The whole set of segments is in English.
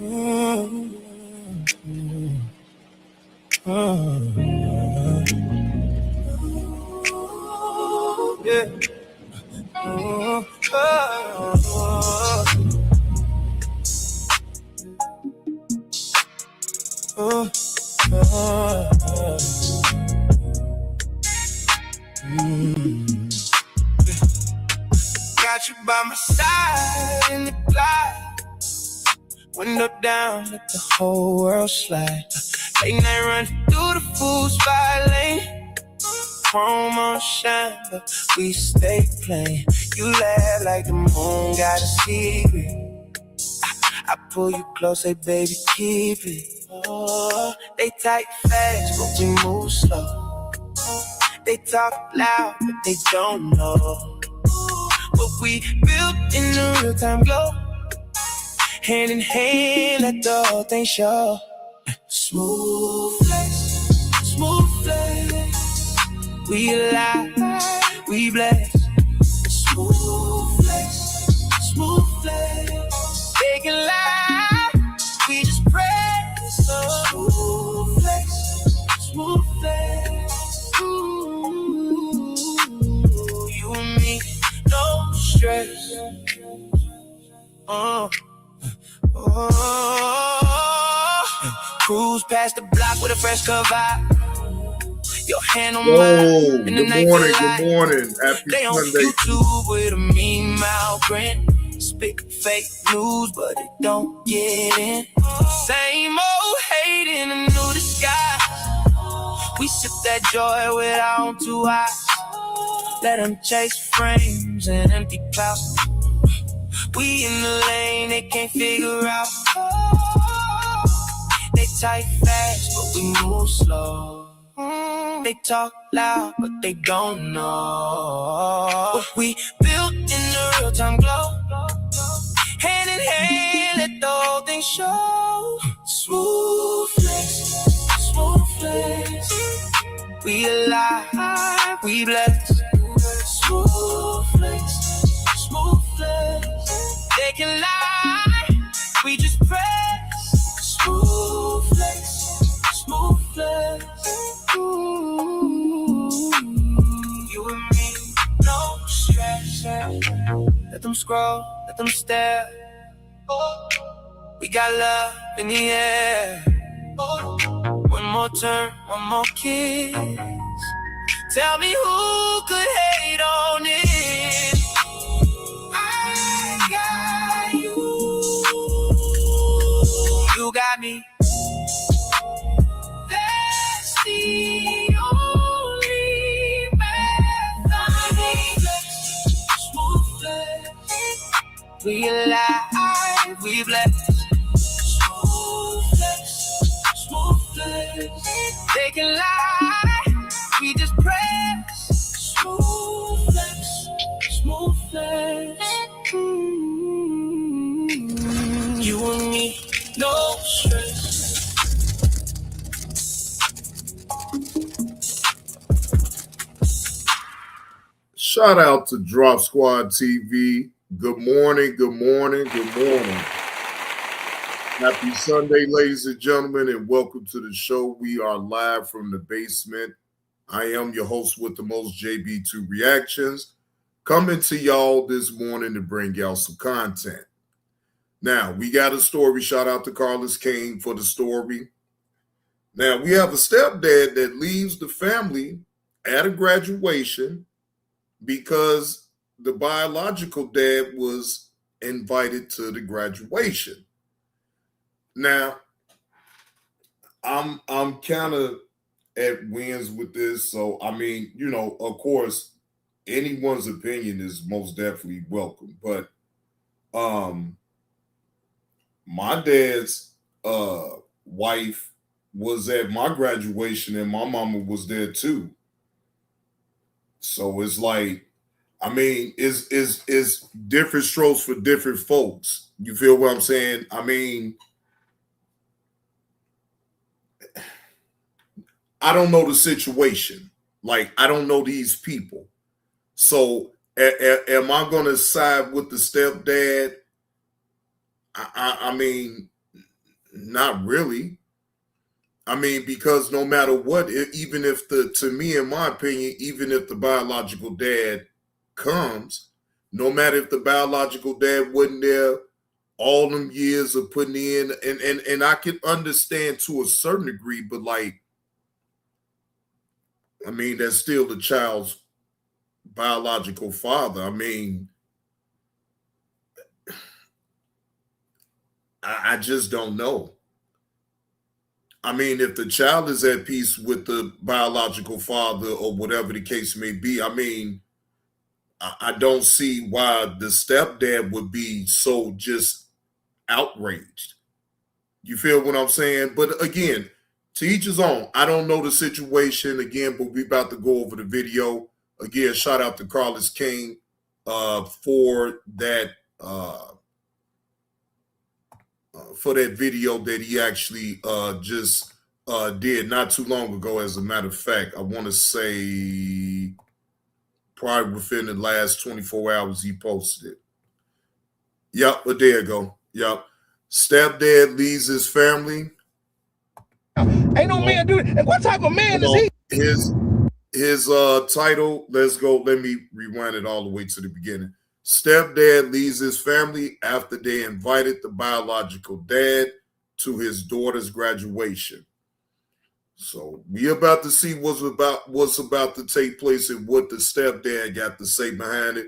Yeah. Got you by my side in the glide. Window down, let the whole world slide. Late night run through the food spot lane. Chrome on shine, but we stay plain. You laugh like the moon got a secret. I pull you close, say baby keep it. Oh, they type fast, but we move slow. They talk loud, but they don't know what we built in the real-time glow. Hand in hand, let the whole thing show. Smooth flex, we alive, we blessed. Smooth flex, they can lie, we just press. Smooth flex, ooh, you and me, no stress. Cruise past the block with a fresh cut vibe. Your hand on mine. Good morning. Happy they on Sunday. YouTube with a mean mouth grin. Spit fake news, but it don't get in. Same old hate in a new disguise. We sip that joy with our own two eyes. Let them chase frames and empty clouds. We in the lane, they can't figure out. They type fast, but we move slow. They talk loud, but they don't know what we built in the real-time glow. Hand in hand, let the whole thing show. Smooth flex, we alive, we blessed. Smooth flex, they can lie, we just press. Smooth flex, ooh, you and me, no stress. Let them scroll, let them stare. We got love in the air. One more turn, one more kiss. Tell me who could hate on it. I got you. You got me. That's the only method. Smooth flex, we alive, we blessed. Smooth flex, they can lie, we just press. Smooth flex, you and me, no stress. Shout out to Drop Squad TV. Good morning. Happy Sunday, ladies and gentlemen, and welcome to the show. We are live from the basement. I am your host with the most, JB2 Reactions, coming to y'all this morning to bring y'all some content. Now, we got a story. Shout out to Carlos Kane for the story. Now, we have a stepdad that leaves the family at a graduation because the biological dad was invited to the graduation. Now, I'm kind of at wins with this. So, I mean, of course, anyone's opinion is most definitely welcome. But my dad's wife was at my graduation and my mama was there too. So it's like, I mean, it's different strokes for different folks. You feel what I'm saying? I mean, I don't know the situation. Like, I don't know these people. So am I going to side with the stepdad? I mean, Not really. I mean, because no matter what, even if to me, in my opinion, even if the biological dad comes, no matter if the biological dad wasn't there all them years of putting in, and I can understand to a certain degree, but like, I mean, that's still the child's biological father. I mean, I just don't know. I mean, if the child is at peace with the biological father or whatever the case may be, I mean, I don't see why the stepdad would be so just outraged. You feel what I'm saying? But again, to each his own. I don't know the situation again, but we about to go over the video. Again, shout out to Carlos King for that video that he actually just did not too long ago. As a matter of fact, I want to say probably within the last 24 hours he posted it. Yep, but there you go. Yep. Stepdad leaves his family. Ain't no man do it. And what type of man is he? His title, let's go. Let me rewind it all the way to the beginning. Stepdad leaves his family after they invited the biological dad to his daughter's graduation. So we about to see what's about to take place and what the stepdad got to say behind it.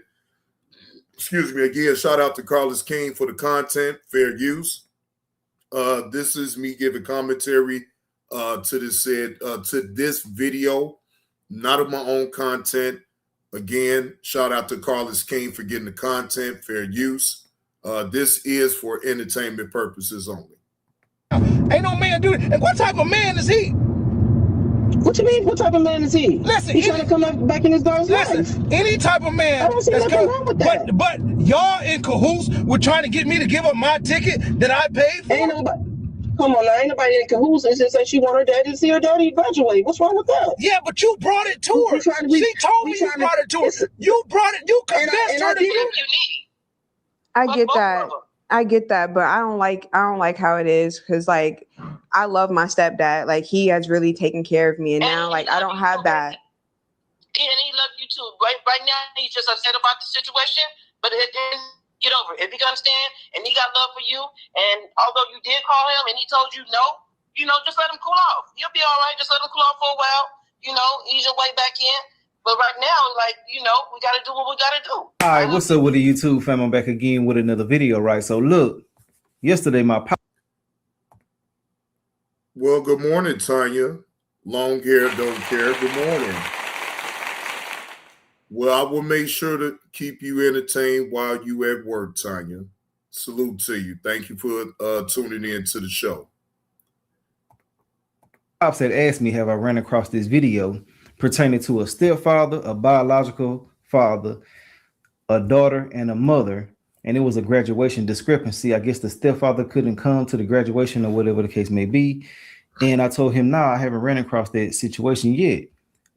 Excuse me. Again, shout out to Carlos King for the content, fair use. This is me giving commentary to this video, not of my own content. Again, shout out to Carlos King for getting the content, fair use. This is for entertainment purposes only. Ain't no man do it. And what type of man is he? What you mean? What type of man is he? Listen, he's trying to come back in his daughter's life. Any type of man. I don't see nothing wrong with that. But y'all in cahoots with trying to get me to give up my ticket that I paid for? Ain't nobody. Come on now, ain't nobody in cahoots. It's just that she want her daddy to see her daddy graduate. What's wrong with that? Yeah, but you brought it to her. She told me you brought it to her. You brought it. You convinced her to do it. I get that. I get that, but I don't like how it is because like I love my stepdad. Like he has really taken care of me, and now like I don't have that. And he loves you too. Right now he's just upset about the situation, but get over it. If you understand, and he got love for you, and although you did call him and he told you no, just let him cool off. You'll be all right. Just let him cool off for a while. Ease your way back in. But right now, we got to do what we got to do. All right, what's up with the YouTube fam? I'm back again with another video, right? So look, yesterday my Well, good morning, Tanya. Long hair, don't care. Good morning. Well, I will make sure to keep you entertained while you at work, Tanya. Salute to you. Thank you for tuning in to the show. Pops had asked me, have I ran across this video pertaining to a stepfather, a biological father, a daughter, and a mother, and it was a graduation discrepancy. I guess the stepfather couldn't come to the graduation or whatever the case may be. And I told him, I haven't ran across that situation yet.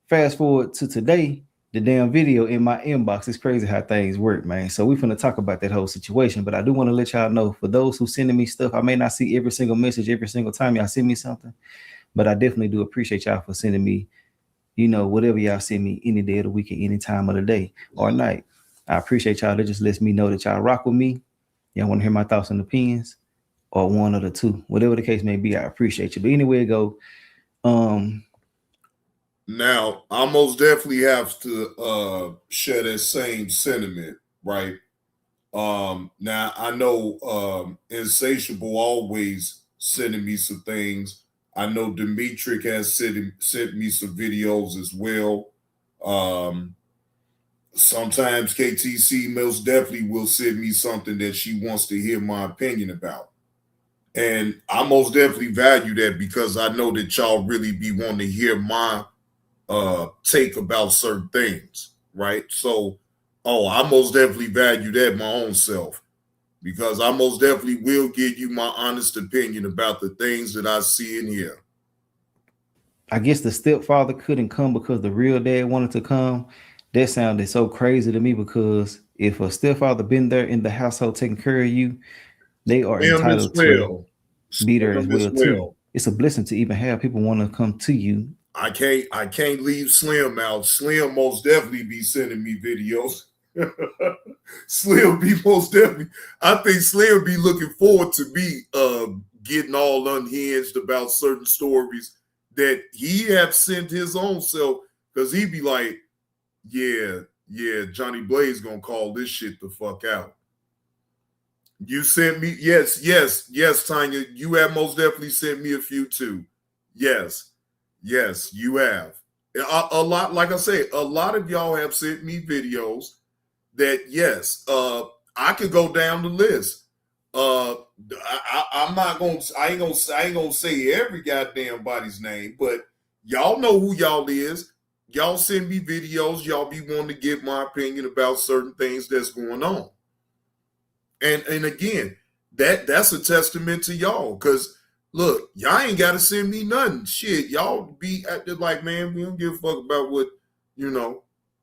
Fast forward to today, the damn video in my inbox. It's crazy how things work, man. So we're finna talk about that whole situation, but I do want to let y'all know, for those who sending me stuff, I may not see every single message every single time y'all send me something, but I definitely do appreciate y'all for sending me whatever y'all send me any day of the week at any time of the day or night. I appreciate y'all. That just lets me know that y'all rock with me. Y'all want to hear my thoughts and opinions, or one of the two, whatever the case may be. I appreciate you. But anyway, go. Now, I most definitely have to share that same sentiment, right? Now I know Insatiable always sending me some things. I know Demetric has sent me some videos as well. Sometimes KTC most definitely will send me something that she wants to hear my opinion about. And I most definitely value that because I know that y'all really be wanting to hear my take about certain things, right? So, I most definitely value that my own self. Because I most definitely will give you my honest opinion about the things that I see in here. I guess the stepfather couldn't come because the real dad wanted to come. That sounded so crazy to me because if a stepfather been there in the household taking care of you, they are entitled to. be there as well too. It's a blessing to even have people want to come to you. I can't leave Slim out. Slim most definitely be sending me videos. Slim be most definitely. I think Slim be looking forward to me getting all unhinged about certain stories that he have sent his own self, because he be like, yeah, Johnny Blaze gonna call this shit the fuck out. You sent me, yes, Tanya, you have most definitely sent me a few too. Yes, you have. A lot, like I say, a lot of y'all have sent me videos that, yes, I could go down the list. I ain't gonna say every goddamn body's name, but y'all know who y'all is. Y'all send me videos. Y'all be wanting to get my opinion about certain things that's going on. And again, that's a testament to y'all, because look, y'all ain't got to send me nothing. Shit, y'all be acting like, man, we don't give a fuck about what,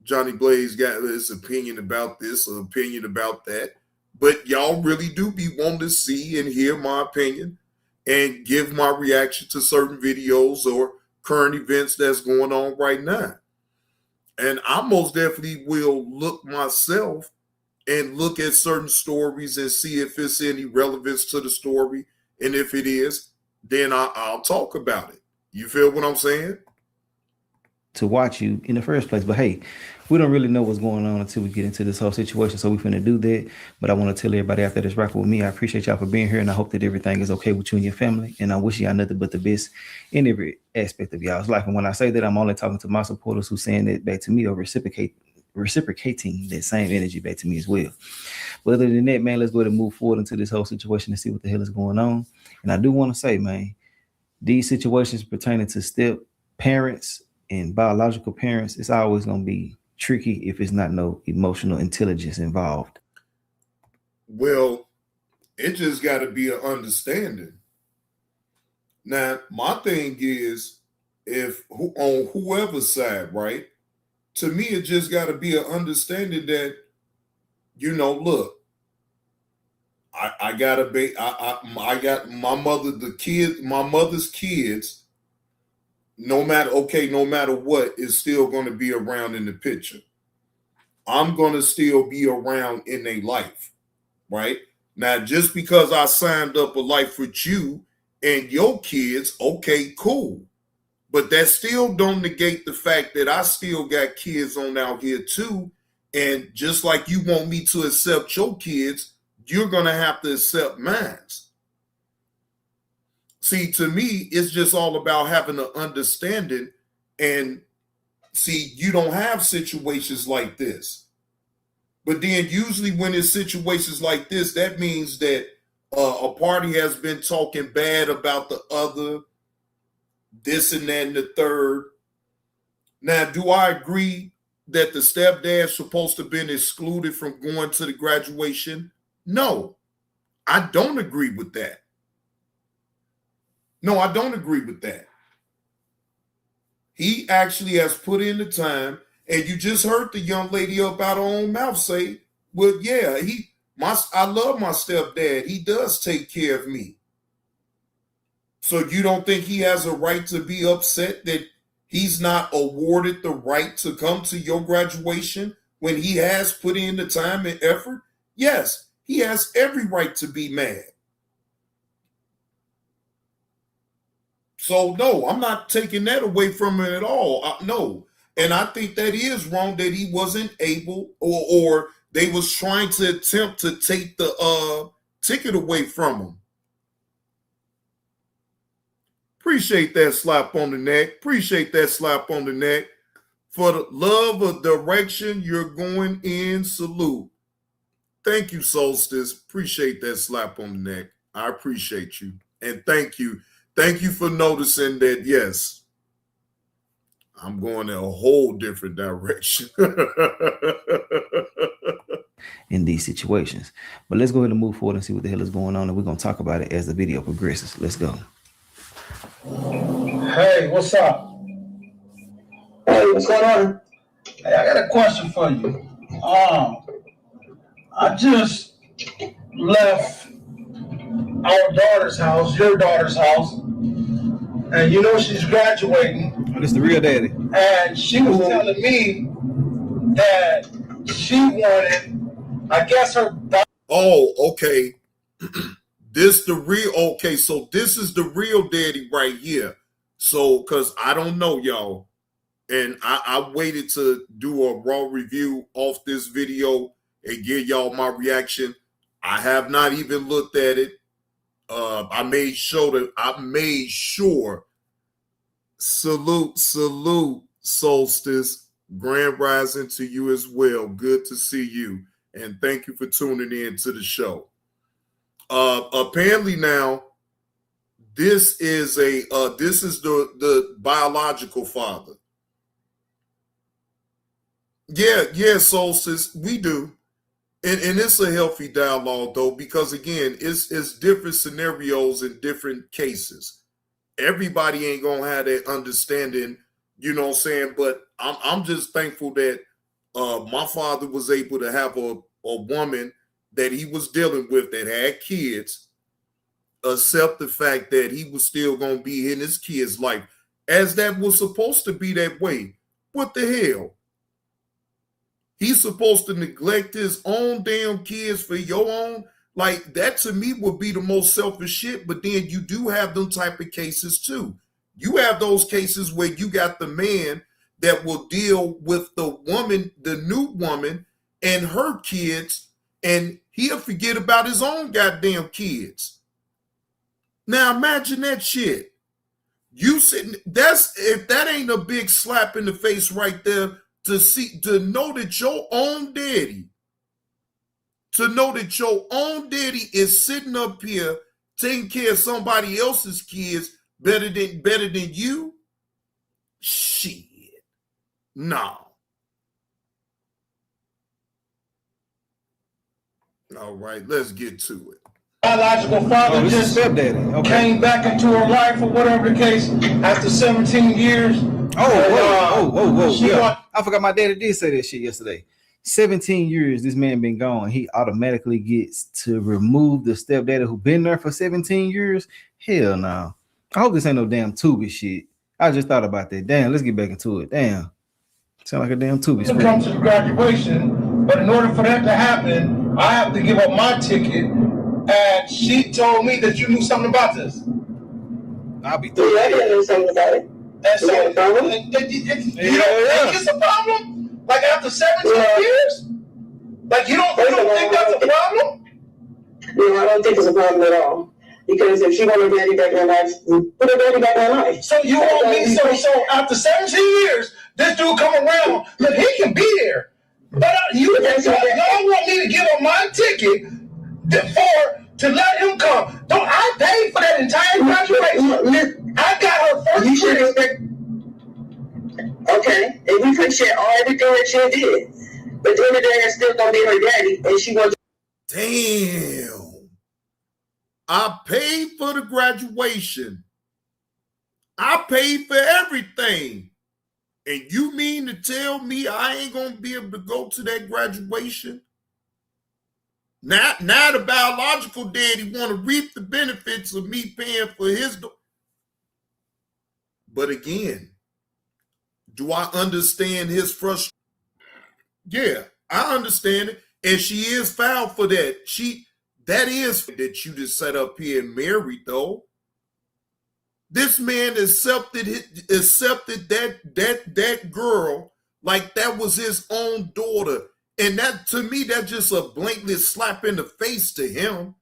Johnny Blaze got his opinion about this or opinion about that. But y'all really do be wanting to see and hear my opinion and give my reaction to certain videos or current events that's going on right now. And I most definitely will look myself and look at certain stories and see if it's any relevance to the story. And if it is, then I'll talk about it. You feel what I'm saying? To watch you in the first place. But hey, we don't really know what's going on until we get into this whole situation. So we're finna do that. But I want to tell everybody out there that's rocking with me, I appreciate y'all for being here, and I hope that everything is okay with you and your family. And I wish y'all nothing but the best in every aspect of y'all's life. And when I say that, I'm only talking to my supporters who saying that back to me or reciprocating that same energy back to me as well. But other than that, man, let's go ahead and move forward into this whole situation and see what the hell is going on. And I do want to say, man, these situations pertaining to step parents and biological parents, it's always going to be tricky if it's not no emotional intelligence involved. Well, it just got to be an understanding. Now, my thing is, on whoever's side, right? To me, it just got to be an understanding that, look, I got my mother's kids. No matter what, is still going to be around in the picture. I'm going to still be around in their life, right? Now, just because I signed up a life with you and your kids, okay, cool. But that still don't negate the fact that I still got kids on out here too. And just like you want me to accept your kids, you're going to have to accept mine. See, to me, it's just all about having an understanding. And see, you don't have situations like this. But then usually when it's situations like this, that means that a party has been talking bad about the other, this and that and the third. Now, do I agree that the stepdad's supposed to have been excluded from going to the graduation? No, I don't agree with that. No, I don't agree with that. He actually has put in the time, and you just heard the young lady up out her own mouth say, well, yeah, I love my stepdad. He does take care of me. So you don't think he has a right to be upset that he's not awarded the right to come to your graduation when he has put in the time and effort? Yes, he has every right to be mad. So, no, I'm not taking that away from him at all. No. And I think that is wrong that he wasn't able or they was trying to attempt to take the ticket away from him. Appreciate that slap on the neck. Appreciate that slap on the neck. For the love of direction you're going in, salute. Thank you, Solstice. Appreciate that slap on the neck. I appreciate you. And thank you. Thank you for noticing that, yes, I'm going in a whole different direction. In these situations. But let's go ahead and move forward and see what the hell is going on. And we're going to talk about it as the video progresses. Let's go. Hey, what's up? Hey, what's going on? Hey, I got a question for you. I just left our daughter's house, your daughter's house, and you know she's graduating. Oh, this the real daddy. And she was telling me that she wanted, I guess her. Oh, okay. This the real, okay, so this is the real daddy right here. So, because I don't know, y'all, and I waited to do a raw review off this video and give y'all my reaction. I have not even looked at it. I made sure, salute, Solstice, Grand Rising to you as well. Good to see you. And thank you for tuning in to the show. Apparently now, this is the biological father. Yeah, Solstice, we do. And it's a healthy dialogue though, because again, it's different scenarios in different cases. Everybody ain't gonna have that understanding, you know what I'm saying? But I'm just thankful that my father was able to have a woman that he was dealing with that had kids, accept the fact that he was still going to be in his kids' life, as that was supposed to be that way. What the hell? He's supposed to neglect his own damn kids for your own? Like, that to me would be the most selfish shit, but then you do have them type of cases too. You have those cases where you got the man that will deal with the woman, the new woman, and her kids, and he'll forget about his own goddamn kids. Now imagine that shit. You sitting, if that ain't a big slap in the face right there to know that your own daddy is sitting up here taking care of somebody else's kids better than you. Shit. No. All right, let's get to it. Biological father just came back into her life or whatever the case after 17 years. Whoa. Yeah. I forgot my daddy did say that shit yesterday. 17 years this man been gone. He automatically gets to remove the stepdaddy who been there for 17 years. Hell no. I hope this ain't no damn Tubi shit. I just thought about that. Damn, let's get back into it. Damn. Sound like a damn Tubi. Come to the graduation, but in order for that to happen, I have to give up my ticket. And she told me that you knew something about this. I'll be through. Yeah, I didn't know something about it. And so, you don't think it's a problem? Like after 17 years? Like you don't think that's a problem? No, I don't think it's a problem at all. Because if she want her daddy back in her life, put her daddy back in her life. So you want me? So after 17 years, this dude come around, look, he can be there. But y'all want me to give him my ticket to let him come? Don't I pay for that entire graduation? I got her first. You should expect. Okay, and we could share everything that she did, but at the end of the day, it's still gonna be her daddy, and she wants. Damn. I paid for the graduation. I paid for everything. And you mean to tell me I ain't gonna be able to go to that graduation? Now the biological daddy want to reap the benefits of me paying for his. But again, do I understand his frustration? Yeah, I understand it. And she is foul for that. That is that you just set up here and married, though. This man accepted that girl like that was his own daughter. And that, to me, that's just a blatantly slap in the face to him.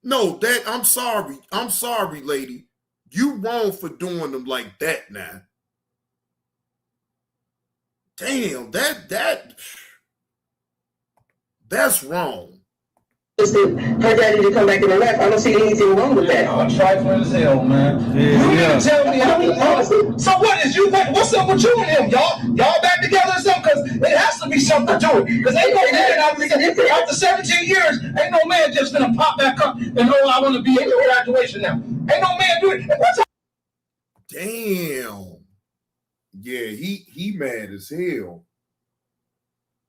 No, I'm sorry, lady. You wrong for doing them like that now. Damn, that's wrong. Her daddy to come back in her life. I don't see anything wrong with that. I'm trifling as hell, man. You didn't tell me how to. So what's up with you and him, y'all? Y'all back together or something? Because it has to be something to it. Because ain't no man after 17 years, ain't no man just gonna pop back up and I want to be in your graduation now. Ain't no man do it. Damn. Yeah, he mad as hell.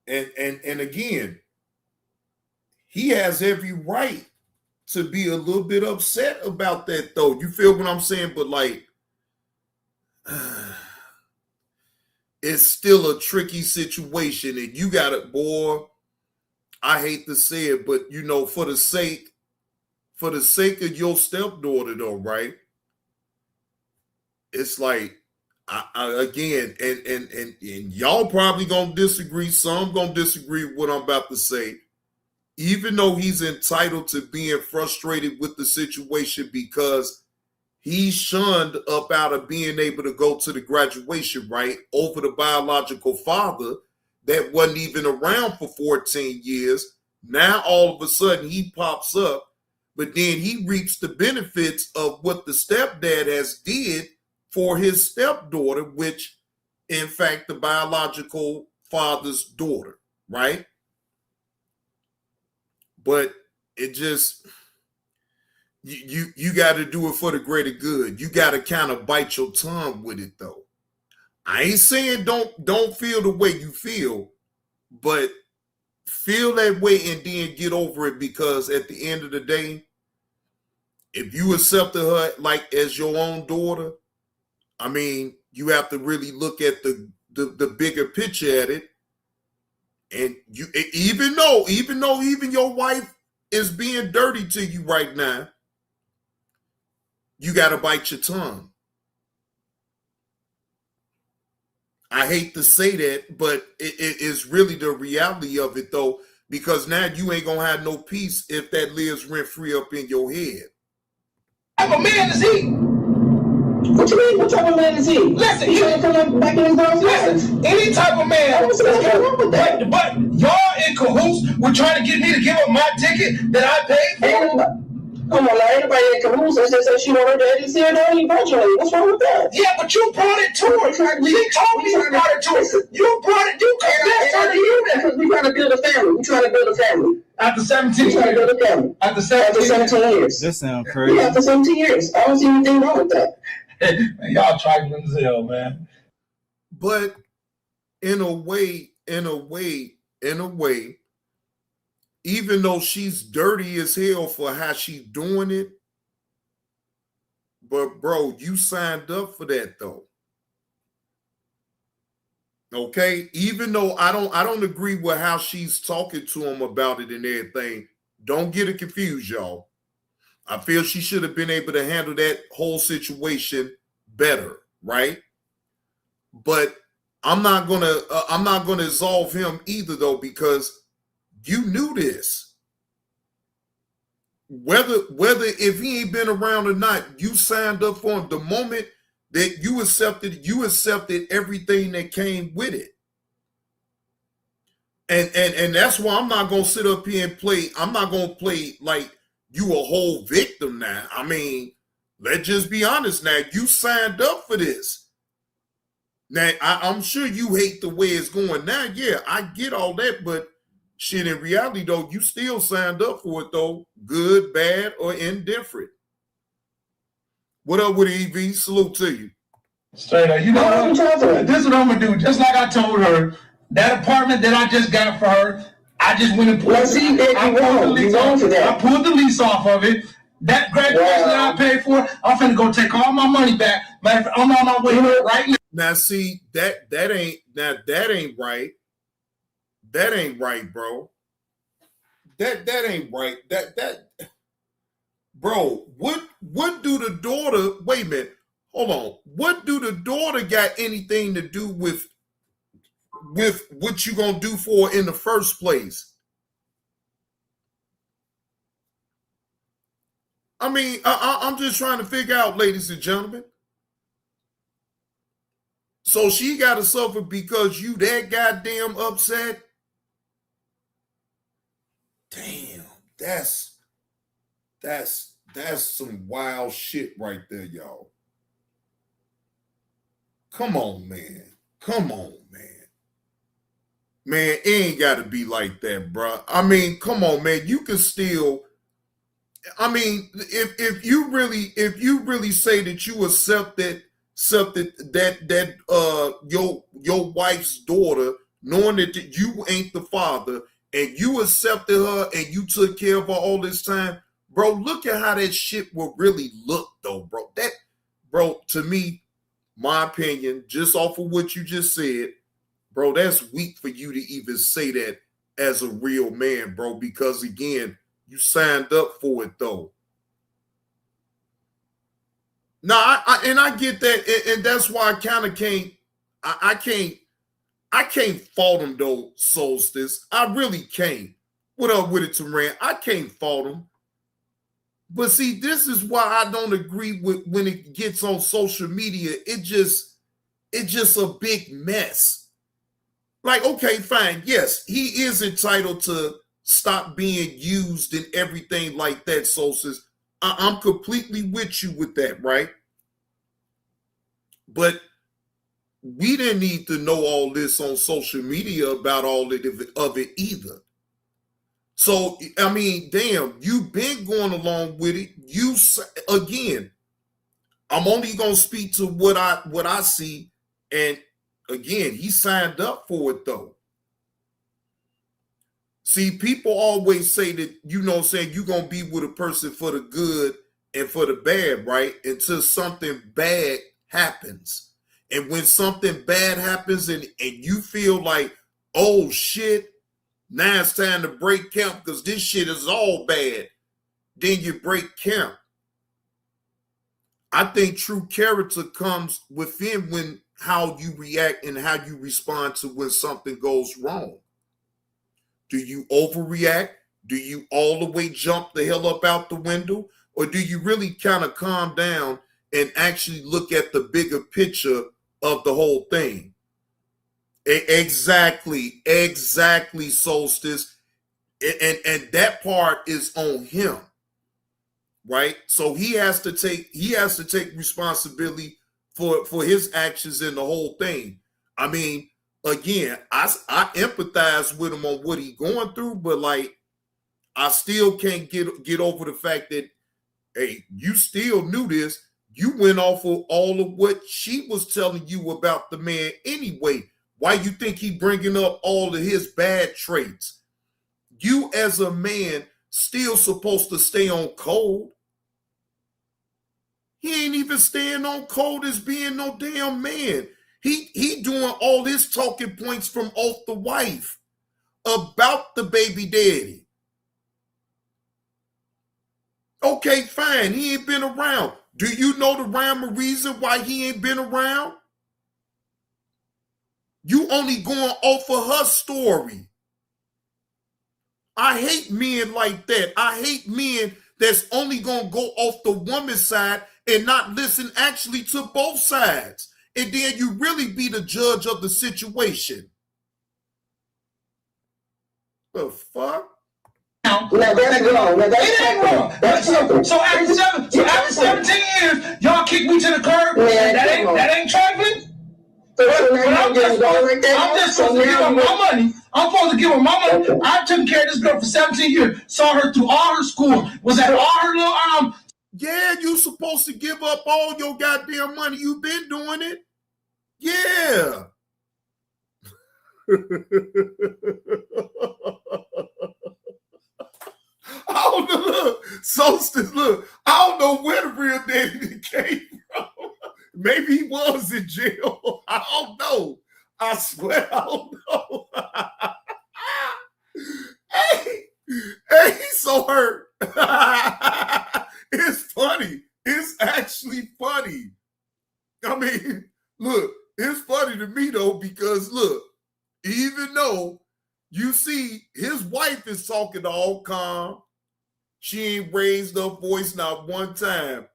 And again, he has every right to be a little bit upset about that, though. You feel what I'm saying? But like, it's still a tricky situation, and you got it, boy. I hate to say it, but you know, for the sake of your stepdaughter, though, right? It's like, again, and y'all probably gonna disagree. Some gonna disagree with what I'm about to say. Even though he's entitled to being frustrated with the situation because he's shunned up out of being able to go to the graduation, right, over the biological father that wasn't even around for 14 years. Now all of a sudden he pops up, but then he reaps the benefits of what the stepdad has did for his stepdaughter, which in fact the biological father's daughter, right? But it just, you got to do it for the greater good. You got to kind of bite your tongue with it, though. I ain't saying don't feel the way you feel, but feel that way and then get over it, because at the end of the day, if you accepted her like as your own daughter, I mean, you have to really look at the bigger picture at it. And you, even though your wife is being dirty to you right now, you got to bite your tongue. I hate to say that, but it is really the reality of it, though, because now you ain't gonna have no peace if that lives rent free up in your head. What type of man is he? What you mean? What type of man is he? Listen, He trying to come back in his girl's life. listen, any type of man. What's wrong with that? But y'all in cahoots were trying to get me to give up my ticket that I paid for. Come on, now, anybody in cahoots that says she want her daddy to see her daddy virtually. What's wrong with that? Yeah, but you brought it to her. She told me you brought it to her. You brought it. You confessed her to you. Because we trying to build a family. We trying to build a family. After 17 We trying to build a family. After After 17 years. That sounds Yeah, crazy. after 17 years. I don't see anything wrong with that. Man, y'all trifling as hell, man. But in a way, even though she's dirty as hell for how she's doing it, but bro, you signed up for that, though. Okay, even though I don't agree with how she's talking to him about it and everything. Don't get it confused, y'all. I feel she should have been able to handle that whole situation better, right? But I'm not gonna absolve him either, though, because you knew this. Whether if he ain't been around or not, you signed up for him. The moment that you accepted everything that came with it. And that's why I'm not gonna sit up here and play. I'm not gonna play like you a whole victim now. I mean, let's just be honest now. You signed up for this. Now, I'm sure you hate the way it's going now. Yeah, I get all that, but shit, in reality, though, you still signed up for it, though. Good, bad, or indifferent. What up with EV? Salute to you. Straight up. You know what? This is what I'm going to do. Just like I told her, that apartment that I just got for her, I just went and pulled Well, see, Dad, you wrong for that. I pulled the lease off of it. That graduation that I paid for, I'm finna go take all my money back. Matter of fact, I'm on my way right now. Now, see, that ain't right. That ain't right, bro. That ain't right. That bro, what do the daughter, wait a minute, hold on. What do the daughter got anything to do with what you gonna do for her in the first place? I mean, I'm just trying to figure out, ladies and gentlemen. So she got to suffer because you that goddamn upset? Damn, that's some wild shit right there, y'all. Come on, man. Come on, man. Man, it ain't got to be like that, bro. I mean, come on, man. You can still, I mean, if you really say that you accepted your wife's daughter, knowing that you ain't the father, and you accepted her and you took care of her all this time, bro, look at how that shit will really look, though, bro. That, bro, to me, my opinion, just off of what you just said, bro, that's weak for you to even say that as a real man, bro, because again, you signed up for it, though. No, I get that, and that's why I kind of can't. I can't fault him though, Solstice. I really can't. What up with it, Teran? I can't fault him. But see, this is why I don't agree with when it gets on social media. It's just a big mess. Like, okay, fine. Yes, he is entitled to stop being used and everything like that, Solstice. I'm completely with you with that, right? But we didn't need to know all this on social media about all of it either. So, I mean, damn, you've been going along with it. You, again, I'm only going to speak to what I see. And again, he signed up for it, though. See, people always say that, you know what I'm saying, you're going to be with a person for the good and for the bad, right? Until something bad happens. And when something bad happens and you feel like, oh, shit, now it's time to break camp because this shit is all bad, then you break camp. I think true character comes within when how you react and how you respond to when something goes wrong. Do you overreact? Do you all the way jump the hell up out the window? Or do you really kind of calm down and actually look at the bigger picture of the whole thing? Exactly, Solstice. And that part is on him, right? So he has to take responsibility for his actions in the whole thing. I mean, again, I empathize with him on what he's going through, but like, I still can't get over the fact that, hey, you still knew this. You went off of all of what she was telling you about the man anyway. Why you think he bringing up all of his bad traits? You as a man still supposed to stay on code. He ain't even staying on code as being no damn man. He doing all his talking points from off the wife about the baby daddy. Okay, fine. He ain't been around. Do you know the rhyme or reason why he ain't been around? You only going off of her story. I hate men like that. I hate men that's only going to go off the woman's side and not listen actually to both sides. And then you really be the judge of the situation. The fuck? No, that's wrong. No, It ain't wrong. So after 17 years, y'all kick me to the curb. Man, that ain't trifling. I'm just supposed to give her my money. I'm supposed to give her my money. Okay. I've taken care of this girl for 17 years. Saw her through all her school. Was at all her little Yeah, you supposed to give up all your goddamn money. You've been doing it. Yeah. I don't know. Look, Solstice, look. I don't know where the real daddy came from. Maybe he was in jail. I don't know. I swear I don't know. Hey, he's so hurt. It's funny. It's actually funny. I mean, look, it's funny to me though, because look, even though you see his wife is talking all calm, she ain't raised her voice not one time.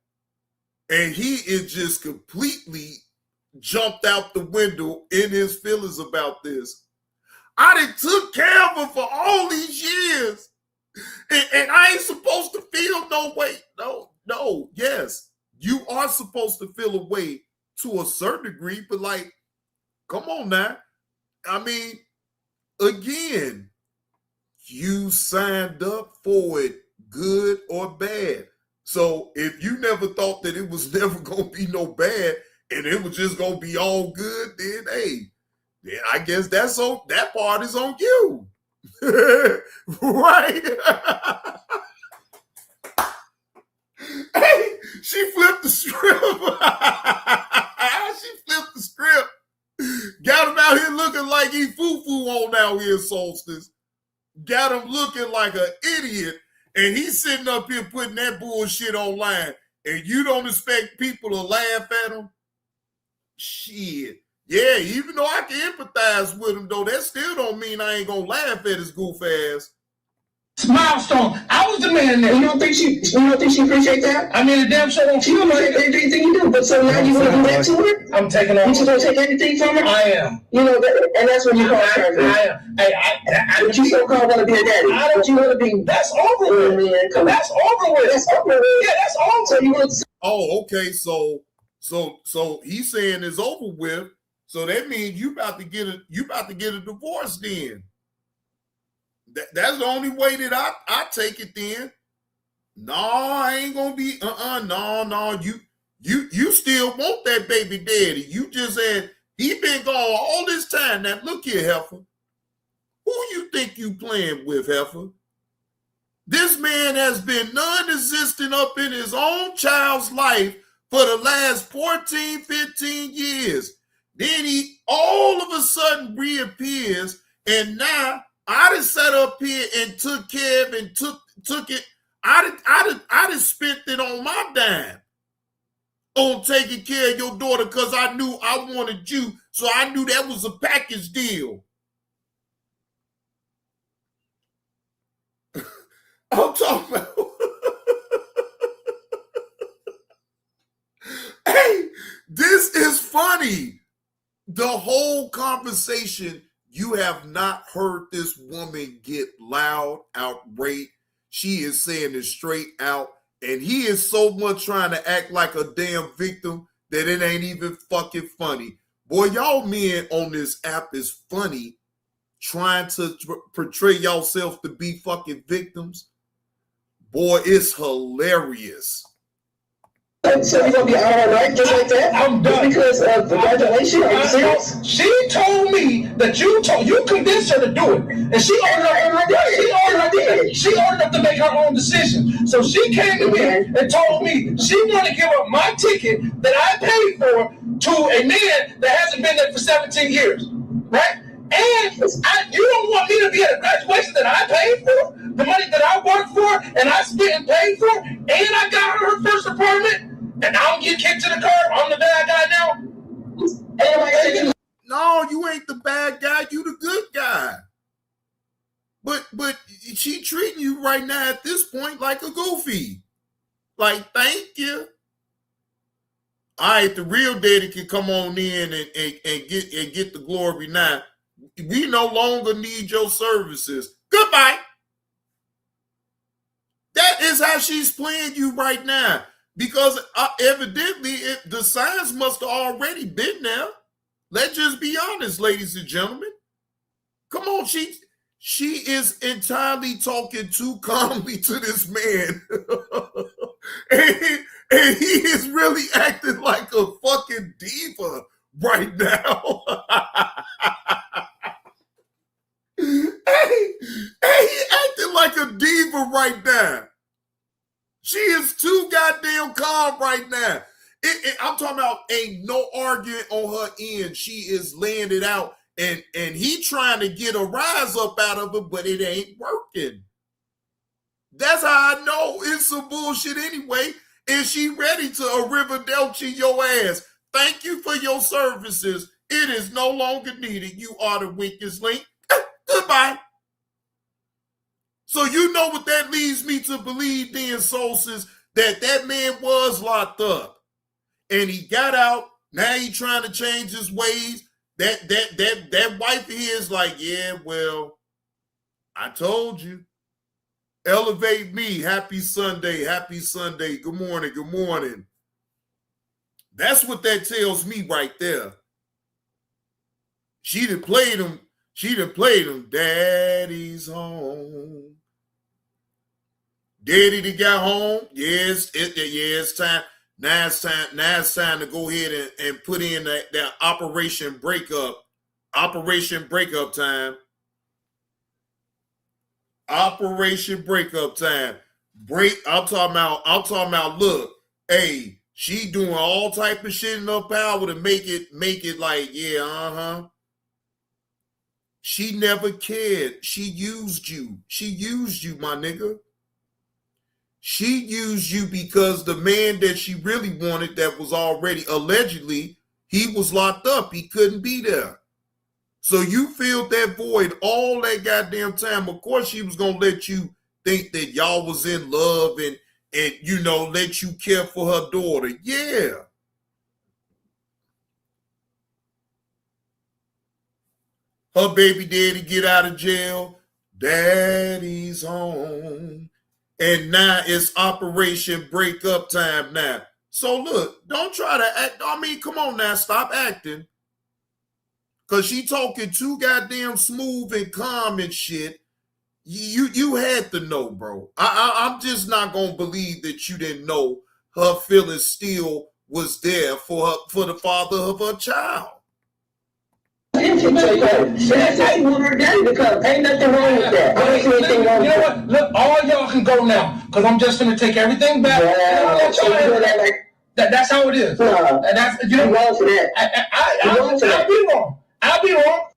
And he is just completely jumped out the window in his feelings about this. I done took care of her for all these years. And I ain't supposed to feel no way. No, yes. You are supposed to feel a way to a certain degree, but like, come on now. I mean, again, you signed up for it, good or bad. So if you never thought that it was never going to be no bad and it was just going to be all good, then hey, then I guess that part is on you. Right? She flipped the script. She flipped the script. Got him out here looking like he foo-foo on out here, Solstice. Got him looking like an idiot. And he's sitting up here putting that bullshit online. And you don't expect people to laugh at him? Shit. Yeah, even though I can empathize with him, though, that still don't mean I ain't gonna laugh at his goof ass. Milestone. I was the man there. You don't think she appreciate that? I mean, the damn show don't. She don't appreciate anything you do. But so now you want to do that to her? I'm taking on. You just gonna take everything from her? I am. You know, and that's what you call her. I am. But you so-called want to be a daddy. But you want to be. That's over with. That's over with. That's over with. Yeah, that's over. So you want to. Oh, okay. So he's saying it's over with. So that means you about to get a divorce then. That's the only way that I take it then. No, I ain't gonna be no. You still want that baby daddy. You just said he been gone all this time. Now look here, Heifer. Who you think you playing with, Heifer? This man has been non-existent up in his own child's life for the last 14, 15 years. Then he all of a sudden reappears, and now I done sat up here and took care of and took it. I done spent it on my dime on taking care of your daughter because I knew I wanted you, so I knew that was a package deal. I'm talking about. Hey, this is funny. The whole conversation, you have not heard this woman get loud, outraged. She is saying it straight out. And he is so much trying to act like a damn victim that it ain't even fucking funny. Boy, y'all men on this app is funny trying to portray yourself to be fucking victims. Boy, it's hilarious. So you're gonna be out all night just like that? I'm done. Just because of congratulations? Are you serious? She told me that you convinced her to do it, and she ordered up to make her own decision. So she came to me and told me she wanted to give up my ticket that I paid for to a man that hasn't been there for 17 years, right? And you don't want me to be at a graduation that I paid for, the money that I worked for and I spent and paid for, and I got her first apartment. And I don't get kicked to the curb. I'm the bad guy now. No, you ain't the bad guy. You the good guy. But she treating you right now at this point like a goofy. Like, thank you. All right, the real daddy can come on in and get the glory now. We no longer need your services. Goodbye. That is how she's playing you right now. Because evidently the signs must have already been there. Let's just be honest, ladies and gentlemen. Come on, she is entirely talking too calmly to this man. and he is really acting like a fucking diva right now. Hey, he acting like a diva right now. She is too goddamn calm right now. I'm talking about ain't no arguing on her end. She is laying it out, and he trying to get a rise up out of her, but it ain't working. That's how I know it's some bullshit anyway. Is she ready to arrivederci your ass? Thank you for your services. It is no longer needed. You are the weakest link. Goodbye. So you know what that leads me to believe then, Solstice, that man was locked up. And he got out. Now he trying to change his ways. That wife of his like, yeah, well, I told you. Elevate me. Happy Sunday. Happy Sunday. Good morning. Good morning. That's what that tells me right there. She done played him. Daddy's home. Daddy that got home. Yes, it's time. Now it's time to go ahead and put in that Operation Breakup. Operation Breakup time. Operation Breakup time. I'm talking about, look, Hey, she doing all type of shit in her power to make it like, yeah, She never cared. She used you. She used you, my nigga. She used you because the man that she really wanted, that was already allegedly, he was locked up. He couldn't be there. So you filled that void all that goddamn time. Of course, she was gonna let you think that y'all was in love and you know, let you care for her daughter. Yeah. Her baby daddy get out of jail. Daddy's home. And now it's Operation Breakup time now. So look, don't try to act. I mean, come on now, stop acting. Because she talking too goddamn smooth and calm and shit. You had to know, bro. I'm just not going to believe that you didn't know her feelings still was there for the father of her child. And that's how you want her daddy to come. Ain't nothing wrong with that. I don't see anything wrong with that. You know what? Look, all y'all can go now, because I'm just gonna take everything back. Yeah, so you do that like that's how it is. no. That's You wrong for that. I'll be wrong. I'll be wrong.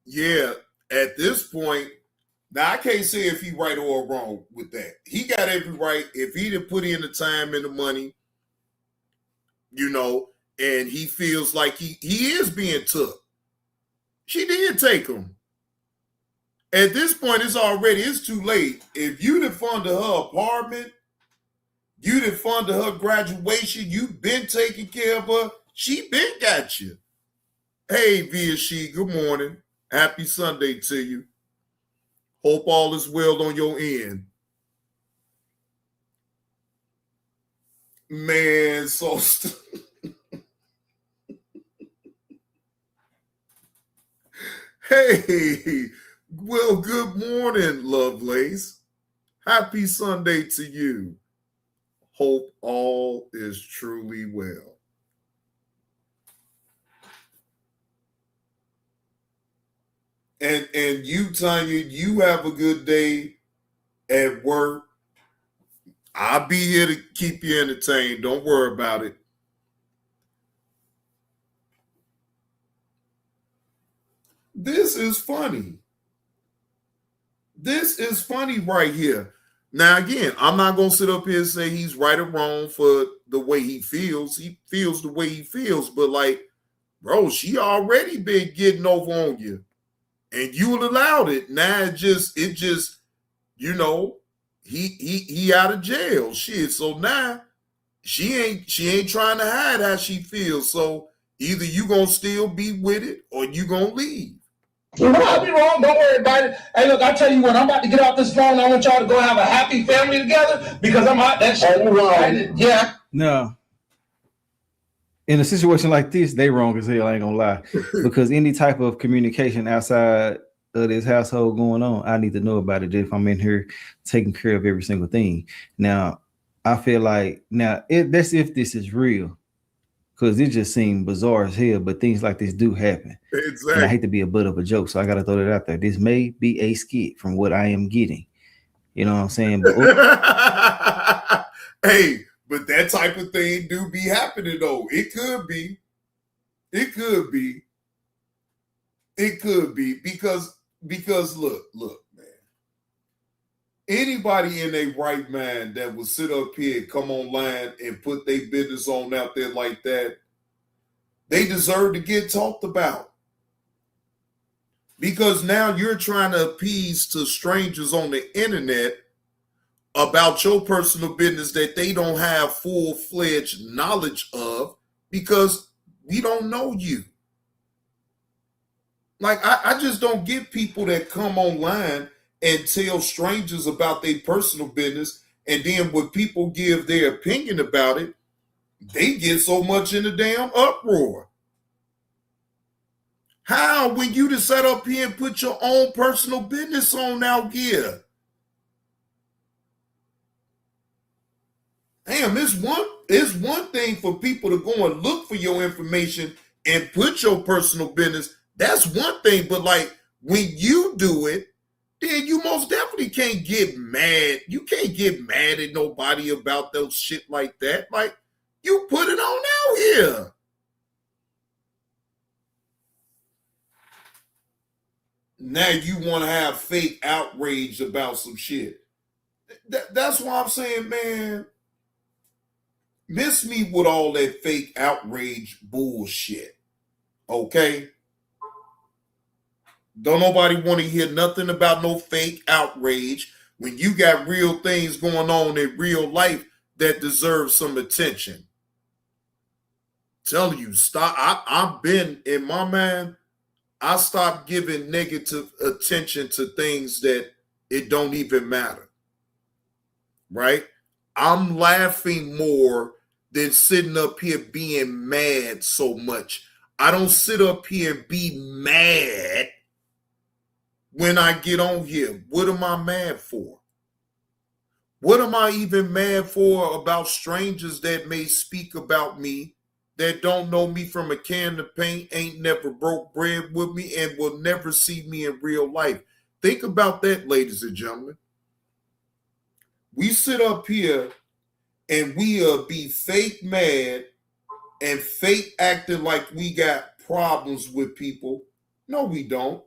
Yeah, at this point, now I can't say if he right or wrong with that. He got every right. If he didn't put in the time and the money, you know, and he feels like he is being took. She did take him. At this point, it's too late. If you done funded her apartment, you done funded her graduation, you've been taking care of her, she been got you. Hey, Via She, good morning. Happy Sunday to you. Hope all is well on your end. Man, so hey, well, good morning, Lovelace. Happy Sunday to you. Hope all is truly well. And you, Tanya, you have a good day at work. I'll be here to keep you entertained. Don't worry about it. This is funny. This is funny right here. Now, again, I'm not going to sit up here and say he's right or wrong for the way he feels. He feels the way he feels. But, like, bro, she already been getting over on you. And you allowed it. Now it just, you know, he out of jail. Shit. So now she ain't trying to hide how she feels. So either you gonna still be with it or you gonna leave. I'll be wrong. Don't worry about it. Hey, look, I tell you what, I'm about to get off this phone. I want y'all to go have a happy family together because I'm out that shit. Yeah. No. In a situation like this, they wrong as hell, I ain't gonna lie. Because any type of communication outside of this household going on, I need to know about it if I'm in here taking care of every single thing. Now, I feel like, that's if this is real. Because it just seemed bizarre as hell, but things like this do happen. Exactly. And I hate to be a butt of a joke, so I got to throw that out there. This may be a skit from what I am getting. You know what I'm saying? But, hey, but that type of thing do be happening, though. It could be. It could be. It could be. Because look, man. Anybody in their right mind that would sit up here, come online, and put their business on out there like that, they deserve to get talked about. Because now you're trying to appease to strangers on the internet about your personal business that they don't have full-fledged knowledge of because we don't know you. Like, I just don't get people that come online and tell strangers about their personal business, and then when people give their opinion about it, they get so much in the damn uproar. How, when you just set up here and put your own personal business on out here? Damn, it's one thing for people to go and look for your information and put your personal business. That's one thing, but like when you do it, then you most definitely can't get mad. You can't get mad at nobody about those shit like that. Like, you put it on out here. Now you want to have fake outrage about some shit. That's why I'm saying, man, miss me with all that fake outrage bullshit. Okay? Don't nobody want to hear nothing about no fake outrage when you got real things going on in real life that deserve some attention. Telling you, stop. I've been, in my mind, I stopped giving negative attention to things that it don't even matter. Right? I'm laughing more than sitting up here being mad so much. I don't sit up here and be mad when I get on here. What am I mad for? What am I even mad for about strangers that may speak about me, that don't know me from a can of paint, ain't never broke bread with me, and will never see me in real life? Think about that, ladies and gentlemen. We sit up here and we be fake mad and fake acting like we got problems with people. No, we don't.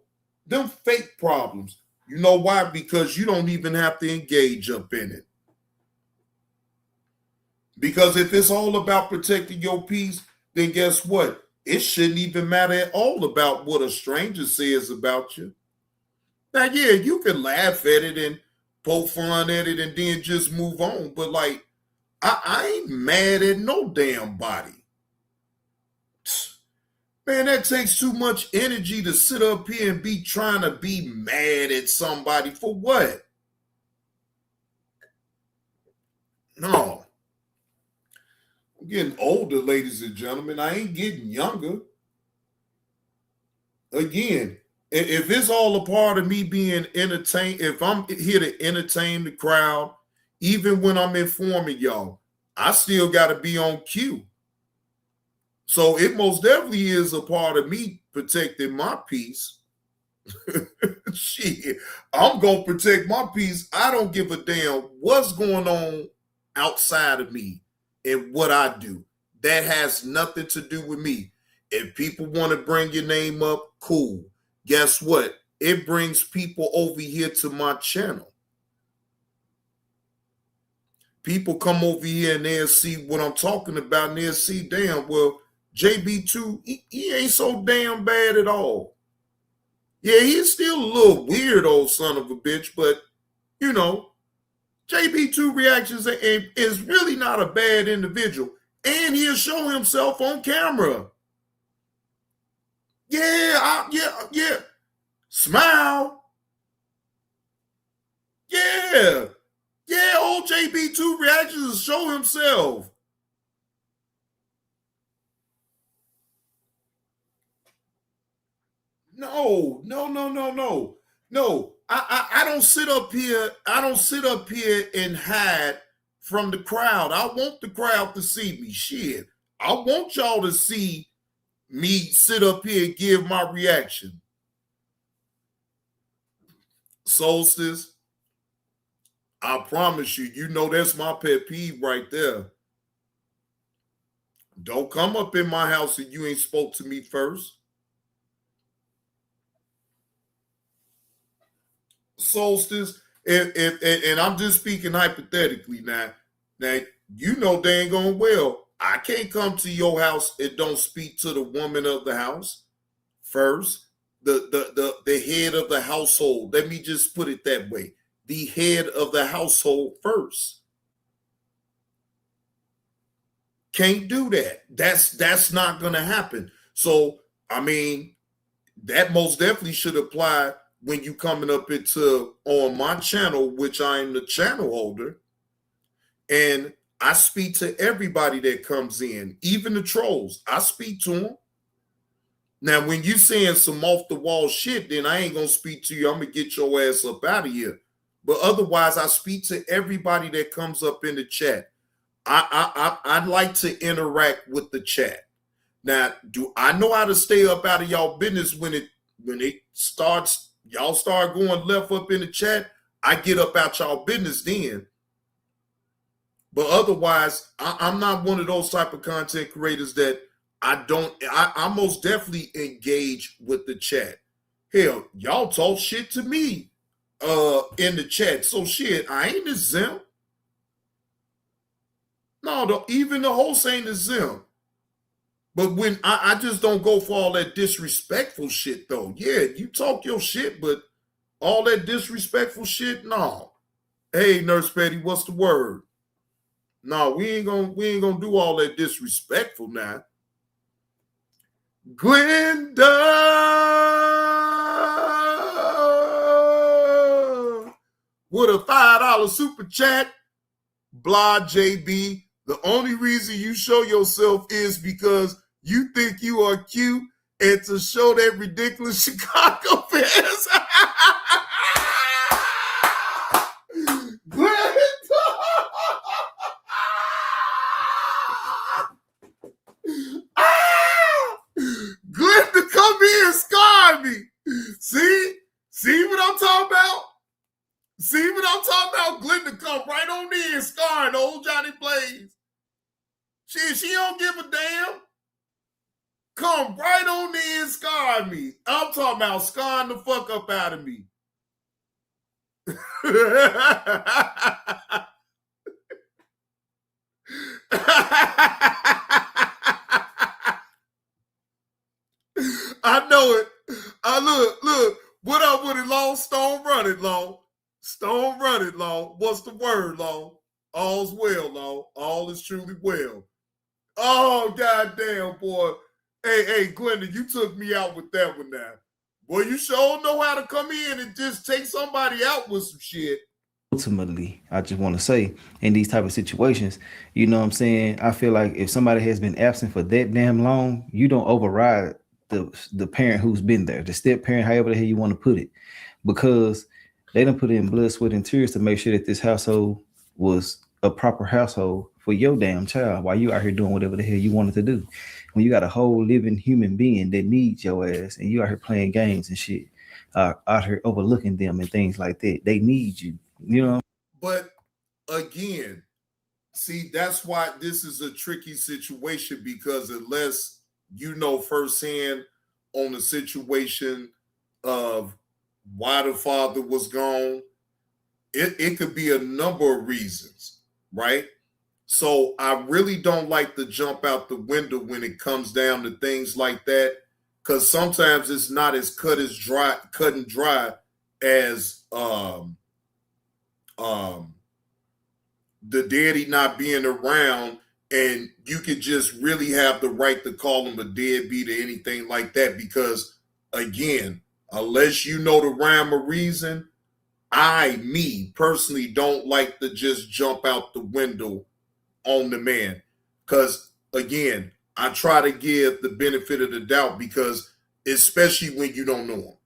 Them fake problems. You know why? Because you don't even have to engage up in it. Because if it's all about protecting your peace, then guess what? It shouldn't even matter at all about what a stranger says about you. Now, yeah, you can laugh at it and poke fun at it and then just move on. But like, I ain't mad at no damn body. Man, that takes too much energy to sit up here and be trying to be mad at somebody for what? No. I'm getting older, ladies and gentlemen. I ain't getting younger. Again, if it's all a part of me being entertained, if I'm here to entertain the crowd, even when I'm informing y'all, I still got to be on cue. So it most definitely is a part of me protecting my peace. Shit, I'm going to protect my peace. I don't give a damn what's going on outside of me and what I do. That has nothing to do with me. If people want to bring your name up, cool. Guess what? It brings people over here to my channel. People come over here and they'll see what I'm talking about and they'll see, damn, well, JB2, he ain't so damn bad at all. Yeah, he's still a little weird old son of a bitch, but, you know, JB2 Reactions is really not a bad individual. And he'll show himself on camera. Yeah. Smile. Yeah, old JB2 Reactions will show himself. No. I don't sit up here. I don't sit up here and hide from the crowd. I want the crowd to see me. Shit. I want y'all to see me sit up here and give my reaction. Solstice, I promise you, you know that's my pet peeve right there. Don't come up in my house and you ain't spoke to me first. Solstice, and I'm just speaking hypothetically now. Now, you know dang going well, I can't come to your house and don't speak to the woman of the house first, the head of the household. Let me just put it that way. The head of the household first. Can't do that. That's not going to happen. So, I mean, that most definitely should apply when you coming up into on my channel, which I am the channel holder, and I speak to everybody that comes in, even the trolls. I speak to them. Now, when you saying some off the wall shit, then I ain't gonna speak to you. I'm gonna get your ass up out of here. But otherwise, I speak to everybody that comes up in the chat. I'd like to interact with the chat. Now, do I know how to stay up out of y'all business when it starts Y'all start going left up in the chat, I get up out y'all business then. But otherwise, I'm not one of those type of content creators that I most definitely engage with the chat. Hell, y'all talk shit to me in the chat. So shit, I ain't exempt. No, even the host ain't exempt. But when I just don't go for all that disrespectful shit though. Yeah, you talk your shit, but all that disrespectful shit, no. Hey, Nurse Petty, what's the word? No, we ain't gonna do all that disrespectful now. Glenda with a $5 super chat. Blah JB. The only reason you show yourself is because you think you are cute and to show that ridiculous Chicago fans. Glenda, come here and scar me. See what I'm talking about? See what I'm talking about? Glenda come right on in and scarring old Johnny Blaze. She don't give a damn. Come right on in and scar me. I'm talking about scarring the fuck up out of me. I know it. Look. What up with it, Long? Stone run it, Long. Stone run it, Long. What's the word, Long? All's well, Long. All is truly well. Oh, goddamn, boy. Hey, Glenda, you took me out with that one now. Boy, you sure know how to come in and just take somebody out with some shit. Ultimately, I just want to say, in these type of situations, you know what I'm saying? I feel like if somebody has been absent for that damn long, you don't override the parent who's been there, the step parent, however the hell you want to put it, because they done put in blood, sweat, and tears to make sure that this household was a proper household for your damn child while you out here doing whatever the hell you wanted to do. When you got a whole living human being that needs your ass and you out here playing games and shit, out here overlooking them and things like that, they need you, you know? But again, see, that's why this is a tricky situation, because unless you know firsthand on the situation of why the father was gone, it could be a number of reasons, right? So I really don't like to jump out the window when it comes down to things like that, because sometimes it's not as cut and dry as the daddy not being around, and you could just really have the right to call him a deadbeat or anything like that, because again, unless you know the rhyme or reason, me personally don't like to just jump out the window on the man, because again, I try to give the benefit of the doubt, because especially when you don't know him.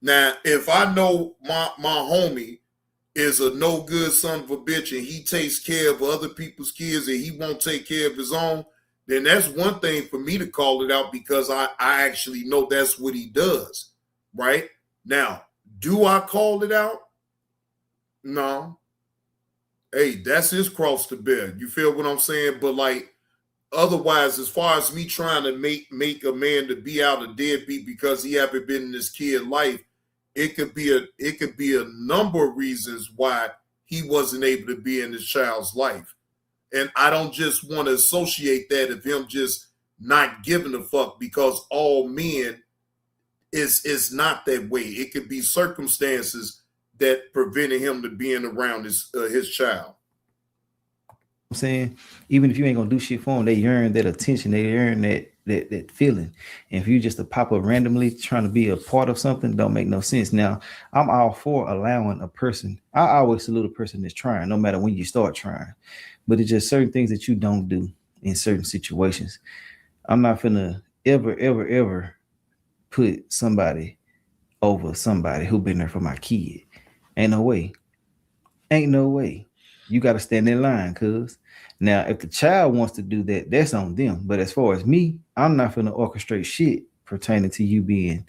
Now, if I know my homie is a no good son of a bitch and he takes care of other people's kids and he won't take care of his own, then that's one thing for me to call it out, because I actually know that's what he does, right? Now, do I call it out? No. Hey, that's his cross to bear. You feel what I'm saying? But like, otherwise, as far as me trying to make a man to be out a deadbeat because he haven't been in his kid's life, it could be a number of reasons why he wasn't able to be in his child's life. And I don't just want to associate that of him just not giving a fuck, because all men is not that way. It could be circumstances that prevented him to being around his child. I'm saying, even if you ain't gonna do shit for them, they yearn that attention, they yearn that feeling. And if you just a pop up randomly trying to be a part of something, don't make no sense. Now, I'm all for allowing a person. I always salute a person that's trying, no matter when you start trying. But it's just certain things that you don't do in certain situations. I'm not finna ever put somebody over somebody who been there for my kid. Ain't no way. You got to stand in line, cuz. Now, if the child wants to do that, that's on them. But as far as me, I'm not finna orchestrate shit pertaining to you being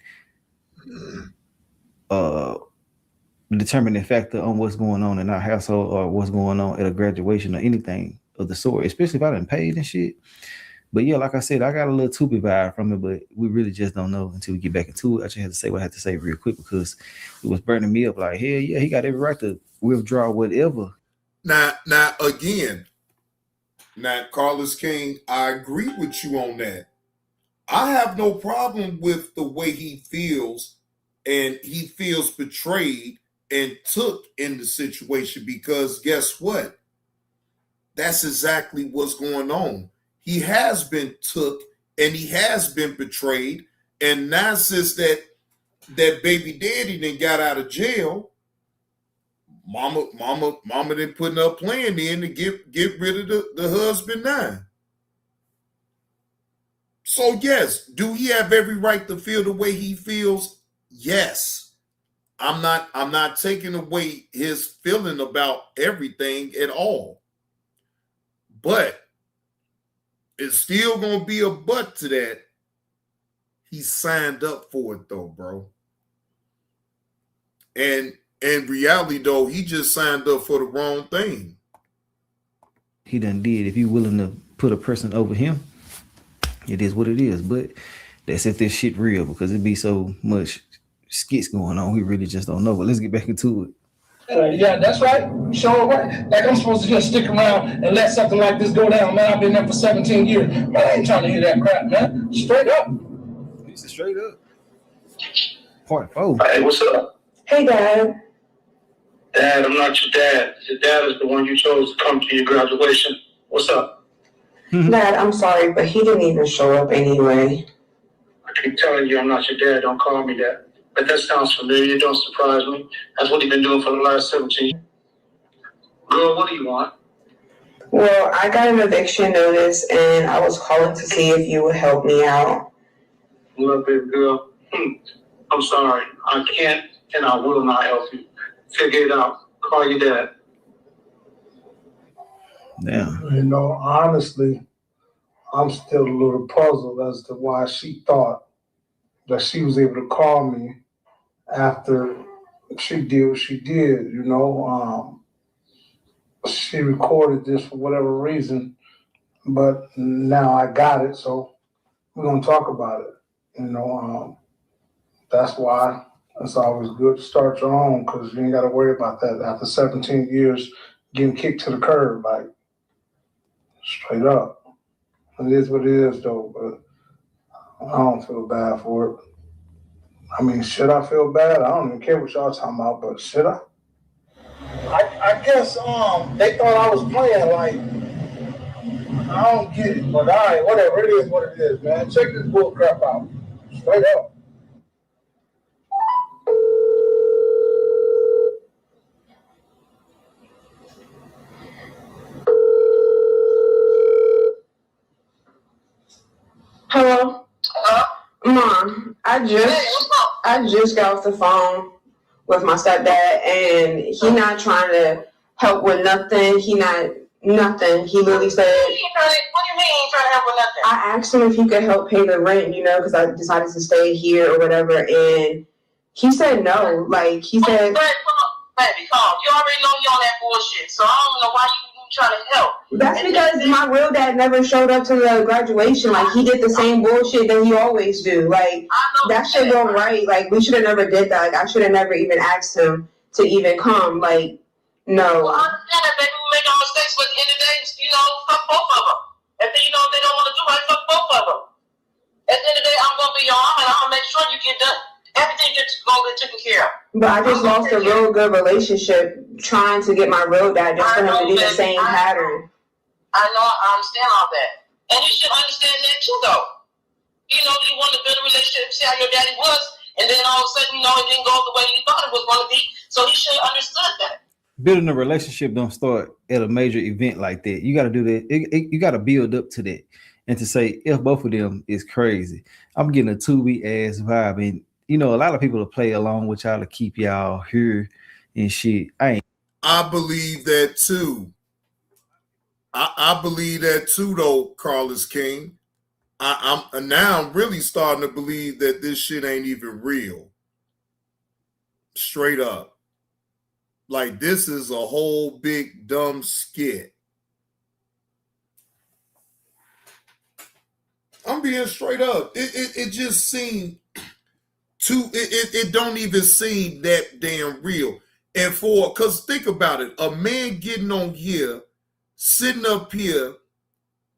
determining factor on what's going on in our household or what's going on at a graduation or anything of the sort, especially if I done paid and shit. But yeah, like I said, I got a little Tubi vibe from it, but we really just don't know until we get back into it. I just had to say what I had to say real quick because it was burning me up. Like, hell yeah, he got every right to withdraw whatever. Now, again, Carlos King, I agree with you on that. I have no problem with the way he feels, and he feels betrayed and took in the situation because guess what? That's exactly what's going on. He has been took and he has been betrayed. And now since that baby daddy then got out of jail, mama then putting her plan in to get rid of the husband now. So yes, do he have every right to feel the way he feels? Yes. I'm not taking away his feeling about everything at all. But it's still gonna be a but to that. He signed up for it though, bro. And in reality though, he just signed up for the wrong thing. He done did. If you willing to put a person over him, it is what it is. But that's if this shit real because it be so much skits going on. We really just don't know. But let's get back into it. Yeah, that's right. Sure, right. Like I'm supposed to just stick around and let something like this go down, man. I've been there for 17 years. Man, I ain't trying to hear that crap, man. Straight up. He said straight up. Part 4. Hey, what's up? Hey, Dad. Dad, I'm not your dad. Your dad is the one you chose to come to your graduation. What's up? Dad, I'm sorry, but he didn't even show up anyway. I keep telling you I'm not your dad. Don't call me that. But that sounds familiar. Don't surprise me. That's what he's been doing for the last 17 years. Girl, what do you want? Well, I got an eviction notice, and I was calling to see if you would help me out. Well, baby girl, I'm sorry. I can't and I will not help you. Figure it out. Call your dad. Yeah. You know, honestly, I'm still a little puzzled as to why she thought that she was able to call me after she did what she did. You know, she recorded this for whatever reason, but now I got it, so we're gonna talk about it. You know, that's why it's always good to start your own because you ain't got to worry about that after 17 years getting kicked to the curb, like straight up. It is what it is, though, but I don't feel bad for it. I mean, should I feel bad? I don't even care what y'all talking about, but should I? I guess they thought I was playing, like, I don't get it, but all right, whatever, it is what it is, man. Check this bull crap out. Straight up. Hello? Mom, I just got off the phone with my stepdad, and he not trying to help with nothing. He literally said, What do you mean he ain't trying to help with nothing? I asked him if he could help pay the rent, you know, because I decided to stay here or whatever, and he said no. Like, he said... Baby, calm. You already know you on that bullshit, so I don't know why you trying to help. That's because my real dad never showed up to the graduation. Like, he did the same bullshit that he always do. Like, that shit go right. Like, we should have never did that. Like, I should have never even asked him to even come. Like, no. Well, I understand that, baby. We make our mistakes, but at the end of the day, you know, fuck both of them. If they, if they don't want to do right, fuck both of them. At the end of the day, I'm going to be your arm, and I'm going to make sure you get done. Everything gets going to get taken care of. But I just lost a real good relationship trying to get my real dad just for him to do the same pattern. I know, I understand all that. And you should understand that too, though. You know, you want a better relationship, see how your daddy was, and then all of a sudden, it didn't go the way you thought it was going to be. So he should have understood that. Building a relationship don't start at a major event like that. You got to do that. You got to build up to that. And to say, if both of them is crazy, I'm getting a 2-week ass vibe. And, a lot of people will play along with y'all to keep y'all here and shit. I believe that too. I believe that too, though, Carlos King. I'm really starting to believe that this shit ain't even real. Straight up. Like, this is a whole big dumb skit. I'm being straight up. It just seemed it don't even seem that damn real. And because think about it, a man getting on here, sitting up here,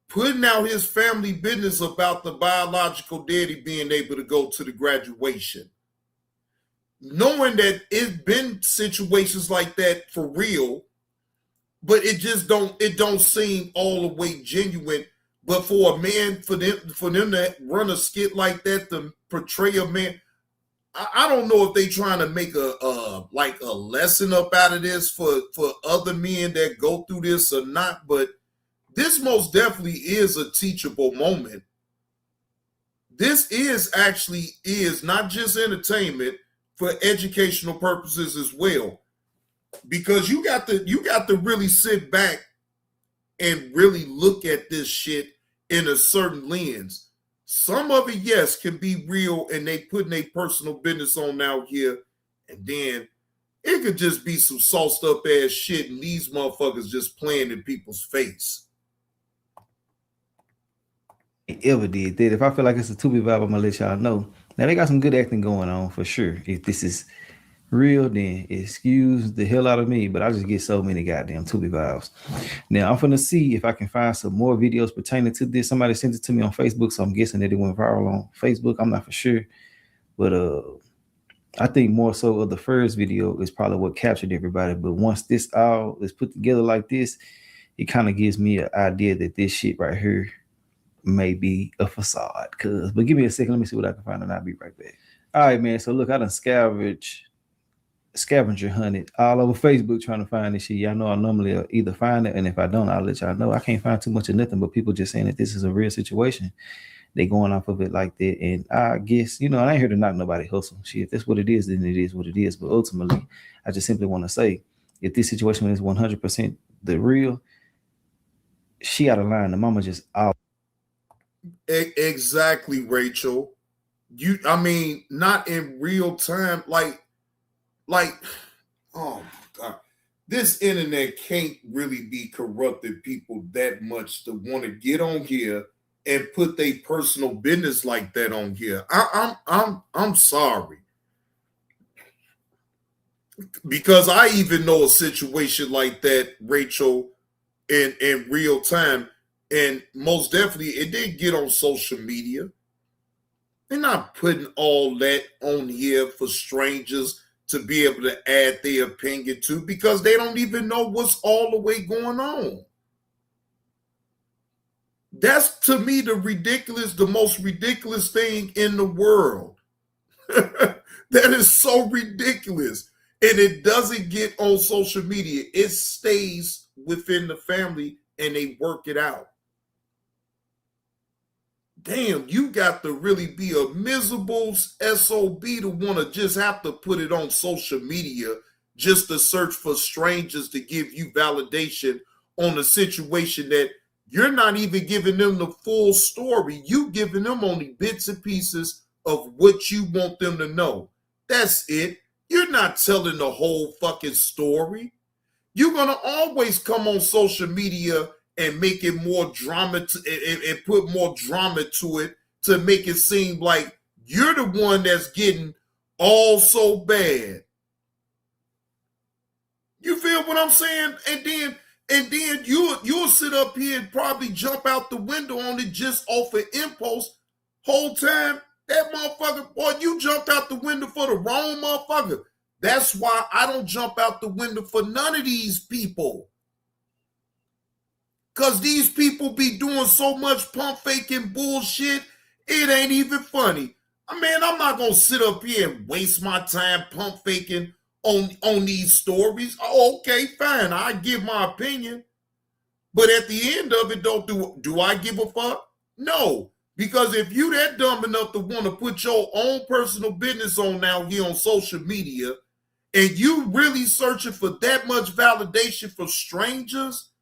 putting out his family business about the biological daddy being able to go to the graduation, knowing that it's been situations like that for real, but it don't seem all the way genuine. But for a man, for them to run a skit like that, to portray a man, I don't know if they trying to make a lesson up out of this for other men that go through this or not. But this most definitely is a teachable moment. This is not just entertainment, for educational purposes as well, because you got to really sit back and really look at this shit in a certain lens. Some of it, yes, can be real, and they putting their personal business on out here, and then it could just be some sauced up ass shit, and these motherfuckers just playing in people's face. Ever did that. If I feel like it's a Tubi vibe, I'm gonna let y'all know. Now they got some good acting going on for sure. If this is real, then excuse the hell out of me, but I just get so many goddamn Tubi vibes. Now I'm finna see if I can find some more videos pertaining to this. Somebody sent it to me on Facebook, so I'm guessing that it went viral on Facebook. I'm not for sure, but I think more so of the first video is probably what captured everybody. But once this all is put together like this, it kind of gives me an idea that this shit right here may be a facade. But give me a second, let me see what I can find, and I'll be right back. All right, man. So look, I done scavenger hunted all over Facebook trying to find this shit. Y'all know I normally either find it, and if I don't, I'll let y'all know. I can't find too much of nothing but people just saying that this is a real situation. They going off of it like that. And I guess, I ain't here to knock nobody hustle. Shit, if that's what it is, then it is what it is. But ultimately, I just simply want to say, if this situation is 100% the real, she out of line. The mama just out. Exactly, Rachel. Not in real time. Like, oh my God. This internet can't really be corrupted people that much to want to get on here and put their personal business like that on here. I'm sorry. Because I even know a situation like that, Rachel, in real time. And most definitely, it did get on social media. They're not putting all that on here for strangers to be able to add their opinion to, because they don't even know what's all the way going on. That's, to me, the most ridiculous thing in the world. That is so ridiculous. And it doesn't get on social media. It stays within the family and they work it out. Damn, you got to really be a miserable SOB to want to just have to put it on social media just to search for strangers to give you validation on a situation that you're not even giving them the full story. You giving them only bits and pieces of what you want them to know. That's it. You're not telling the whole fucking story. You're going to always come on social media and make it more drama and put more drama to it to make it seem like you're the one that's getting all so bad. You feel what I'm saying? And then you'll sit up here and probably jump out the window on it just off of impulse. Whole time, that motherfucker, boy, you jumped out the window for the wrong motherfucker. That's why I don't jump out the window for none of these people. Because these people be doing so much pump faking bullshit, it ain't even funny. I'm not going to sit up here and waste my time pump faking on these stories. Oh, okay, fine. I give my opinion. But at the end of it, do I give a fuck? No. Because if you that dumb enough to want to put your own personal business on out here on social media, and you really searching for that much validation for strangers,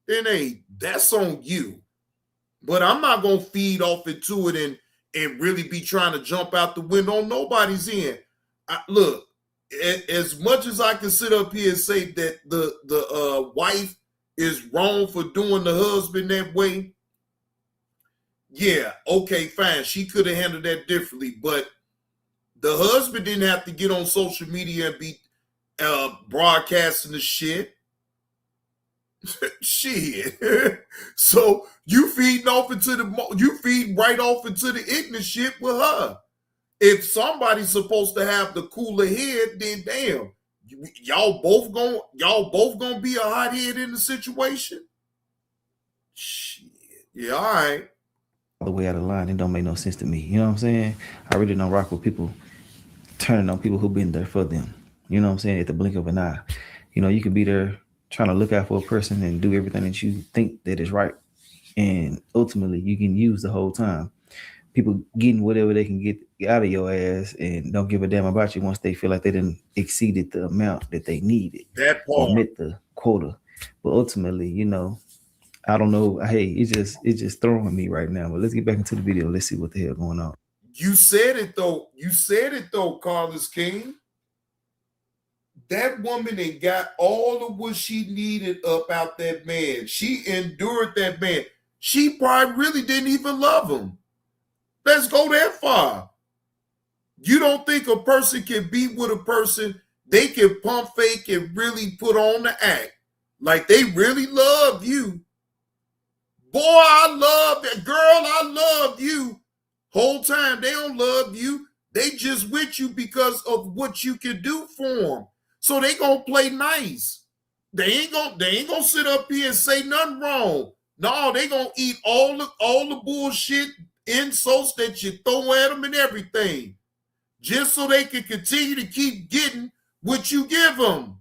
then hey, that's on you. But I'm not going to feed off into it and really be trying to jump out the window on nobody's end. Look, as much as I can sit up here and say that the wife is wrong for doing the husband that way, yeah, okay, fine. She could have handled that differently, but the husband didn't have to get on social media and be broadcasting the shit. Shit. So you feed right off into the ignorant shit with her. If somebody's supposed to have the cooler head, then damn, y'all both gonna be a hothead in the situation. Shit. Yeah, all right. All the way out of line, it don't make no sense to me. You know what I'm saying? I really don't rock with people turning on people who've been there for them. You know what I'm saying? At the blink of an eye. You know, you could be there trying to look out for a person and do everything that you think that is right. And ultimately, you can use the whole time. People getting whatever they can get out of your ass and don't give a damn about you once they feel like they didn't exceeded the amount that they needed. That part. Or met the quota. But ultimately, you know, I don't know. Hey, it's just throwing me right now. But let's get back into the video. Let's see what the hell going on. You said it though, Carlos King. That woman ain't got all of what she needed up out that man. She endured that man. She probably really didn't even love him. Let's go that far. You don't think a person can be with a person, they can pump fake and really put on the act like they really love you. Boy, I love that girl. I love you. Whole time they don't love you. They just with you because of what you can do for them. So they gonna play nice. They ain't gonna sit up here and say nothing wrong. No, they gonna eat all the bullshit insults that you throw at them and everything, just so they can continue to keep getting what you give them.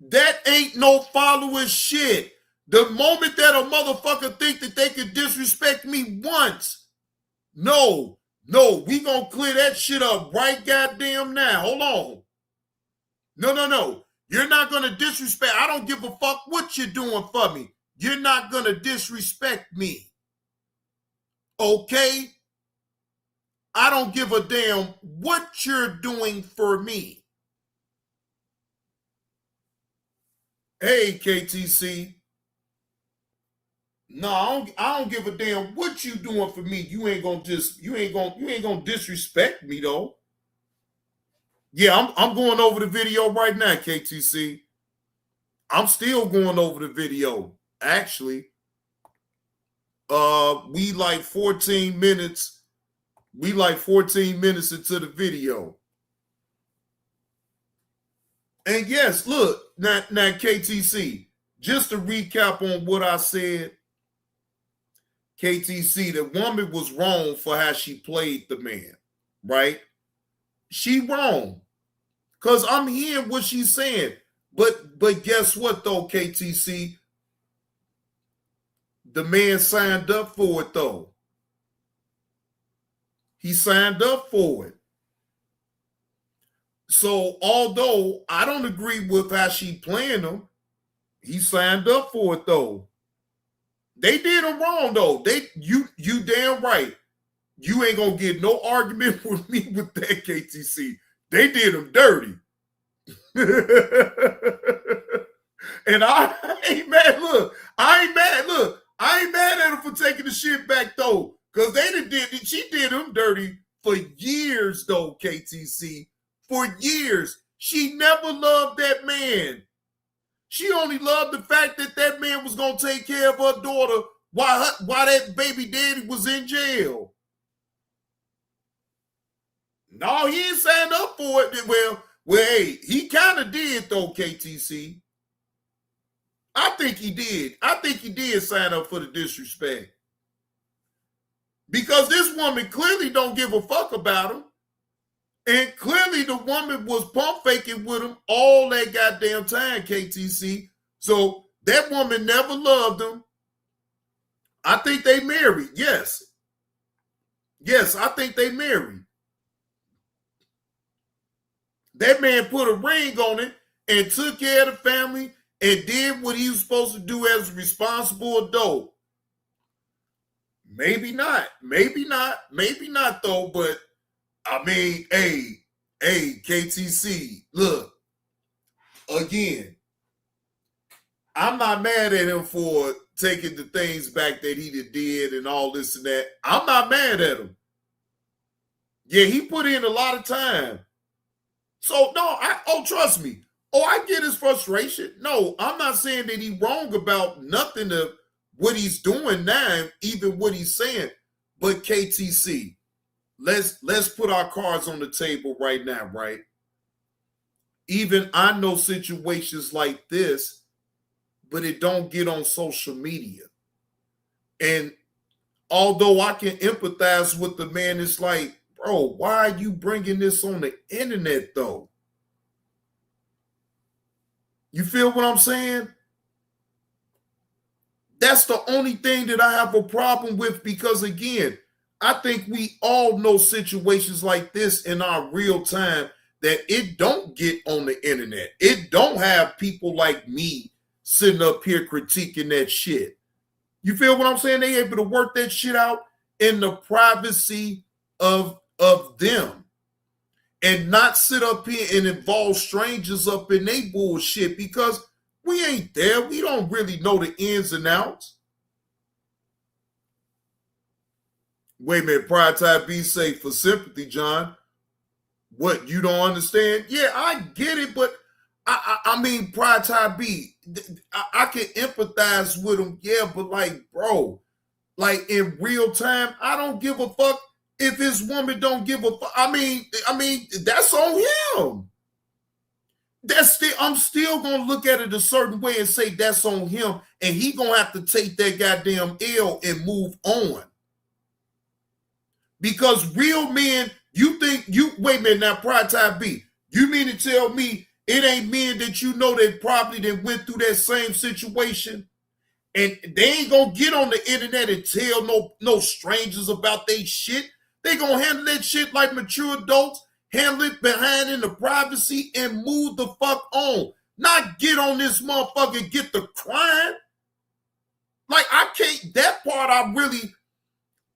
That ain't no following shit. The moment that a motherfucker think that they can disrespect me once, no, we gonna clear that shit up right goddamn now. Hold on. No. You're not gonna disrespect. I don't give a fuck what you're doing for me. You're not gonna disrespect me. Okay? I don't give a damn what you're doing for me. Hey, KTC. No, I don't give a damn what you doing for me. You ain't gonna disrespect me though. Yeah, I'm going over the video right now, KTC. I'm still going over the video. Actually, we like 14 minutes. We like 14 minutes into the video. And yes, look, now KTC, just to recap on what I said, KTC, the woman was wrong for how she played the man, right? She wrong. Because I'm hearing what she's saying. But guess what though, KTC? The man signed up for it though. He signed up for it. So although I don't agree with how she playing him, he signed up for it though. They did him wrong though. You damn right. You ain't gonna get no argument with me with that, KTC. They did him dirty. And I ain't mad. Look, I ain't mad. Look, I ain't mad at him for taking the shit back though. Because she did him dirty for years though, KTC. For years. She never loved that man. She only loved the fact that that man was going to take care of her daughter while that baby daddy was in jail. No, he ain't signed up for it. Well, hey, he kind of did though, KTC. I think he did. I think he did sign up for the disrespect. Because this woman clearly don't give a fuck about him. And clearly the woman was pump faking with him all that goddamn time, KTC. So that woman never loved him. I think they married. Yes. Yes, I think they married. That man put a ring on it and took care of the family and did what he was supposed to do as a responsible adult. Maybe not though, but I mean, hey, KTC, look, again, I'm not mad at him for taking the things back that he did and all this and that. I'm not mad at him. Yeah, he put in a lot of time. So, no, trust me. Oh, I get his frustration. No, I'm not saying that he's wrong about nothing of what he's doing now, even what he's saying. But KTC, let's put our cards on the table right now, right? Even I know situations like this, but it don't get on social media. And although I can empathize with the man, it's like, bro, why are you bringing this on the internet, though? You feel what I'm saying? That's the only thing that I have a problem with, because, again, I think we all know situations like this in our real time that it don't get on the internet. It don't have people like me sitting up here critiquing that shit. You feel what I'm saying? They able to work that shit out in the privacy of them and not sit up here and involve strangers up in their bullshit, because we ain't there. We don't really know the ins and outs. Wait a minute, Pride Type B say for sympathy, John. What, you don't understand? Yeah, I get it, but I mean, Pride Type B, I can empathize with him, yeah, but like, bro, like in real time, I don't give a fuck if his woman don't give a fuck. I mean, that's on him. I'm still gonna look at it a certain way and say that's on him, and he gonna have to take that goddamn L and move on. Because real men, wait a minute now, Pride Type B, you mean to tell me it ain't men that you know that probably that went through that same situation, and they ain't gonna get on the internet and tell no strangers about they shit? They gonna handle that shit like mature adults, handle it behind in the privacy and move the fuck on. Not get on this motherfucker and get the crime. Like, that part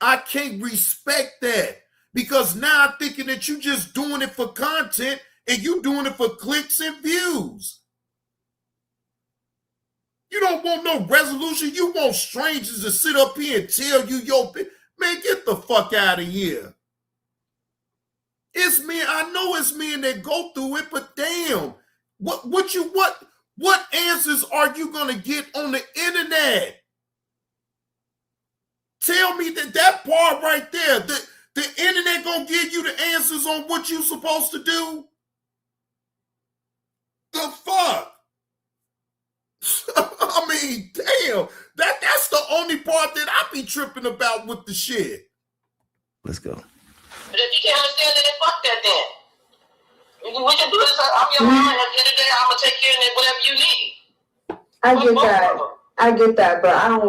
I can't respect that, because now I'm thinking that you just doing it for content and you doing it for clicks and views. You don't want no resolution. You want strangers to sit up here and tell you man, get the fuck out of here. It's men. I know it's men that go through it, but damn, what answers are you gonna get on the internet? Tell me that part right there, the internet gonna give you the answers on what you supposed to do? The fuck? I mean, damn, that's the only part that I be tripping about with the shit. Let's go. But if you can't understand it, then fuck that then. We can do this. I'm your mama, and at the end of the day, I'm gonna take care of whatever you need. I get that. I get that, but I don't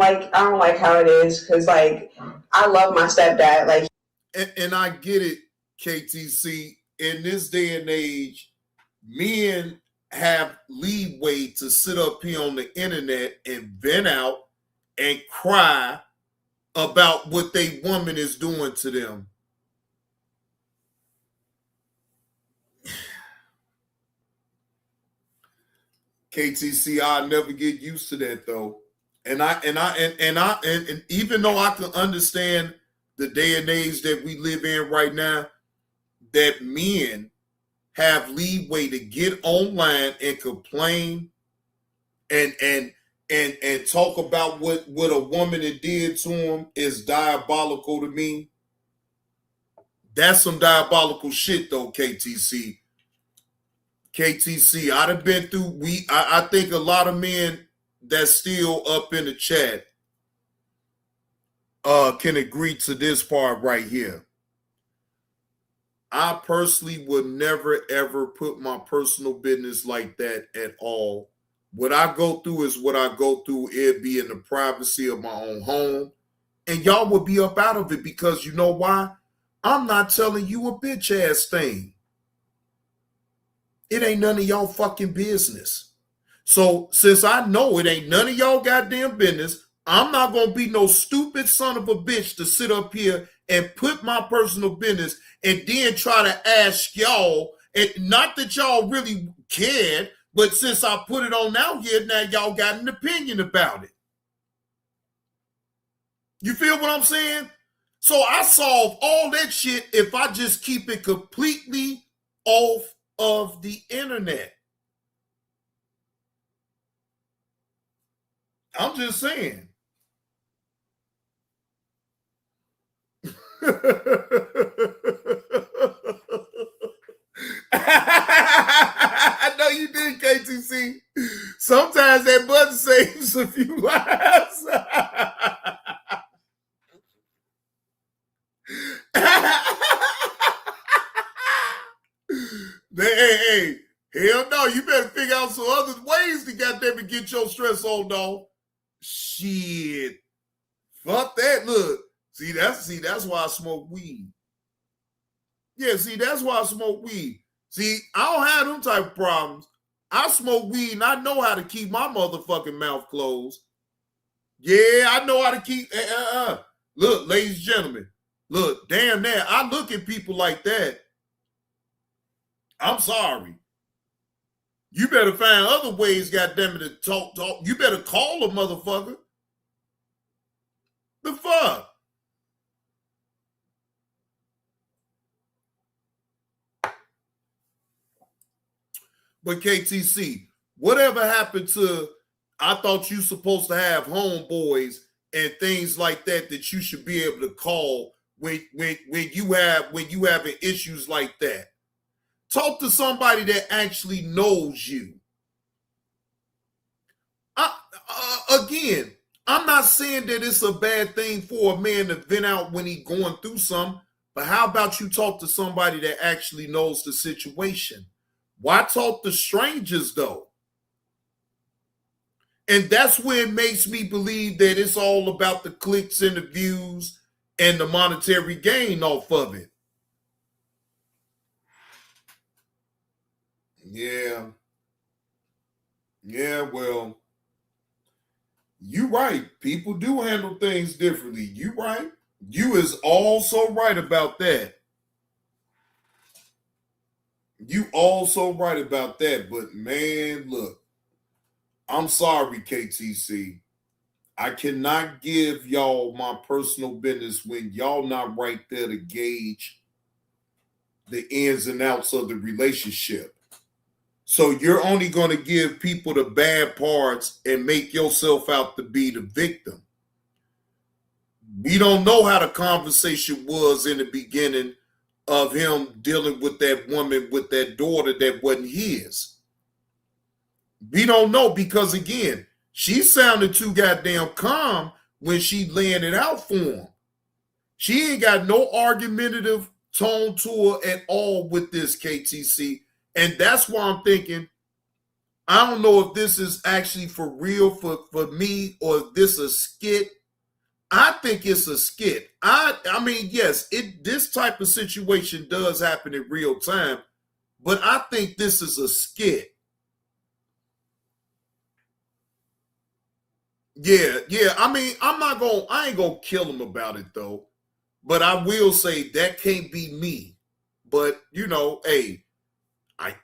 like how it is, because like I love my stepdad. Like, and I get it, KTC. In this day and age, men have leeway to sit up here on the internet and vent out and cry about what they woman is doing to them. KTC, I'll never get used to that though. And even though I can understand the day and age that we live in right now, that men have leeway to get online and complain and talk about what a woman had did to him is diabolical to me. That's some diabolical shit though, KTC. KTC, I'd have been through, I think a lot of men that's still up in the chat can agree to this part right here. I personally would never, ever put my personal business like that at all. What I go through is what I go through. It'd be in the privacy of my own home. And y'all would be up out of it, because you know why? I'm not telling you a bitch ass thing. It ain't none of y'all fucking business. So since I know it ain't none of y'all goddamn business, I'm not going to be no stupid son of a bitch to sit up here and put my personal business and then try to ask y'all, and not that y'all really cared, but since I put it on out here, now y'all got an opinion about it. You feel what I'm saying? So I solve all that shit if I just keep it completely off of the internet. I'm just saying. I know you did, KTC. Sometimes that button saves a few lives. Hey, hell no, you better figure out some other ways to goddamn it get your stress on, dog. Shit. Fuck that. Look. See, that's why I smoke weed. Yeah, see, that's why I smoke weed. See, I don't have them type of problems. I smoke weed and I know how to keep my motherfucking mouth closed. Yeah, I know how to keep. Look, ladies and gentlemen, look, damn that. I look at people like that. I'm sorry. You better find other ways, goddamn it, to talk. You better call a motherfucker. The fuck? But KTC, whatever happened to, I thought you supposed to have homeboys and things like that you should be able to call when you having issues like that. Talk to somebody that actually knows you. Again, I'm not saying that it's a bad thing for a man to vent out when he's going through something, but how about you talk to somebody that actually knows the situation? Why talk to strangers, though? And that's where it makes me believe that it's all about the clicks and the views and the monetary gain off of it. Yeah. Yeah, well, you right. People do handle things differently. You right. You is also right about that. You also right about that. But man, look, I'm sorry, KTC. I cannot give y'all my personal business when y'all not right there to gauge the ins and outs of the relationship. So you're only going to give people the bad parts and make yourself out to be the victim. We don't know how the conversation was in the beginning of him dealing with that woman with that daughter that wasn't his. We don't know because, again, she sounded too goddamn calm when she laying it out for him. She ain't got no argumentative tone to her at all with this, KTC. And that's why I'm thinking, I don't know if this is actually for real for me or if this is a skit. I think it's a skit. I mean, yes, this type of situation does happen in real time, but I think this is a skit. Yeah. I mean, I ain't gonna kill him about it though. But I will say that can't be me. But you know, hey,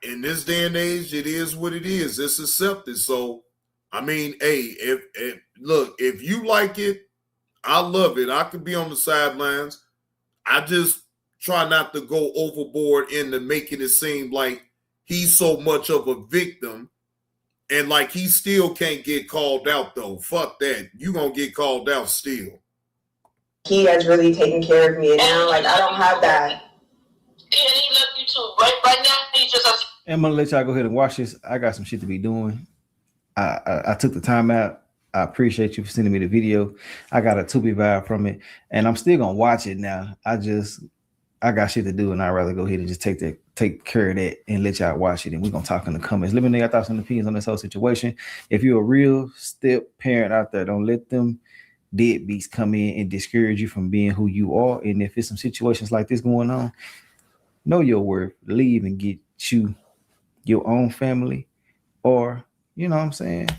in this day and age, it is what it is. It's accepted. So, I mean, hey, if you like it, I love it. I could be on the sidelines. I just try not to go overboard into making it seem like he's so much of a victim and like he still can't get called out, though. Fuck that. You gonna get called out still. He has really taken care of me, and now, like, I don't have that. And he loves you too. Right now, he's just. I'm gonna let y'all go ahead and watch this. I got some shit to be doing. I took the time out. I appreciate you for sending me the video. I got a Tubi vibe from it, and I'm still gonna watch it now. I got shit to do, and I'd rather go ahead and just take care of that and let y'all watch it. And we're gonna talk in the comments. Let me know your thoughts and opinions on this whole situation. If you're a real step parent out there, don't let them deadbeats come in and discourage you from being who you are. And if it's some situations like this going on, know your worth. Leave and get you your own family, or you know what I'm saying,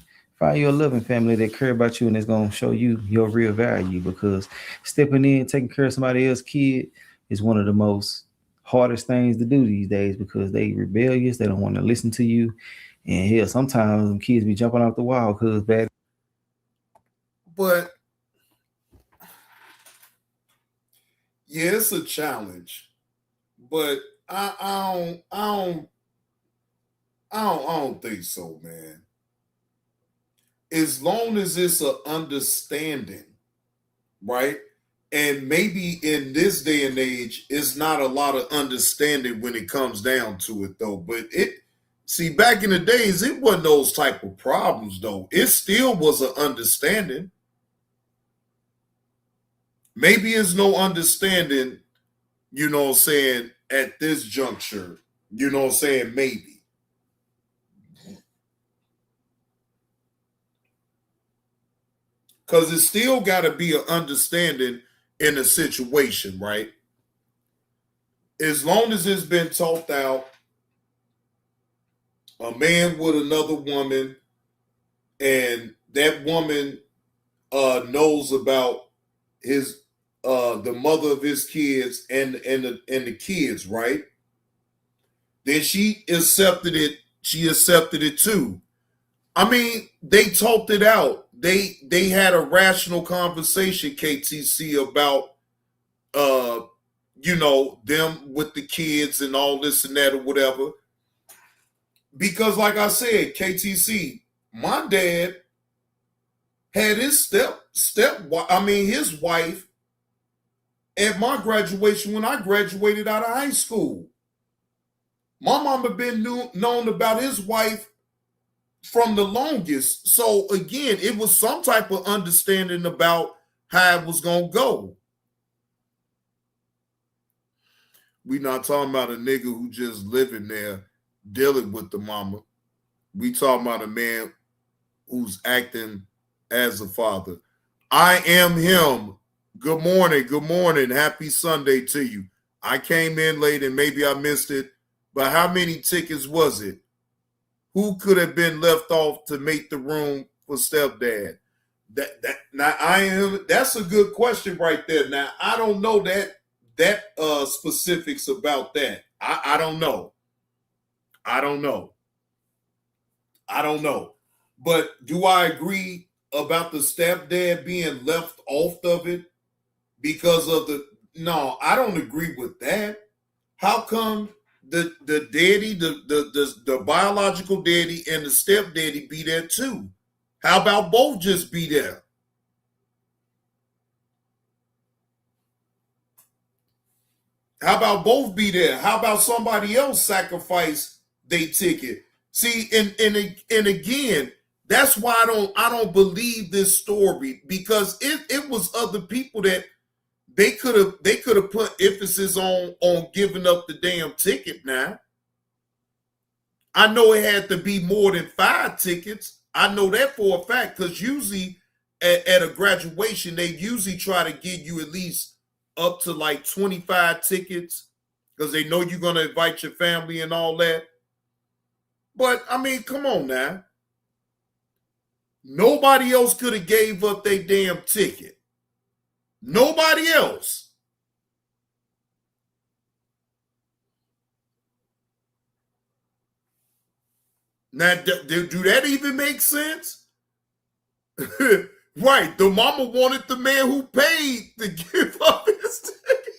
Find you a loving family that care about you and is gonna show you your real value. Because stepping in, taking care of somebody else's kid is one of the most hardest things to do these days because they rebellious. They don't want to listen to you, and hell, sometimes them kids be jumping off the wall because bad. But yeah, it's a challenge. But I don't think so, man. As long as it's an understanding, right? And maybe in this day and age, it's not a lot of understanding when it comes down to it, though. But see, back in the days, it wasn't those type of problems, though. It still was an understanding. Maybe it's no understanding, you know what I'm saying, at this juncture, you know what I'm saying, maybe. Because it still got to be an understanding in a situation, right? As long as it's been talked out, a man with another woman, and that woman knows about his the mother of his kids and the kids, right? Then she accepted it. She accepted it too. I mean, they talked it out. They had a rational conversation, KTC, about you know, them with the kids and all this and that or whatever. Because like I said, KTC, my dad had his his wife at my graduation when I graduated out of high school. My mama been known about his wife from the longest. So again, it was some type of understanding about how it was gonna go. We not talking about a nigga who just living there dealing with the mama. We talking about a man who's acting as a father. I am him. Good morning. Good morning. Happy Sunday to you. I came in late and maybe I missed it, but how many tickets was it? Who could have been left off to make the room for stepdad? That's a good question right there. Now, I don't know that specifics about that. I don't know. I don't know. But do I agree about the stepdad being left off of it because of no, I don't agree with that. How come the daddy, the biological daddy and the stepdaddy be there too? How about both just be there? How about both be there? How about somebody else sacrifice their ticket? See, and again, that's why I don't believe this story, because it was other people that they could have put emphasis on giving up the damn ticket. Now, I know it had to be more than 5 tickets. I know that for a fact, because usually at a graduation, they usually try to give you at least up to like 25 tickets because they know you're going to invite your family and all that. But, I mean, come on now. Nobody else could have gave up their damn ticket. Nobody else. Now, do that even make sense? Right. The mama wanted the man who paid to give up his ticket.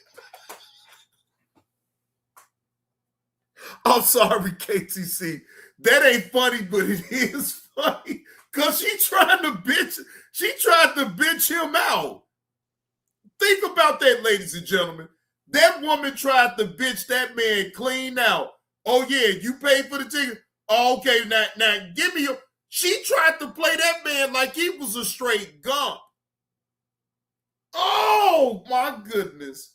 I'm sorry, KTC. That ain't funny, but it is funny. Because she tried to bitch him out. Think about that, ladies and gentlemen. That woman tried to bitch that man clean out. Oh, yeah, you paid for the ticket? Oh, okay, now give me your... She tried to play that man like he was a straight gump. Oh, my goodness.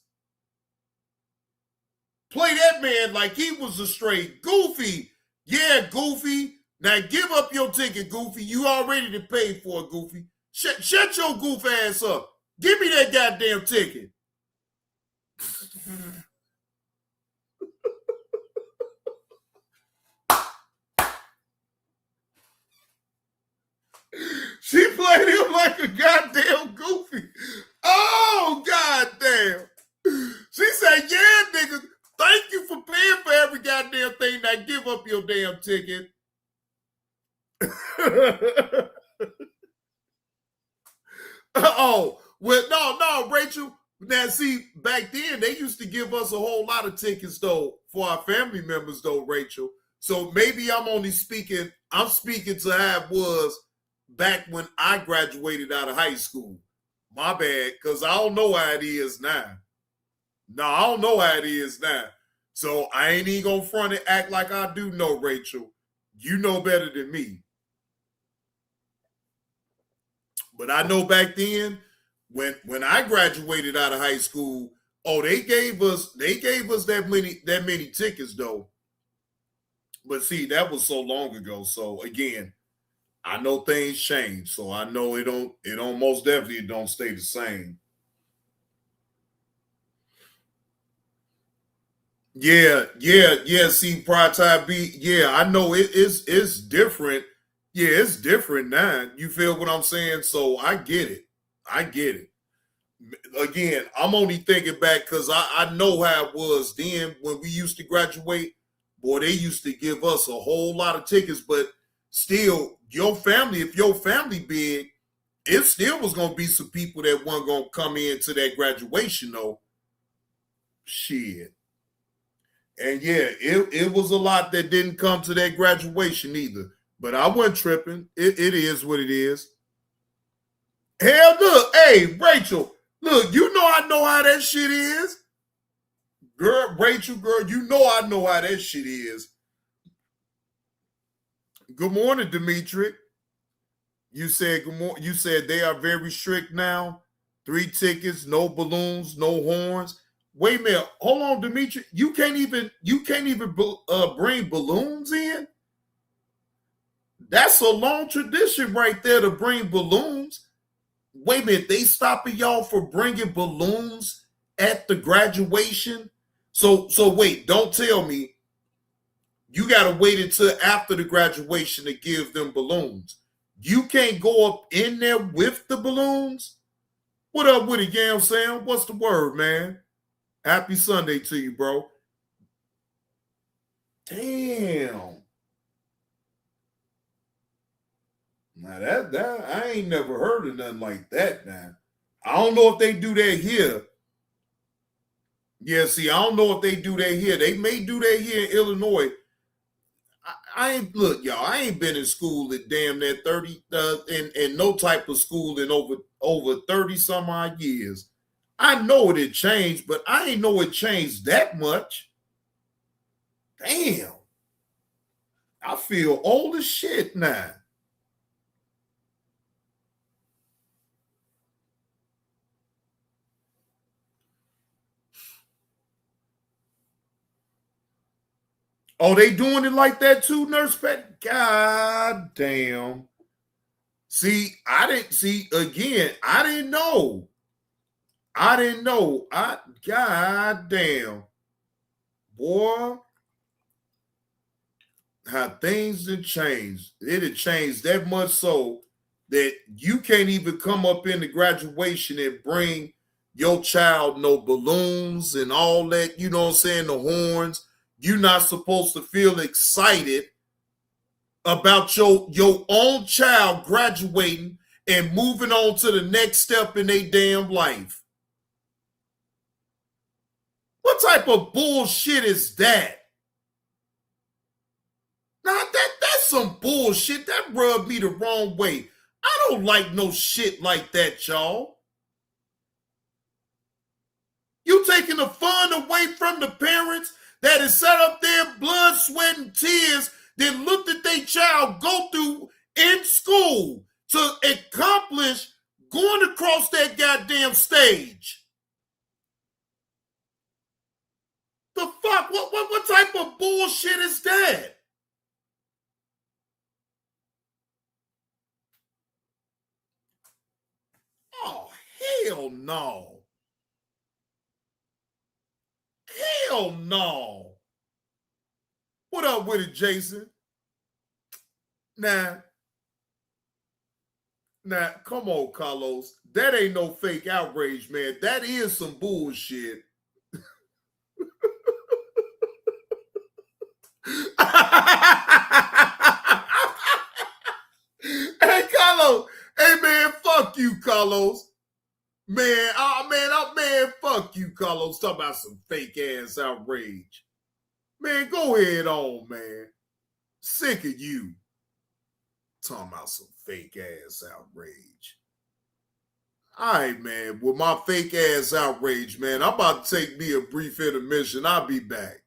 Play that man like he was a straight goofy. Yeah, Goofy. Now give up your ticket, Goofy. You already done paid for it, Goofy. Shut your goof ass up. Give me that goddamn ticket. goddamn thing. Now give up your damn ticket. Oh, well, no, Rachel. Now, see, back then, they used to give us a whole lot of tickets, though, for our family members, though, Rachel. So maybe I'm speaking to how it was back when I graduated out of high school. My bad, because I don't know how it is now. No, I don't know how it is now. So I ain't even gonna front and act like I do know, Rachel. You know better than me. But I know back then, when I graduated out of high school, they gave us that many tickets though. But see, that was so long ago. So again, I know things change. So I know it don't most definitely don't stay the same. Yeah. See, Pride Time B. Yeah, I know it's different. Yeah, it's different now. You feel what I'm saying? So I get it. Again, I'm only thinking back because I know how it was then when we used to graduate. Boy, they used to give us a whole lot of tickets, but still, if your family big, it still was gonna be some people that weren't gonna come into that graduation though. Shit. And yeah, it was a lot that didn't come to that graduation either. But I wasn't tripping. It is what it is. Hell, look, hey, Rachel, look, you know I know how that shit is. Girl, Rachel, girl, you know I know how that shit is. Good morning, Dimitri. You said good morning. You said they are very strict now. 3 tickets, no balloons, no horns. Wait a minute. Hold on, Dimitri. You can't even bring balloons in? That's a long tradition right there to bring balloons. Wait a minute. They stopping y'all for bringing balloons at the graduation? So wait, don't tell me you got to wait until after the graduation to give them balloons. You can't go up in there with the balloons? What up with it, Yam Sam? What's the word, man? Happy Sunday to you, bro. Damn. Now that I ain't never heard of nothing like that now. I don't know if they do that here. Yeah, see, I don't know if they do that here. They may do that here in Illinois. I ain't look, y'all. I ain't been in school at damn near 30 and no type of school in over 30 some odd years. I know it had changed, but I ain't know it changed that much. Damn. I feel old as shit now. Oh, they doing it like that too, Nurse Pet? God damn. See, I didn't know. God damn. Boy, how things have changed. It had changed that much so that you can't even come up in the graduation and bring your child no balloons and all that, you know what I'm saying, the horns. You're not supposed to feel excited about your own child graduating and moving on to the next step in their damn life. What type of bullshit is that? Now that's some bullshit. That rubbed me the wrong way. I don't like no shit like that, y'all. You taking the fun away from the parents that has set up their blood, sweat, and tears, then looked at their child go through in school to accomplish going across that goddamn stage. The fuck? What type of bullshit is that? Oh, hell no. Hell no. What up with it, Jason? Now, come on, Carlos. That ain't no fake outrage, man. That is some bullshit. Hey, Carlos. Hey, man, fuck you, Carlos. Man, man, fuck you, Carlos. Talking about some fake ass outrage. Man, go ahead on, man. Sick of you. Talking about some fake ass outrage. All right, man. With my fake ass outrage, man, I'm about to take me a brief intermission. I'll be back.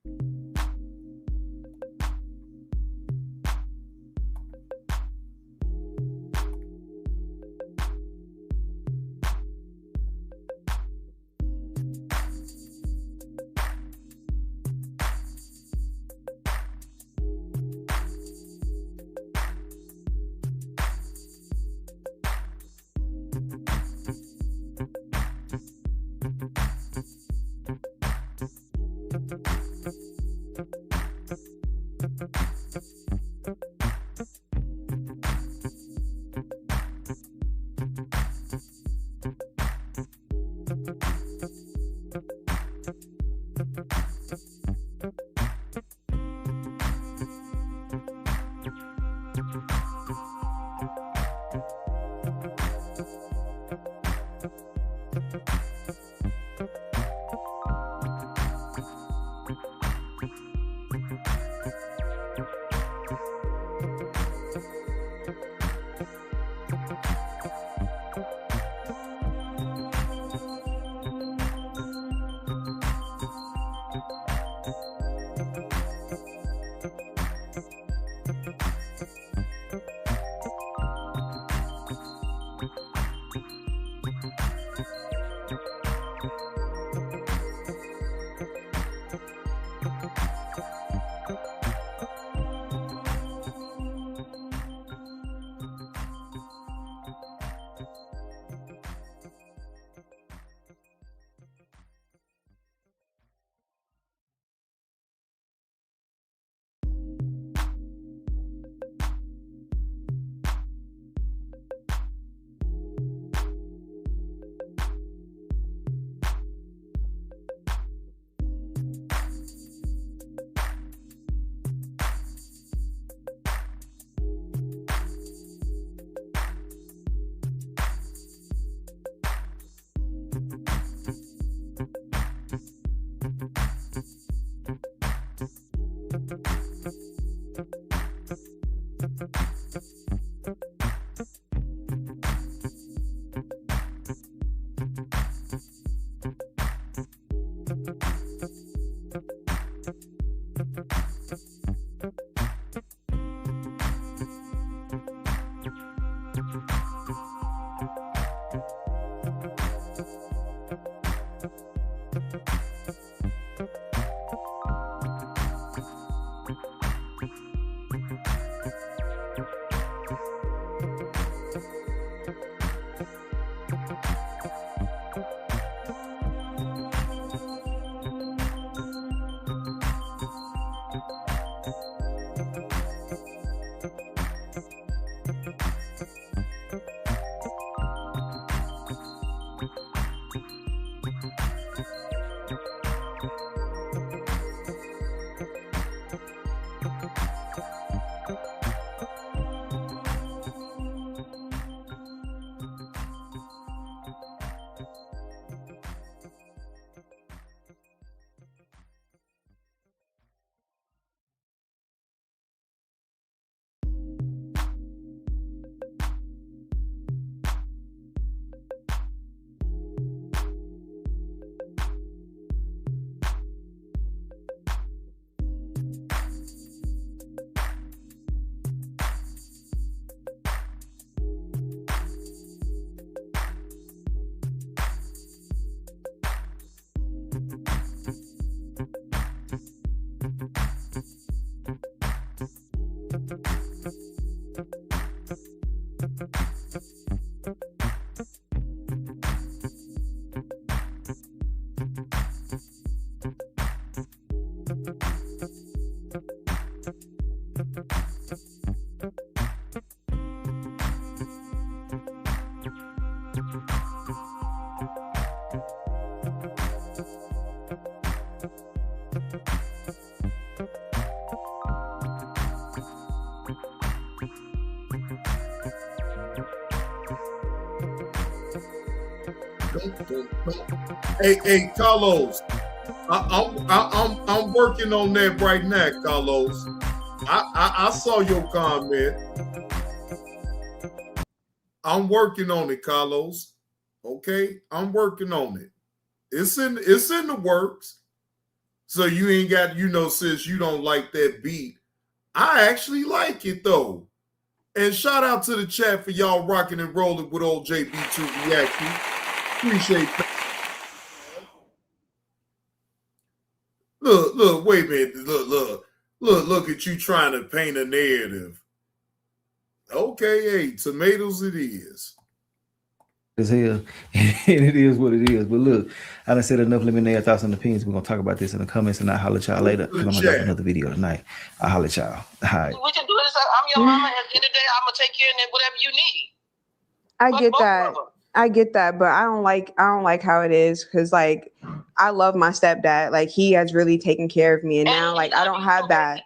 Hey, Carlos, I'm working on that right now, Carlos. I saw your comment. I'm working on it, Carlos. Okay, I'm working on it. It's in the works. So you ain't got, since you don't like that beat, I actually like it though. And shout out to the chat for y'all rocking and rolling with old JB2 Reaction. Appreciate that. Look, wait a minute. Look at you trying to paint a narrative. Okay, hey, tomatoes it is. As hell, and it is what it is. But look, I done said enough. Let me know your thoughts and opinions. We're gonna talk about this in the comments, and I'll holler at y'all later. I'm gonna drop another video tonight. I'll holler at y'all. All right. We can do this. I'm your mama. At the end of the day, I'm gonna take care of whatever you need. I get that. I get that, but I don't like how it is because like I love my stepdad. Like he has really taken care of me, and now like I don't have that.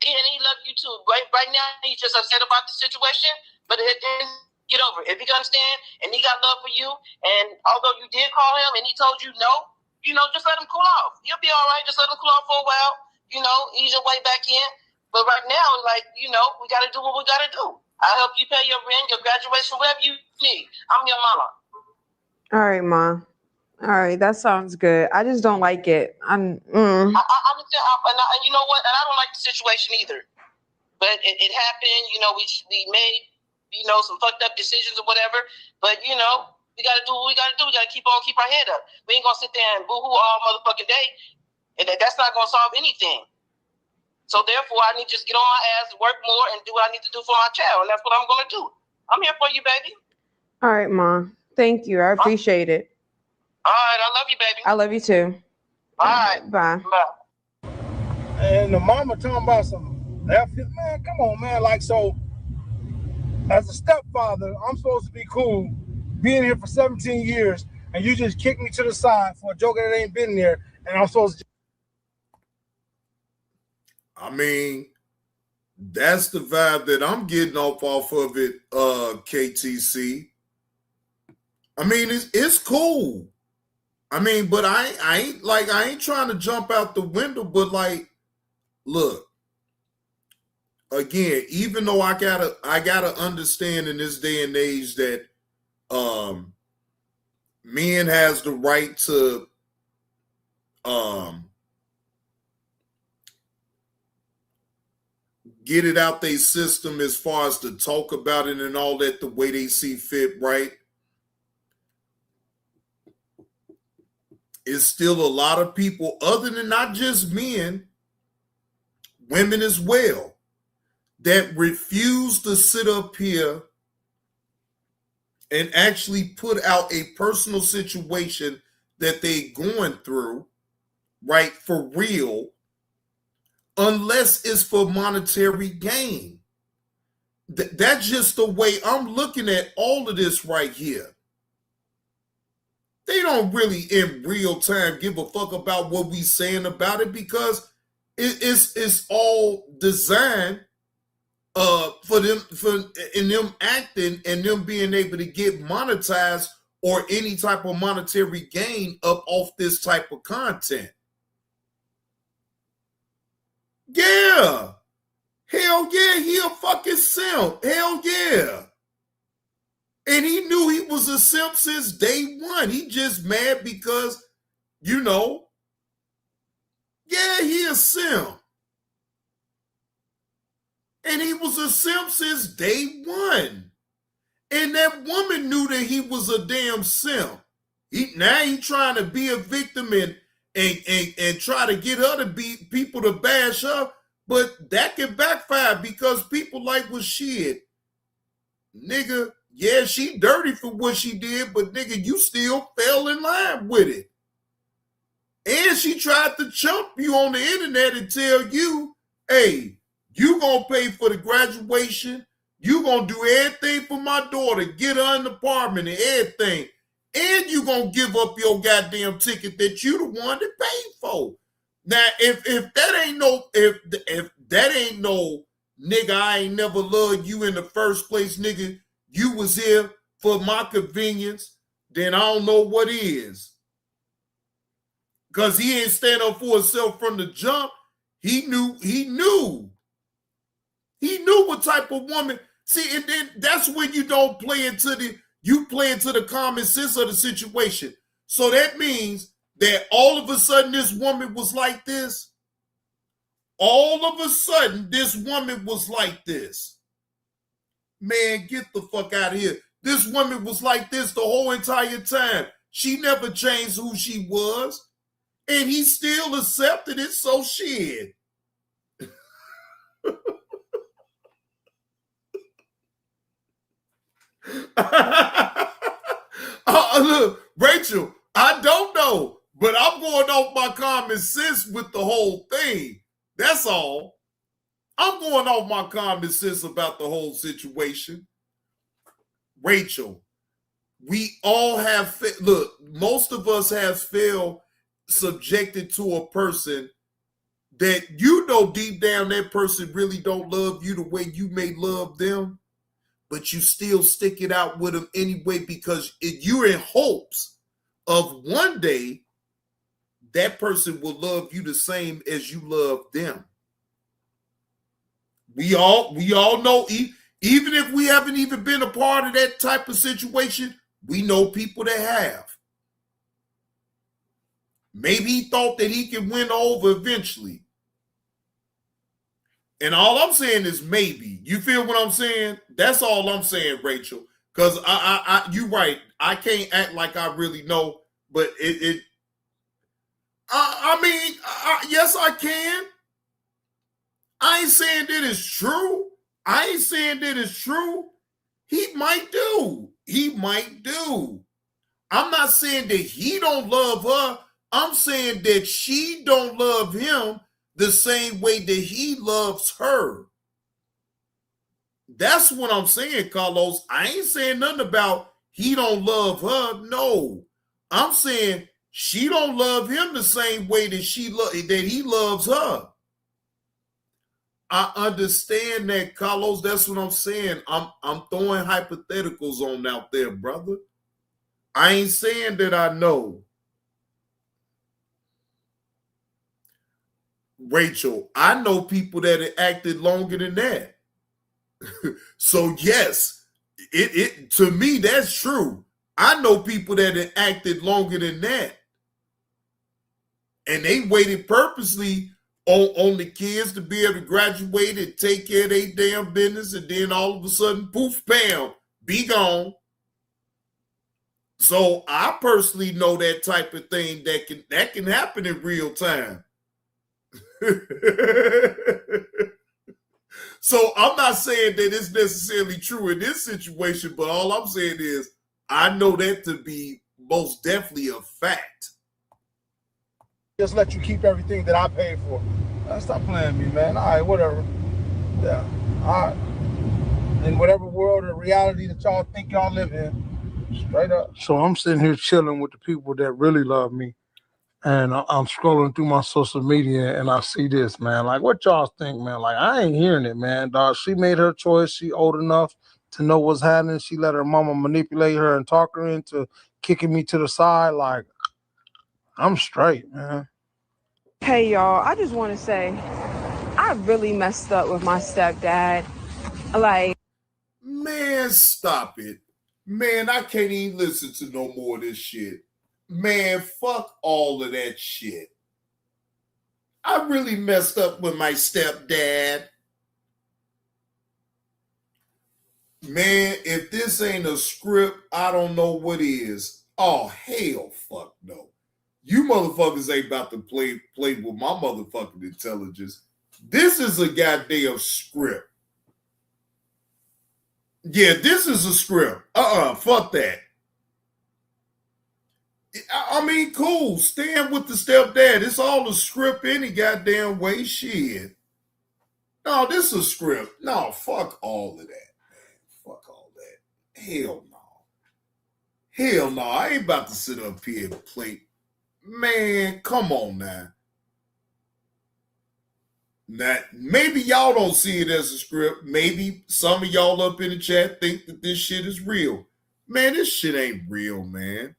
And he loves you too. Right now, he's just upset about the situation, but get over it. If you can understand, and he got love for you, and although you did call him and he told you no, just let him cool off. You'll be all right. Just let him cool off for a while. Ease your way back in. But right now, we got to do what we got to do. I'll help you pay your rent, your graduation, whatever you need. I'm your mama. All right, Ma. All right, that sounds good. I just don't like it. I understand, and you know what? And I don't like the situation either. But it happened. We made some fucked up decisions or whatever. But we got to do what we got to do. We got to keep our head up. We ain't gonna sit there and boo-hoo all motherfucking day. And that's not gonna solve anything. So therefore, I need to just get on my ass, work more, and do what I need to do for my child. And that's what I'm gonna do. I'm here for you, baby. All right, Ma. Thank you. I appreciate it. All right, I love you, baby. I love you too. All right. Bye. And the mama talking about some, man, come on, man. Like, so, as a stepfather, I'm supposed to be cool being here for 17 years, and you just kick me to the side for a joker that ain't been there, and I'm supposed to. I mean, that's the vibe that I'm getting off of it, KTC. I mean, it's cool. I mean, but I ain't trying to jump out the window, but like, look, again, even though I gotta understand in this day and age that men has the right to get it out their system as far as to talk about it and all that the way they see fit, right? It's still a lot of people, other than not just men, women as well, that refuse to sit up here and actually put out a personal situation that they're going through, right, for real, unless it's for monetary gain. That's just the way I'm looking at all of this right here. They don't really in real time give a fuck about what we saying about it because it's all designed for them acting and them being able to get monetized or any type of monetary gain up off this type of content. Yeah. Hell yeah, he a fucking simp. Hell yeah. And he knew he was a simp since day one. He just mad because, yeah, he a simp. And he was a simp since day one. And that woman knew that he was a damn simp. Now he trying to be a victim and try to get her to be people to bash her. But that can backfire because people like, well, shit, nigga, yeah, she dirty for what she did, but nigga, you still fell in line with it. And she tried to chump you on the internet and tell you, hey, you gonna pay for the graduation. You gonna do everything for my daughter, get her an apartment and everything. And you gonna give up your goddamn ticket that you the one that paid for. Now, if that ain't no nigga, I ain't never loved you in the first place, nigga. You was here for my convenience. then I don't know what is. Because he ain't stand up for himself from the jump. He knew what type of woman. See, and then that's when you don't play into the common sense of the situation. So that means that all of a sudden this woman was like this. All of a sudden this woman was like this. Man, get the fuck out of here. This woman was like this the whole entire time. She never changed who she was. And he still accepted it, so shit. Look, Rachel, I don't know, but I'm going off my common sense with the whole thing. That's all. I'm going off my common sense about the whole situation. Rachel, we all have, look, most of us have felt subjected to a person that you know deep down that person really don't love you the way you may love them, but you still stick it out with them anyway because you're in hopes of one day that person will love you the same as you love them. We all know, even if we haven't even been a part of that type of situation, we know people that have. Maybe he thought that he could win over eventually. And all I'm saying is maybe. You feel what I'm saying? That's all I'm saying, Rachel. Because you're right. I can't act like I really know, but yes, I can. I ain't saying that it's true. He might do. I'm not saying that he don't love her. I'm saying that she don't love him the same way that he loves her. That's what I'm saying, Carlos. I ain't saying nothing about he don't love her. No. I'm saying she don't love him the same way that he loves her. I understand that, Carlos. That's what I'm saying. I'm throwing hypotheticals on out there, brother. I ain't saying that I know. Rachel, I know people that have acted longer than that. So yes, it to me that's true. I know people that have acted longer than that. And they waited purposely on the kids to be able to graduate and take care of their damn business, and then all of a sudden, poof, bam, be gone. So I personally know that type of thing that can happen in real time. So I'm not saying that it's necessarily true in this situation, but all I'm saying is I know that to be most definitely a fact. Just let you keep everything that I paid for. Stop playing me, man. All right, whatever. Yeah. All right. In whatever world or reality that y'all think y'all live in, straight up. So I'm sitting here chilling with the people that really love me. And I'm scrolling through my social media and I see this, man. Like, what y'all think, man? Like, I ain't hearing it, man, dog. She made her choice. She old enough to know what's happening. She let her mama manipulate her and talk her into kicking me to the side. Like, I'm straight, man. Hey, y'all, I just want to say I really messed up with my stepdad. Like, man, stop it. Man, I can't even listen to no more of this shit. Man, fuck all of that shit. I really messed up with my stepdad. Man, if this ain't a script, I don't know what is. Oh, hell fuck no. You motherfuckers ain't about to play with my motherfucking intelligence. This is a goddamn script. Yeah, this is a script. Fuck that. I mean, cool. Stand with the stepdad. It's all a script any goddamn way. Shit. No, this is a script. No, fuck all of that, man. Fuck all that. Hell no. Hell no. I ain't about to sit up here and play. Man, come on now. Now, maybe y'all don't see it as a script. Maybe some of y'all up in the chat think that this shit is real. Man, this shit ain't real, man.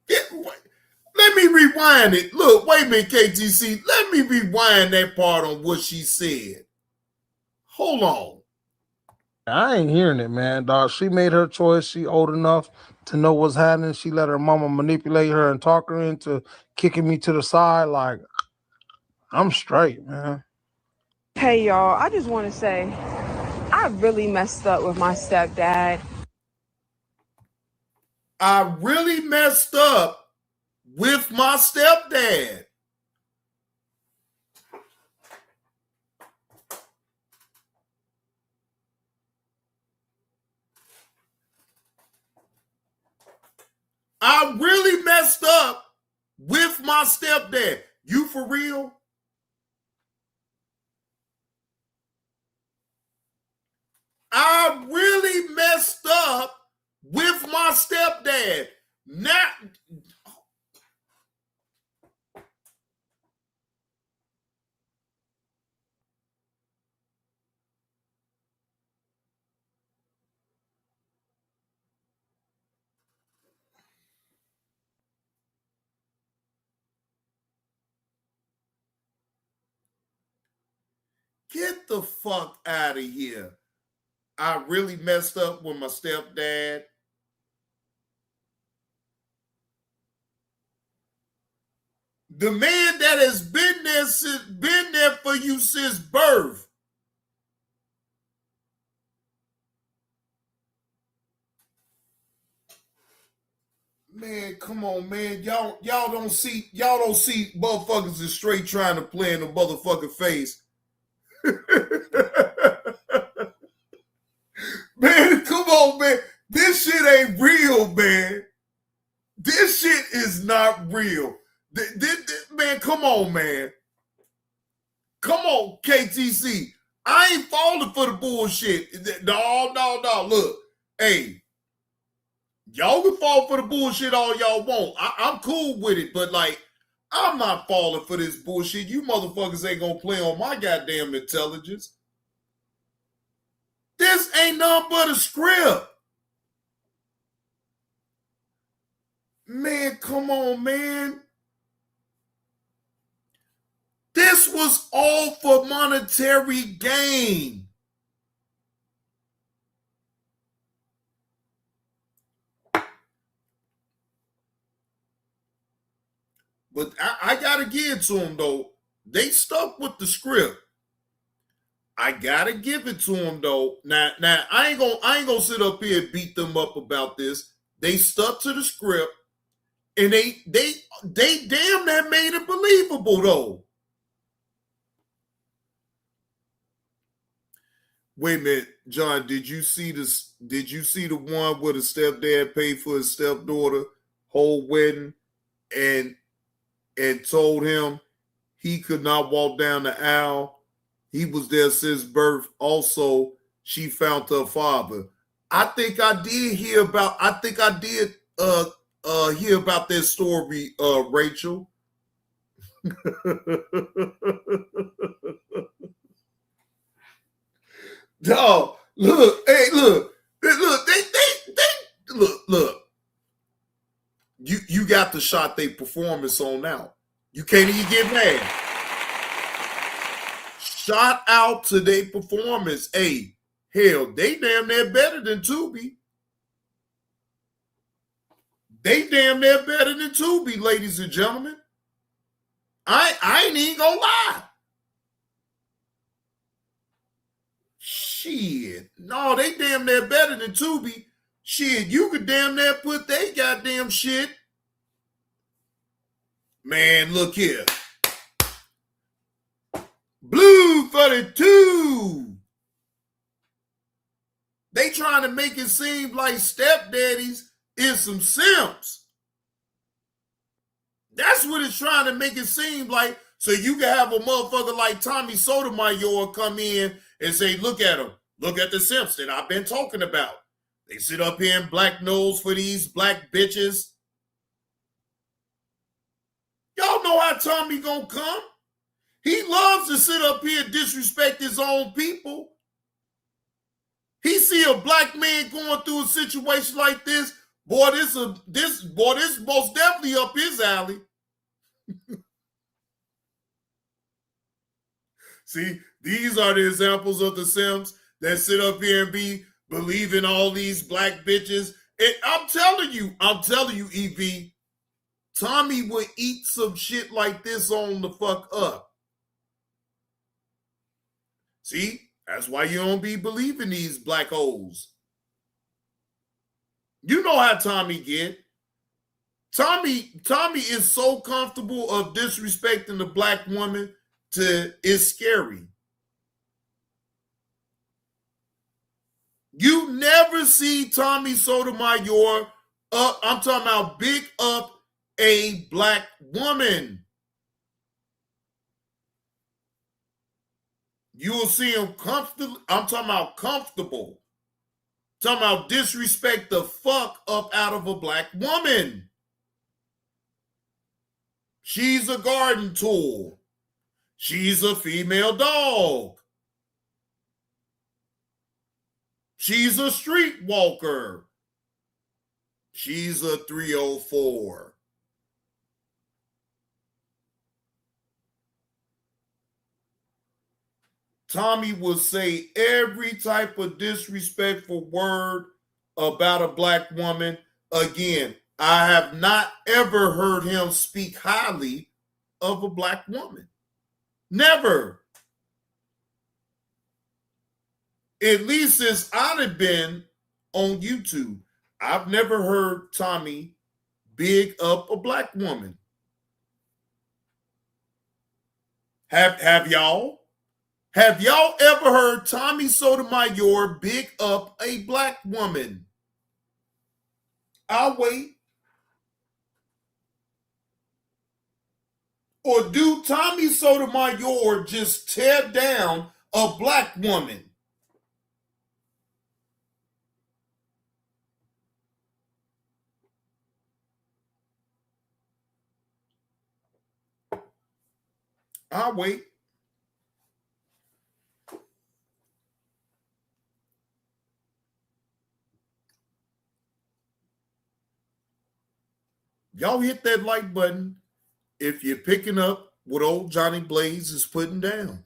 Let me rewind it. Look, wait a minute, KTC. Let me rewind that part on what she said. Hold on. I ain't hearing it, man, dog. She made her choice. She old enough to know what's happening. She let her mama manipulate her and talk her into kicking me to the side. Like, I'm straight, man. Hey, y'all, I just want to say I really messed up with my stepdad. I really messed up with my stepdad. I really messed up with my stepdad. You for real? I really messed up with my stepdad. Now, get the fuck out of here. I really messed up with my stepdad. The man that has been there for you since birth. Man, come on, man. Y'all don't see motherfuckers is straight trying to play in the motherfucking face. Man, come on, man. This shit ain't real, man. This shit is not real. Man, come on, man. Come on, KTC. I ain't falling for the bullshit. No. Look, hey, y'all can fall for the bullshit all y'all want. I'm cool with it, but like, I'm not falling for this bullshit. You motherfuckers ain't gonna play on my goddamn intelligence. This ain't nothing but a script. Man, come on, man. This was all for monetary gain. But I gotta give it to them though. They stuck with the script. I gotta give it to them though. Now I ain't gonna sit up here and beat them up about this. They stuck to the script, and they damn that made it believable though. Wait a minute, John. Did you see this? Did you see the one where the stepdad paid for his stepdaughter whole wedding and told him he could not walk down the aisle? He was there since birth. Also, she found her father. I think I did hear about. I think I did hear about that story, Rachel. Dog, look, hey, look, they look. You got to shot their performance on out. You can't even get mad. Shout out to their performance. Hey, hell, they damn near better than Tubi. They damn near better than Tubi, ladies and gentlemen. I ain't even gonna lie. Shit. No, they damn near better than Tubi. Shit, you could damn near put they goddamn shit. Man, look here. Blue 32. They trying to make it seem like stepdaddies is some simps. That's what it's trying to make it seem like. So you can have a motherfucker like Tommy Sotomayor come in and say, look at him. Look at the simps that I've been talking about. They sit up here and black nose for these black bitches. Y'all know how Tommy gonna come. He loves to sit up here and disrespect his own people. He see a black man going through a situation like this, boy, this most definitely up his alley. See, these are the examples of the simps that sit up here and be believing all these black bitches. And I'm telling you, EV, Tommy would eat some shit like this on the fuck up. See, that's why you don't be believing these black hoes. You know how Tommy get. Tommy is so comfortable of disrespecting the black woman to it's scary. You never see Tommy Sotomayor up, I'm talking about big up a black woman. You will see him comfortable. I'm talking about comfortable. I'm talking about disrespect the fuck up out of a black woman. She's a garden tool. She's a female dog. She's a streetwalker. She's a 304. Tommy will say every type of disrespectful word about a black woman. Again, I have not ever heard him speak highly of a black woman. Never. At least since I've been on YouTube, I've never heard Tommy big up a black woman. Have y'all? Have y'all ever heard Tommy Sotomayor big up a black woman? I'll wait. Or do Tommy Sotomayor just tear down a black woman? I'll wait. Y'all hit that like button if you're picking up what old Johnny Blaze is putting down.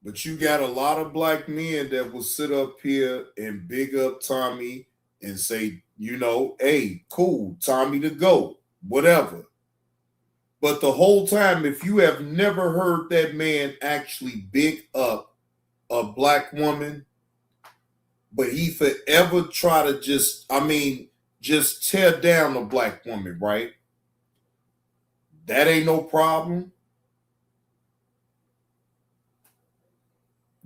But you got a lot of black men that will sit up here and big up Tommy and say, you know, hey, cool, Tommy the GOAT, whatever. But the whole time, if you have never heard that man actually big up a black woman, but he forever try to just tear down a black woman, right? That ain't no problem.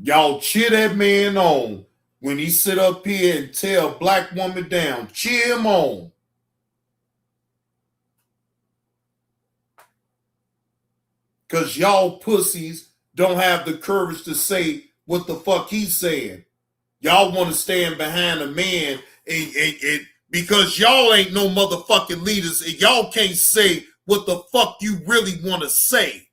Y'all cheer that man on when he sit up here and tear a black woman down. Cheer him on. Because y'all pussies don't have the courage to say what the fuck he's saying. Y'all want to stand behind a man and because y'all ain't no motherfucking leaders and y'all can't say what the fuck you really want to say.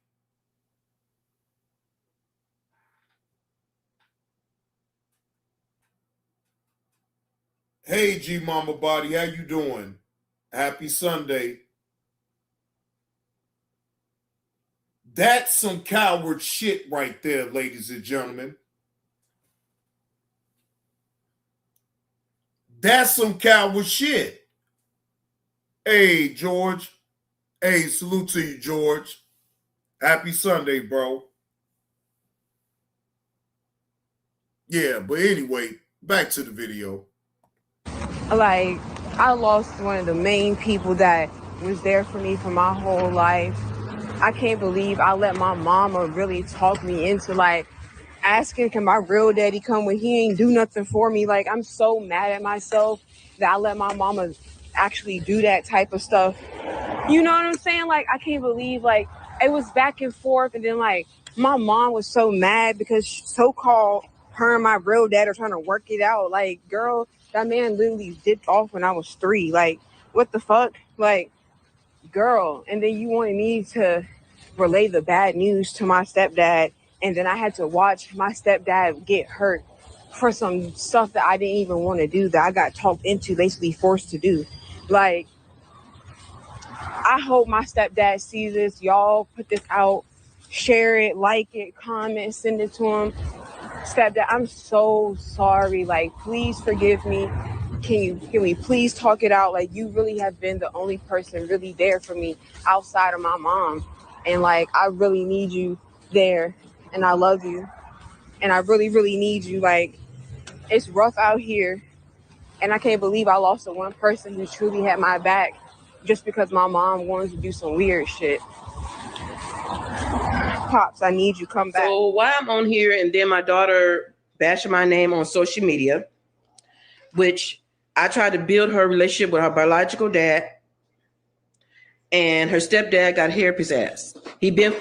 Hey, G Mama Body, how you doing? Happy Sunday. That's some coward shit right there, ladies and gentlemen. That's some coward shit. Hey, George. Hey, salute to you, George. Happy Sunday, bro. Yeah, but anyway, back to the video. Like, I lost one of the main people that was there for me for my whole life. I can't believe I let my mama really talk me into like asking, can my real daddy come when he ain't do nothing for me? Like, I'm so mad at myself that I let my mama actually do that type of stuff. You know what I'm saying? Like, I can't believe, like, it was back and forth. And then, like, my mom was so mad because so-called her and my real dad are trying to work it out. Like, girl, that man literally dipped off when I was 3. Like, what the fuck? Like, girl. And then you wanted me to relay the bad news to my stepdad. And then I had to watch my stepdad get hurt for some stuff that I didn't even want to do, that I got talked into, basically forced to do. Like, I hope my stepdad sees this. Y'all put this out, share it, like it, comment, send it to him. Stepdad, I'm so sorry. Like, please forgive me. Can we please talk it out? Like, you really have been the only person really there for me outside of my mom. And like, I really need you there. And I love you. And I really, really need you. Like, it's rough out here. And I can't believe I lost the one person who truly had my back just because my mom wanted to do some weird shit. Pops, I need you, come back. So while I'm on here and then my daughter bashing my name on social media, which I tried to build her relationship with her biological dad, and her stepdad got hair up his ass. He been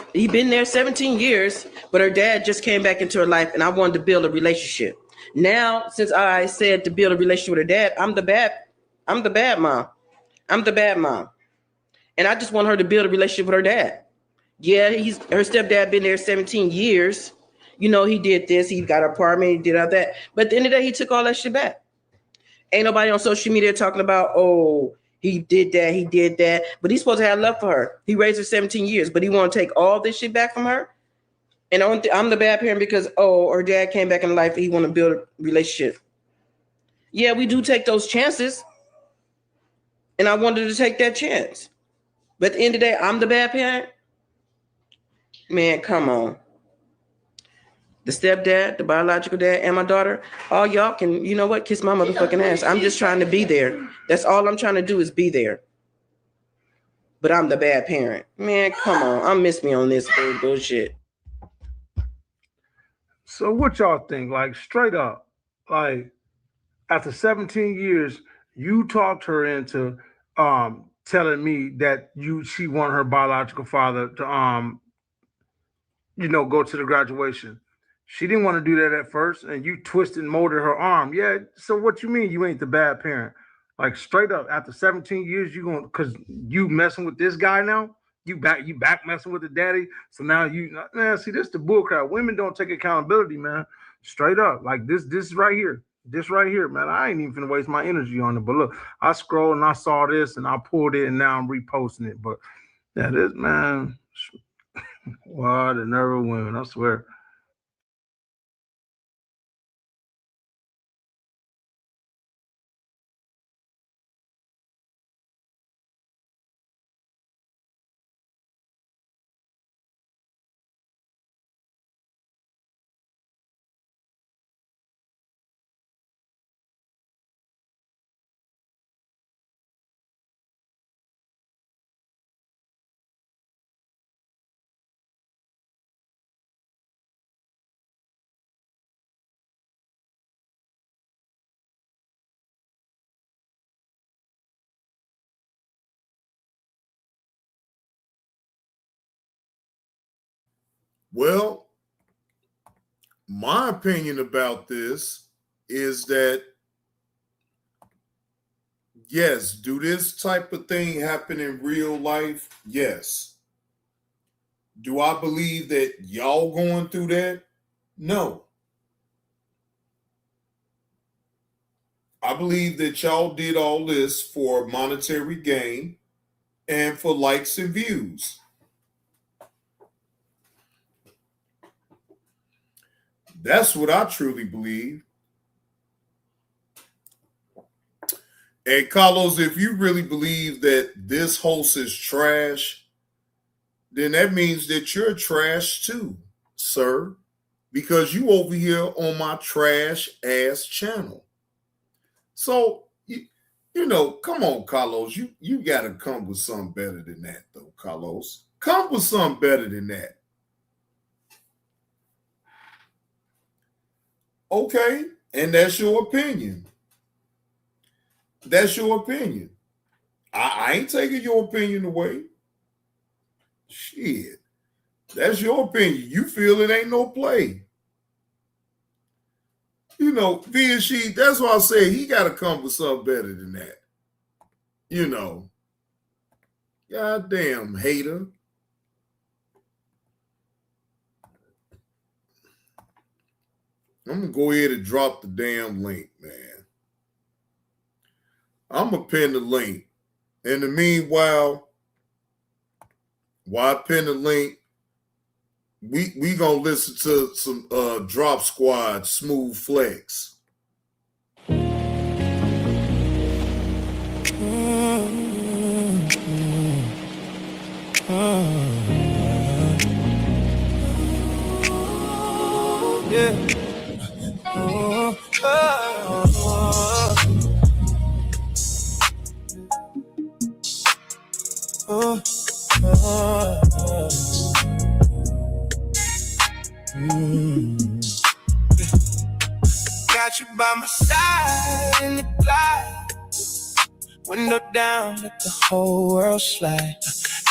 there 17 years, but her dad just came back into her life, and I wanted to build a relationship. Now, since I said to build a relationship with her dad, I'm the bad mom. I'm the bad mom. And I just want her to build a relationship with her dad. Yeah, her stepdad been there 17 years. You know, he did this, he got an apartment, he did all that. But at the end of the day, he took all that shit back. Ain't nobody on social media talking about, oh, he did that. But he's supposed to have love for her. He raised her 17 years, but he want to take all this shit back from her. And I'm the bad parent because, oh, her dad came back in life. He want to build a relationship. Yeah, we do take those chances. And I wanted to take that chance. But at the end of the day, I'm the bad parent. Man, come on. The stepdad, the biological dad, and my daughter, all y'all can, you know what, kiss my motherfucking ass. I'm just trying to be there. That's all I'm trying to do is be there. But I'm the bad parent. Man, come on. I miss me on this bullshit. So what y'all think? Like, straight up, like, after 17 years, you talked her into telling me that she wanted her biological father to go to the graduation. She didn't want to do that at first, and you twisted and molded her arm. Yeah, so what you mean you ain't the bad parent? Like, straight up, after 17 years, because you messing with this guy now? You back messing with the daddy? So now see, this the bull crap. Women don't take accountability, man. Straight up. Like, this right here. This right here, man. I ain't even finna waste my energy on it. But look, I scrolled and I saw this and I pulled it and now I'm reposting it. But yeah, this, man, wow, the nerve of women, I swear. Well, my opinion about this is that, yes, do this type of thing happen in real life? Yes. Do I believe that y'all going through that? No. I believe that y'all did all this for monetary gain and for likes and views. That's what I truly believe. And Carlos, if you really believe that this host is trash, then that means that you're trash too, sir, because you over here on my trash ass channel. So, come on, Carlos, you got to come with something better than that, though. Carlos. Come with something better than that. Okay, and that's your opinion. That's your opinion. I ain't taking your opinion away. Shit. That's your opinion. You feel it ain't no play. You know, he and she, that's why I say he got to come with something better than that. You know. Goddamn hater. I'm going to go ahead and drop the damn link, man. I'm going to pin the link. In the meanwhile, while I pin the link, we going to listen to some Drop Squad Smooth Flex. Yeah. Got you by my side in the glide. Window down, let the whole world slide.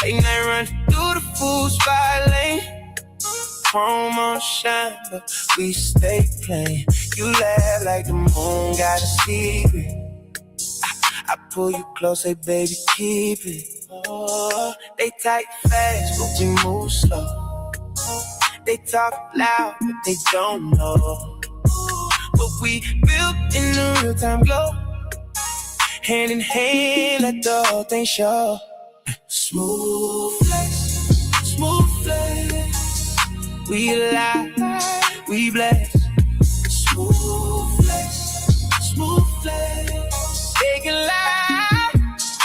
Late night run through the food spot lane. Chrome on shine, but we stay plain. You laugh like the moon got a secret. I pull you close, say baby keep it. Oh, they type fast, but we move slow. They talk loud, but they don't know what we built in the real time glow. Hand in hand, let the whole thing show. Smooth flex, smooth flex. We alive, we blessed. Smooth flex, smooth flex. They can lie,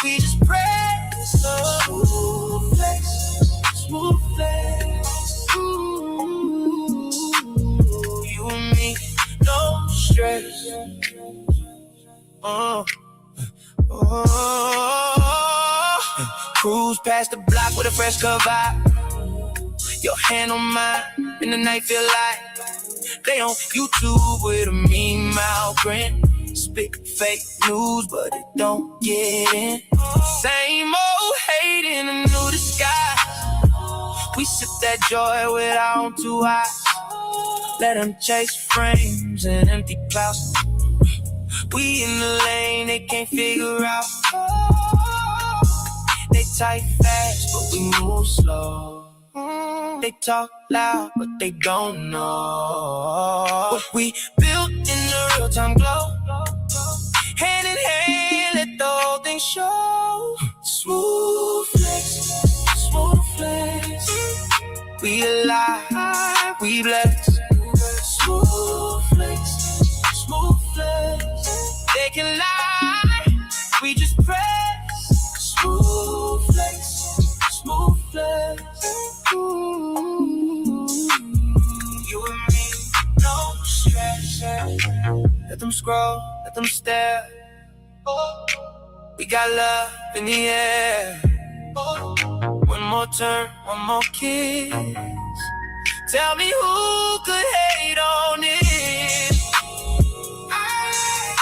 we just press. Smooth flex, smooth flex. Ooh, you and me, no stress. Cruise past the block with a fresh cut vibe. Your hand on mine, and the night feel like they on YouTube with a mean mouth grin. Spit fake news, but it don't get in. Same old hate in a new disguise. We sip that joy with our own two eyes. Let them chase frames and empty clouds. We in the lane, they can't figure out. They type fast, but we move slow. They talk loud, but they don't know what we built in the real time glow. Hand in hand, let the whole thing show. Smooth flex, smooth flex. We alive, we blessed. Smooth flex, smooth flex. They can lie, we just press. Smooth flex, smooth flex. Ooh, you and me, no stress. Let them scroll, let them stare. We got love in the air. One more turn, one more kiss. Tell me who could hate on it. I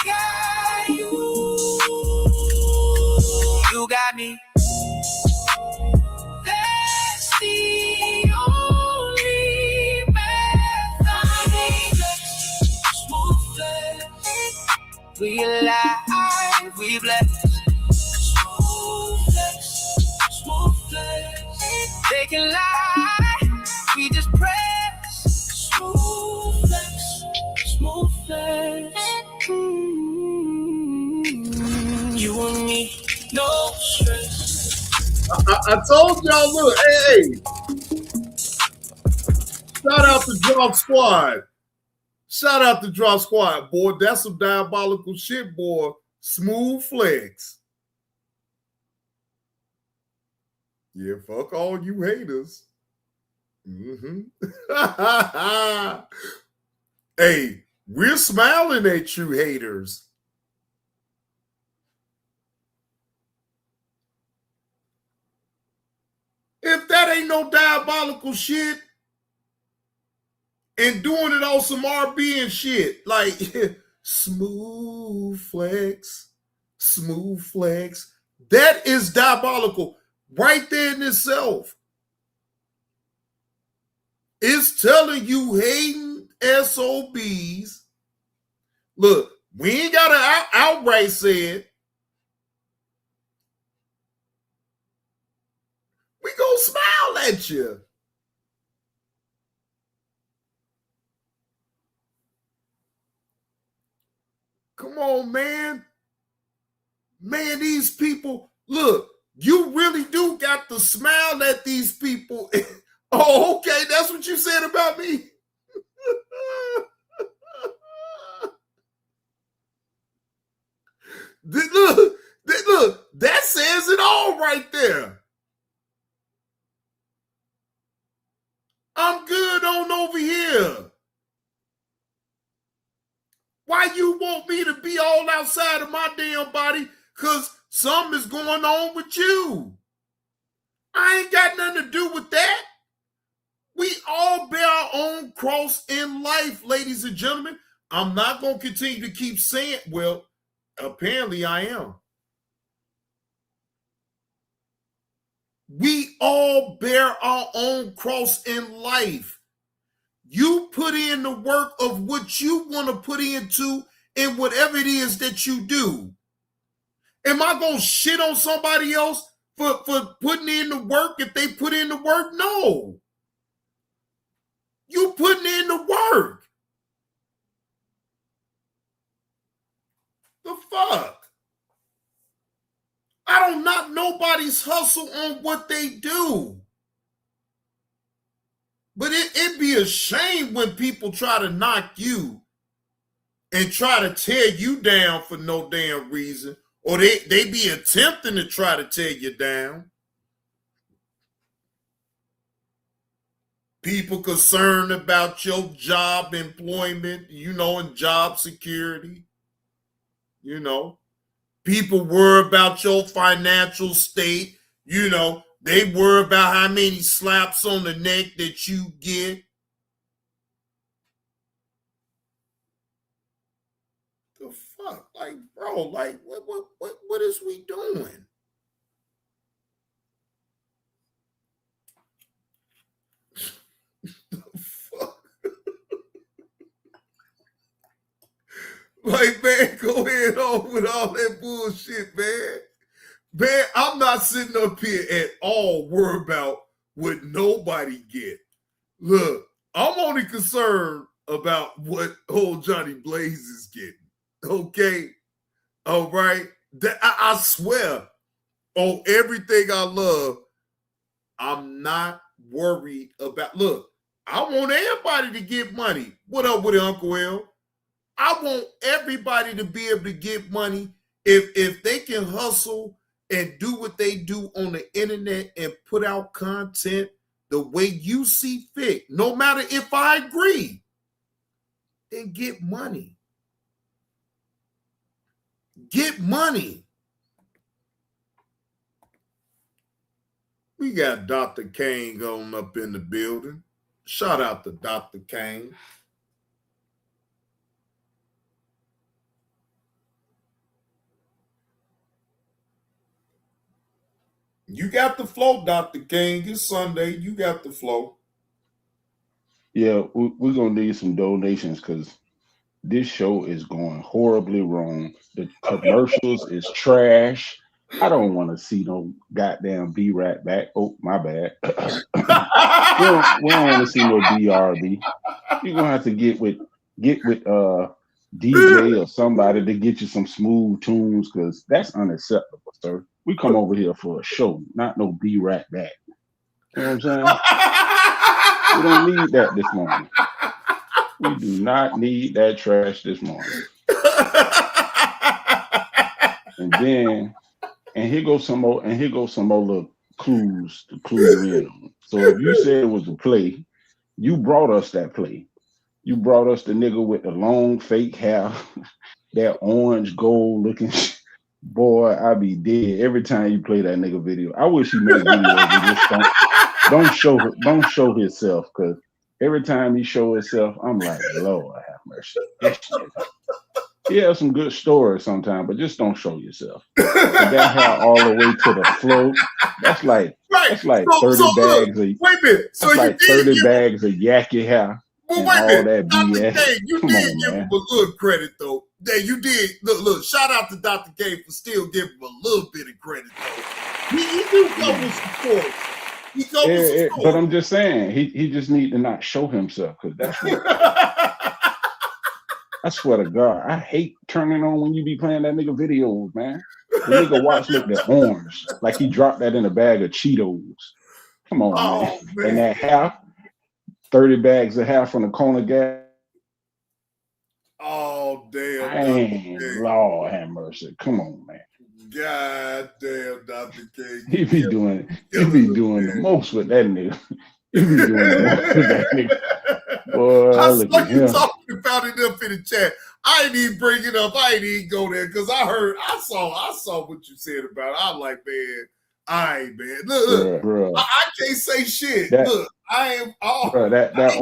got you. You got me. That's the only method. Smooth flex. We alive, we blessed. Smooth flex, smooth flex. They can lie, we just press. Smooth flex, smooth flex. You and me, no stress. I told y'all, look, hey, shout out to Drop Squad. Shout out to Drop Squad, boy. That's some diabolical shit, boy. Smooth flex. Yeah, fuck all you haters. Hey, we're smiling at you haters. That ain't no diabolical shit. And doing it on some RB and shit. Like, smooth flex. That is diabolical right there in itself. It's telling you hating SOBs. Look, we ain't got to outright say it. We gonna smile at you. Come on, man. Man, these people, look, you really do got to smile at these people. Oh, okay, that's what you said about me. Look, that says it all right there. I'm good on over here. Why you want me to be all outside of my damn body? Because something is going on with you. I ain't got nothing to do with that. We all bear our own cross in life, ladies and gentlemen. I'm not going to continue to keep saying, well, apparently I am. We all bear our own cross in life. You put in the work of what you want to put into in whatever it is that you do. Am I going to shit on somebody else for putting in the work if they put in the work? No. You putting in the work. The fuck? I don't knock nobody's hustle on what they do. But it'd be a shame when people try to knock you and try to tear you down for no damn reason. Or they be attempting to try to tear you down. People concerned about your job employment, and job security. People worry about your financial state. They worry about how many slaps on the neck that you get. The fuck? Like, bro, like, what is we doing? The fuck? Like, man, go ahead on with all that bullshit, man. Man, I'm not sitting up here at all worried about what nobody get. Look, I'm only concerned about what old Johnny Blaze is getting. Okay? All right? I swear, on everything I love, I'm not worried about. Look, I want everybody to get money. What up with it, Uncle L? I want everybody to be able to get money if they can hustle and do what they do on the internet and put out content the way you see fit, no matter if I agree, then get money. Get money. We got Dr. Kane going up in the building. Shout out to Dr. Kane. You got the flow, Dr. King. It's Sunday. You got the flow. Yeah, we're going to need some donations because this show is going horribly wrong. The commercials is trash. I don't want to see no goddamn B-Rat back. Oh, my bad. we don't want to see no BRB. You're going to have to get with DJ or somebody to get you some smooth tunes because that's unacceptable, sir. We come over here for a show, not no B-Rat back. You know what I'm saying? We don't need that this morning. We do not need that trash this morning. And here goes some more little clues to clue you in on. So if you said it was a play, you brought us that play. You brought us the nigga with the long fake hair, that orange gold looking Boy, I be dead every time you play that nigga video. I wish you made videos with don't show himself, because every time he show himself, I'm like, Lord have mercy. He has some good stories sometimes, but just don't show yourself. That hair all the way to the floor. That's like 30 bags of wait a minute. So that's like 30 bags of yucky hair. But and wait a all minute, that Dr. BS. K, you Come did on, give man. him a little credit though. That you did. Look, shout out to Dr. K for still giving him a little bit of credit though. He do come with some stories. He come with some stories. But I'm just saying, he just need to not show himself, because that's what I swear to God, I hate turning on when you be playing that nigga videos, man. The nigga watch look that orange, like he dropped that in a bag of Cheetos. Come on, man. And that half, 30 bags of half from the corner gas. Oh damn! Dang, Lord have mercy. Come on, man. God damn, Dr. K. He be doing the most with that nigga. He be doing the most with that nigga. Boy, I look saw at you him. talking about it up in the chat. I ain't even bring it up. I ain't even go there because I saw what you said about it. I'm like, man, I ain't, man. Look, Bruh. I can't say shit. Look, I am all that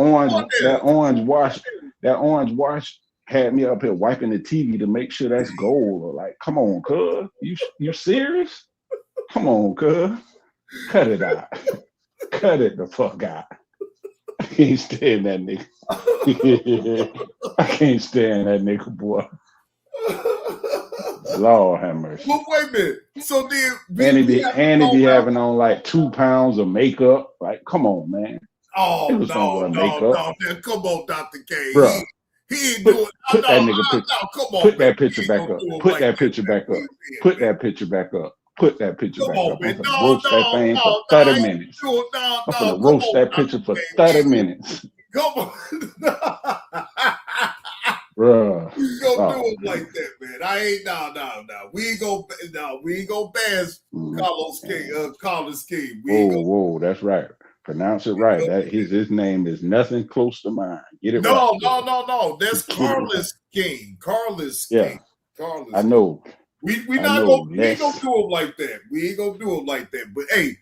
orange wash had me up here wiping the TV to make sure that's gold. Or like, come on, cuz. You serious? Come on, cuz. Cut it out. Cut it the fuck out. I can't stand that nigga. I can't stand that nigga, boy. Lord have mercy. Well, wait a minute. So then, and he be having on like 2 pounds of makeup. Like, come on, man. Oh no, come on, Dr. K. Bro, he ain't doing. Put that nigga picture. Come on, put that picture back up. Put that picture back up. Put that picture back up. Put that picture back up. I'm gonna roast that thing for 30 minutes. I'm gonna roast that picture for 30 minutes. Come on. Bruh. You gonna do it like that, man. I ain't no. We ain't gonna bash Carlos King. Whoa, that's right. Pronounce it right. That his name is nothing close to mine. Get it right. No. That's Carlos King. Carlos King. Carlos. I know. We ain't gonna do him like that. We ain't gonna do him like that. But hey,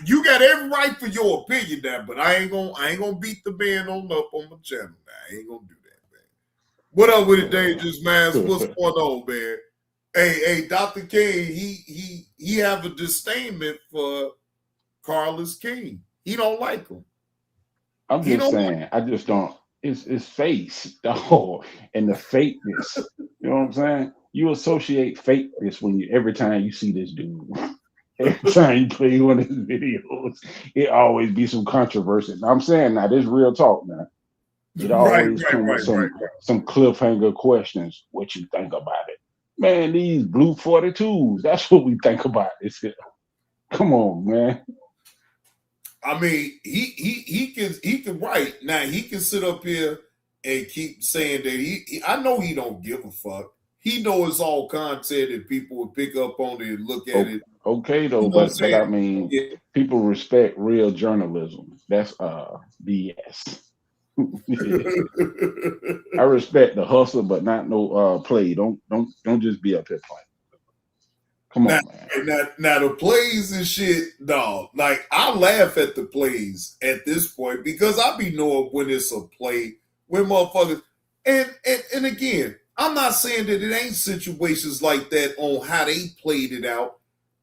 you got every right for your opinion now, but I ain't gonna beat the man up on my channel now. I ain't gonna do that, man. What up with it, Dangerous Man? What's going on, man? Hey, Dr. King, he have a disdainment for Carlos King. He don't like him. I'm just saying, I just don't. It's face, dog, and the fakeness. You know what I'm saying? You associate fakeness every time you see this dude. Every time you play one of his videos, it always be some controversy. Now, I'm saying now, this real talk, man. It always comes with some cliffhanger questions. What you think about it? Man, these blue 42s, that's what we think about this here. Come on, man. I mean, he can write. Now he can sit up here and keep saying that I know he don't give a fuck. He knows it's all content and people will pick up on it and look at it. Okay, though, but I mean, people respect real journalism. That's BS. I respect the hustle, but not no play. Don't just be up here playing. Come on, man. Now the plays and shit, dog. Like I laugh at the plays at this point because I be knowing when it's a play, when motherfuckers and again, I'm not saying that it ain't situations like that on how they played it out,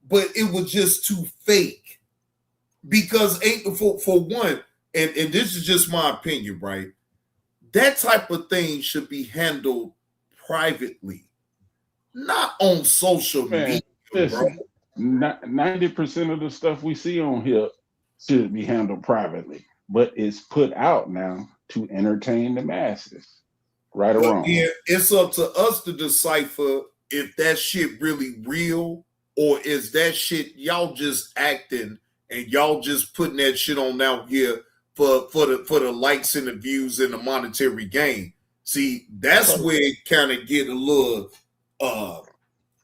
but it was just too fake. Because for one, and this is just my opinion, right? That type of thing should be handled privately, not on social media. Listen, 90% of the stuff we see on here should be handled privately, but it's put out now to entertain the masses. Right or wrong? Yeah, it's up to us to decipher if that shit really real or is that shit y'all just acting and y'all just putting that shit on out here for the likes and the views and the monetary gain. See, that's where it kind of get a little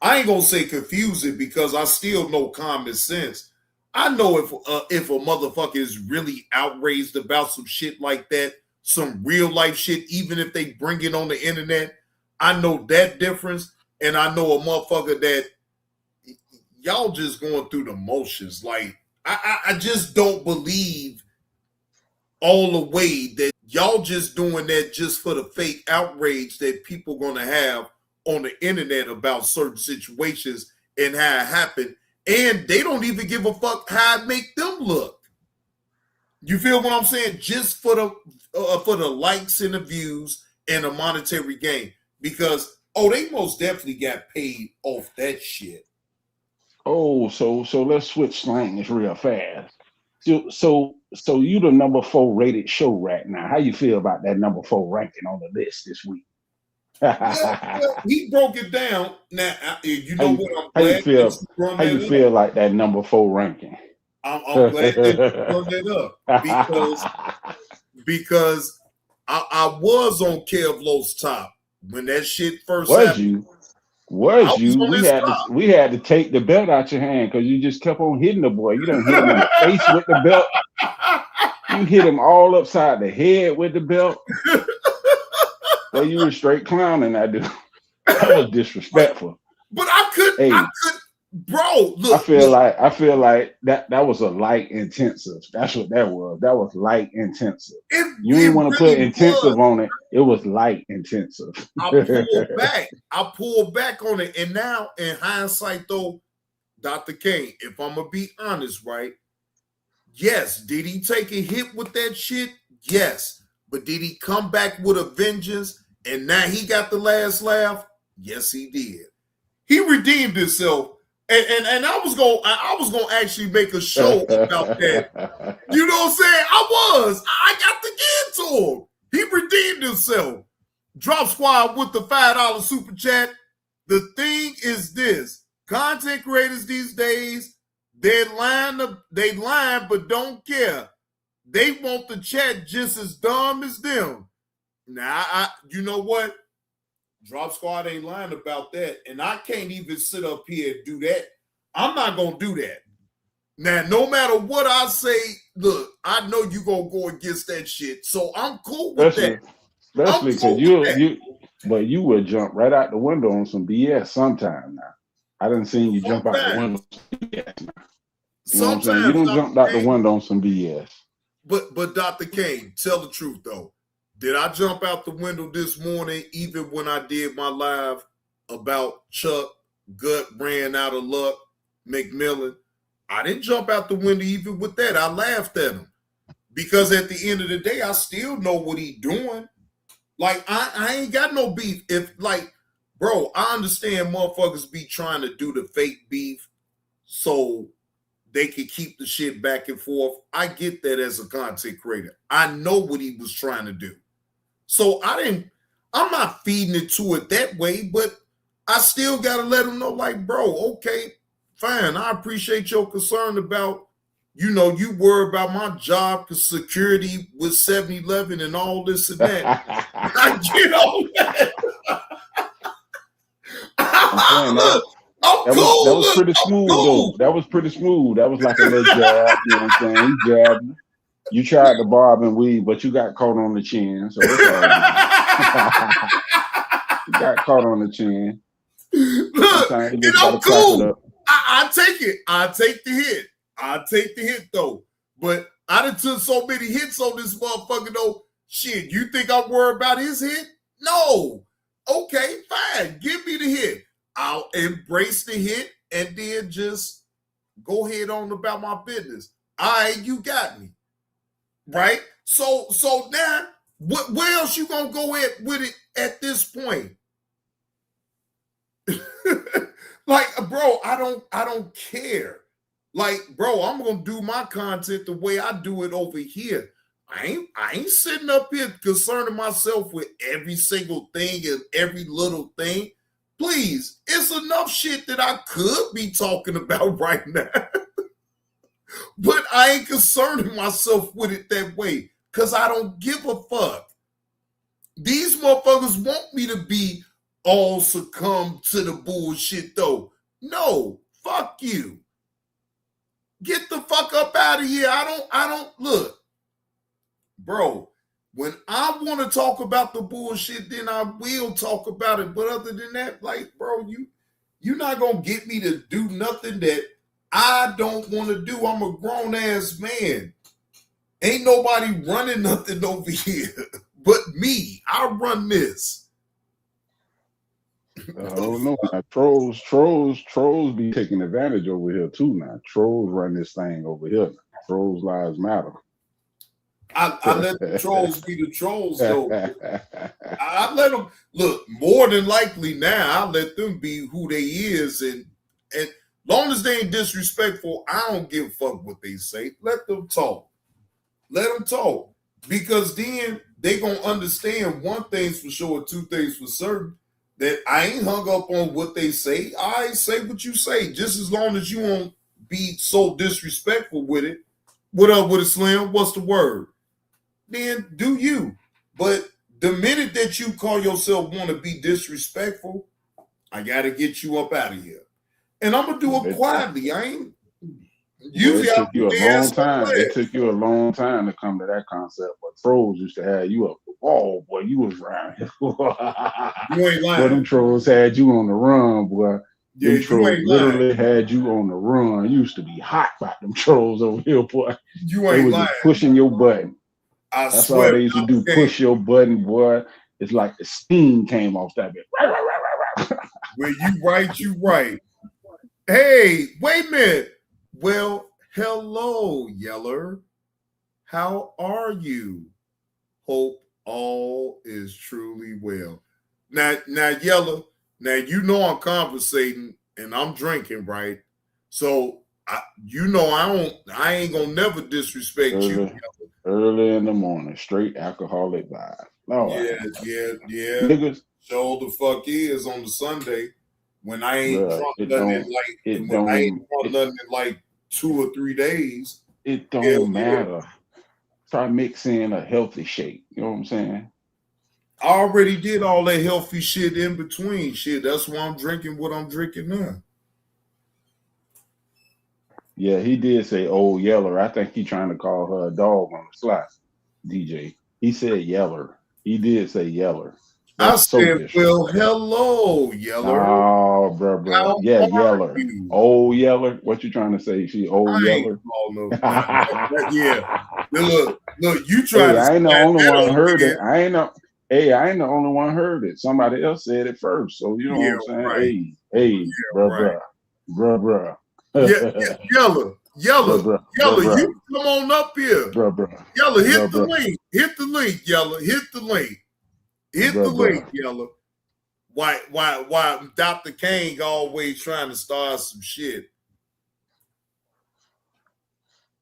I ain't gonna say confusing because I still know common sense. I know if a motherfucker is really outraged about some shit like that, some real life shit, even if they bring it on the internet, I know that difference. And I know a motherfucker that y'all just going through the motions. Like, I just don't believe all the way that y'all just doing that just for the fake outrage that people gonna have on the internet about certain situations and how it happened, and they don't even give a fuck how it make them look. You feel what I'm saying? Just for the likes and the views and the monetary gain, because they most definitely got paid off that shit. Oh, so let's switch slangs real fast. So you the number 4 rated show right now. How you feel about that number 4 ranking on the list this week? Well, he broke it down. Now, you know what? I'm glad how you feel like that number 4 ranking? I'm glad that you brought that up because I was on Kev Lowe's top when that shit first happened. We had to take the belt out your hand because you just kept on hitting the boy. You done hit him in the face with the belt. You hit him all upside the head with the belt. Well, you were straight clowning that dude. That was disrespectful. But I could, bro. Look, I feel like that was a light intensive. That's what that was. That was light intensive. You didn't want to put intensive on it. It was light intensive. I pulled back on it, and now in hindsight, though, Dr. Kane, if I'm gonna be honest, right? Yes, did he take a hit with that shit? Yes, but did he come back with a vengeance? And now he got the last laugh? Yes, he did. He redeemed himself. And I was gonna actually make a show about that. You know what I'm saying? I got to get to him. He redeemed himself. Drop Squad with the $5 super chat. The thing is this: content creators these days, they lying but don't care. They want the chat just as dumb as them. Now, you know what? Drop Squad ain't lying about that. And I can't even sit up here and do that. I'm not going to do that. Now, no matter what I say, look, I know you're going to go against that shit. So I'm cool with that. Especially because you would jump right out the window on some BS sometime now. I didn't see you jump out the window on some BS now. You know what I'm saying? You don't jump out the window on some BS. But Dr. Kane, tell the truth, though. Did I jump out the window this morning, even when I did my live about Chuck, Gut ran out of luck, McMillan? I didn't jump out the window even with that. I laughed at him. Because at the end of the day, I still know what he doing. Like, I ain't got no beef. Bro, I understand motherfuckers be trying to do the fake beef so they can keep the shit back and forth. I get that as a content creator. I know what he was trying to do. So I'm not feeding it to it that way, but I still got to let him know, like, bro, okay, fine. I appreciate your concern about, you worry about my job security with 7-Eleven and all this and that. I get all that. That was pretty smooth, though. That was pretty smooth. That was like a little jab. You know what I'm saying? He jabbed. You tried to bob and weave, but you got caught on the chin. So it's all right. You got caught on the chin. Look, cool. I take it. I take the hit. I take the hit, though. But I done took so many hits on this motherfucker, though. Shit, you think I'm worried about his hit? No. Okay, fine. Give me the hit. I'll embrace the hit and then just go ahead on about my business. All right, you got me. Right? So now, where else you gonna go with it at this point? Like, bro, I don't care. Like, bro, I'm gonna do my content the way I do it over here. I ain't sitting up here concerning myself with every single thing and every little thing. Please, it's enough shit that I could be talking about right now. But I ain't concerning myself with it that way because I don't give a fuck. These motherfuckers want me to be all succumb to the bullshit, though. No, fuck you. Get the fuck up out of here. I don't look. Bro, when I want to talk about the bullshit, then I will talk about it. But other than that, like, bro, you're not going to get me to do nothing that I don't want to do. I'm a grown ass man. Ain't nobody running nothing over here but me. I run this. I don't know. Now, trolls be taking advantage over here too. Now trolls run this thing over here. Trolls lives matter. I let the trolls be the trolls though. I let them look. More than likely now, I let them be who they is, and long as they ain't disrespectful, I don't give a fuck what they say. Let them talk. Let them talk, because then they gonna understand one thing's for sure, two things for certain. That I ain't hung up on what they say. I say what you say, just as long as you won't be so disrespectful with it. What up with it, Slim? What's the word? Then do you. But the minute that you call yourself want to be disrespectful, I got to get you up out of here. And I'm going to do it quietly. I ain't. Usually it took you a long time. It took you a long time to come to that concept. But trolls used to have you up. Oh, boy, you was around here. You ain't lying. Boy, them trolls had you on the run, boy. Yeah, them trolls literally had you on the run. You used to be hot by them trolls over here, boy. You they ain't was lying. Just pushing your button. That's swear all they used to do. Push your button, boy. It's like the steam came off that bit. Well, you right. Hey, wait a minute. Well, hello, Yeller. How are you? Hope all is truly well. Now, Yeller, now you know I'm conversating and I'm drinking, right? So I ain't gonna never disrespect you. Early in the morning, straight alcoholic vibe. Yeah. Niggas, so the fuck is on the Sunday when I ain't drunk nothing in like 2 or 3 days. It don't matter. Try mix in a healthy shake. You know what I'm saying? I already did all that healthy shit in between. Shit, that's why I'm drinking what I'm drinking now. Yeah, he did say old Yeller. I think he trying to call her a dog on the slide. DJ. He said Yeller. He did say Yeller. That's said, well, hello, Yeller. Oh, bro. Yeah, Yeller. You? Old Yeller. What you trying to say? She old Yeller? Yeah. Look, you trying to I ain't the only one heard it. I ain't the only one heard it. Somebody else said it first. So you know what I'm saying? Right. Hey, bruh. Yeah, Yeller, you come on up here. Yeller, hit the link. Hit the link, Yeller. Hit the link. Hit the link, Yeller. Why Dr. King always trying to start some shit.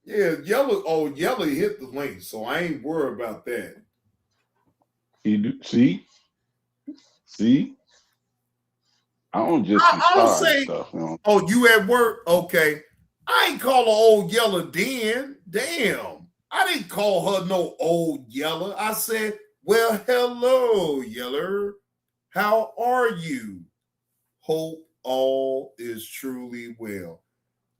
Yeah, Yeller hit the link, so I ain't worried about that. See? I don't just say, stuff. You know? Oh, you at work? Okay. I ain't call her old Yeller then. Damn. I didn't call her no old Yeller. I said, well, hello, Yeller. How are you? Hope all is truly well.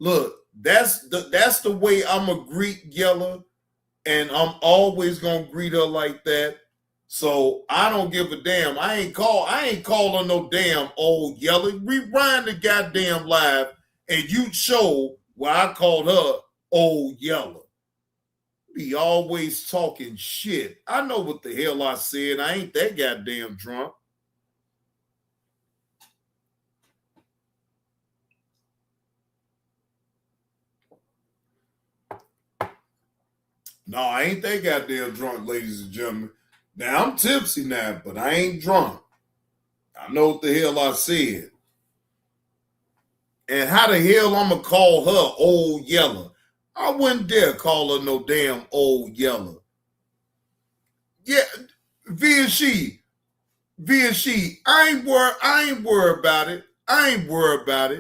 Look, that's the way I'm going to greet Yeller, and I'm always going to greet her like that. So I don't give a damn. I ain't call her no damn old Yeller. Rewind the goddamn live and you show where I called her old Yeller. Be always talking shit. I know what the hell I said. I ain't that goddamn drunk. No, I ain't that goddamn drunk, ladies and gentlemen. Now, I'm tipsy now, but I ain't drunk. I know what the hell I said. And how the hell I'm going to call her old Yeller? I wouldn't dare call her no damn old Yeller. Yeah, V and she, I ain't worried about it. I ain't worried about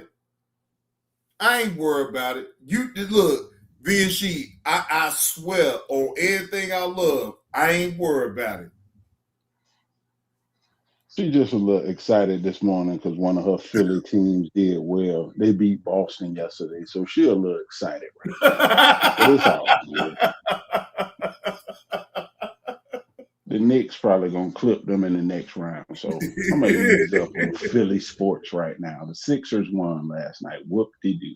it. You look, V and she, I swear on everything I love, I ain't worried about it. She just a little excited this morning because one of her Philly teams did well. They beat Boston yesterday, so she a little excited right now. It's all good. The Knicks probably gonna clip them in the next round. So I'm gonna ease up on Philly sports right now. The Sixers won last night. Whoop-de-doo.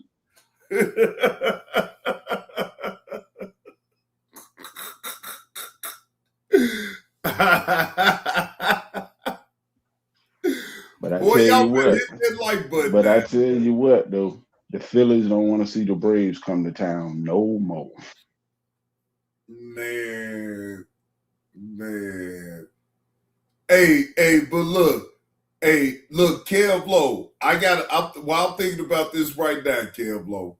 But I Boy, tell y'all you what, hit that like button. but I tell you what though, the Phillies don't want to see the Braves come to town no more. Man. Hey, but look, Kev Lowe, while I'm thinking about this right now, Kev Lowe,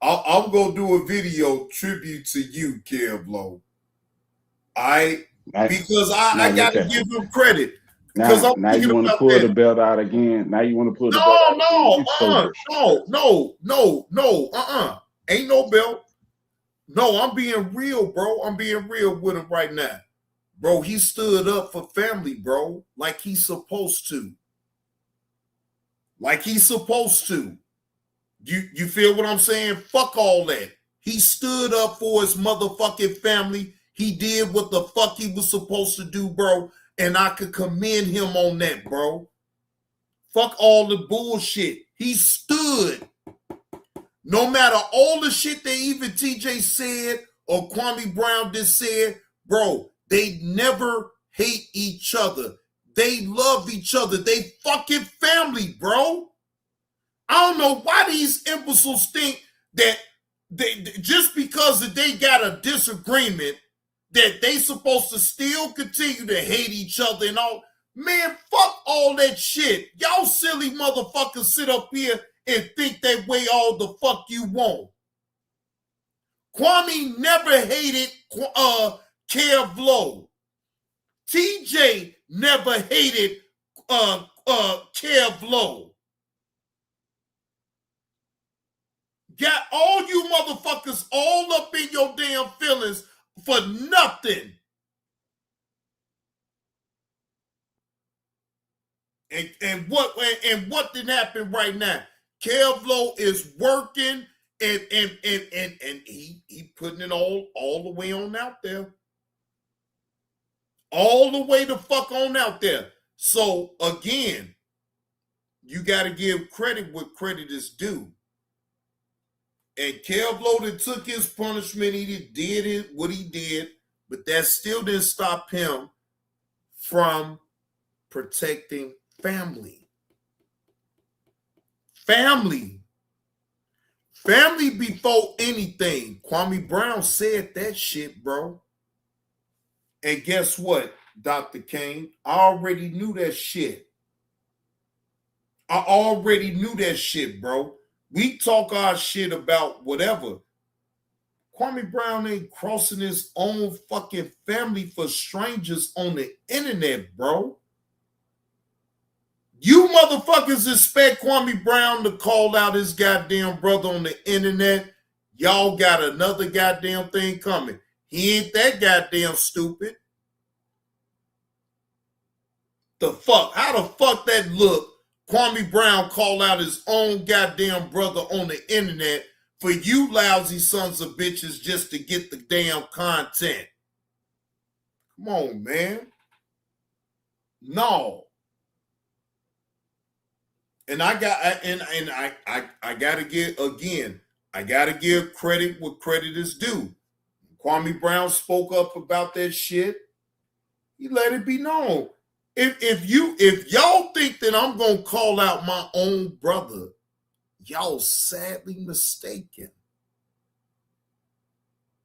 I'm gonna do a video tribute to you, Kev Lowe. Because I gotta give him credit. Now you want to pull the belt out again. Now you want to pull the belt out. No. Ain't no belt. No, I'm being real, bro. I'm being real with him right now. Bro, he stood up for family, bro, like he's supposed to. Like he's supposed to. You feel what I'm saying? Fuck all that. He stood up for his motherfucking family. He did what the fuck he was supposed to do, bro. And I could commend him on that, bro. Fuck all the bullshit. He stood. No matter all the shit that even TJ said or Kwame Brown just said, bro, they never hate each other. They love each other. They fucking family, bro. I don't know why these imbeciles think that they just because that they got a disagreement that they supposed to still continue to hate each other and all. Man, fuck all that shit. Y'all silly motherfuckers sit up here and think that way all the fuck you want. Kwame never hated Kev Lowe. TJ never hated Kev Lowe. Got all you motherfuckers all up in your damn feelings for nothing. And what did happen right now? Kev Lowe is working and he putting it all the way on out there. All the way the fuck on out there. So again, you got to give credit what credit is due. And Kev Lowe that took his punishment, he did what he did, but that still didn't stop him from protecting family. Family before anything. Kwame Brown said that shit, bro. And guess what, Dr. Kane? I already knew that shit. Bro. We talk our shit about whatever. Kwame Brown ain't crossing his own fucking family for strangers on the internet, bro. You motherfuckers expect Kwame Brown to call out his goddamn brother on the internet. Y'all got another goddamn thing coming. He ain't that goddamn stupid. The fuck? How the fuck that look? Kwame Brown call out his own goddamn brother on the internet for you lousy sons of bitches just to get the damn content. Come on, man. No. And I gotta give credit what credit is due. Kwame Brown spoke up about that shit. He let it be known. If y'all think that I'm gonna call out my own brother, y'all sadly mistaken.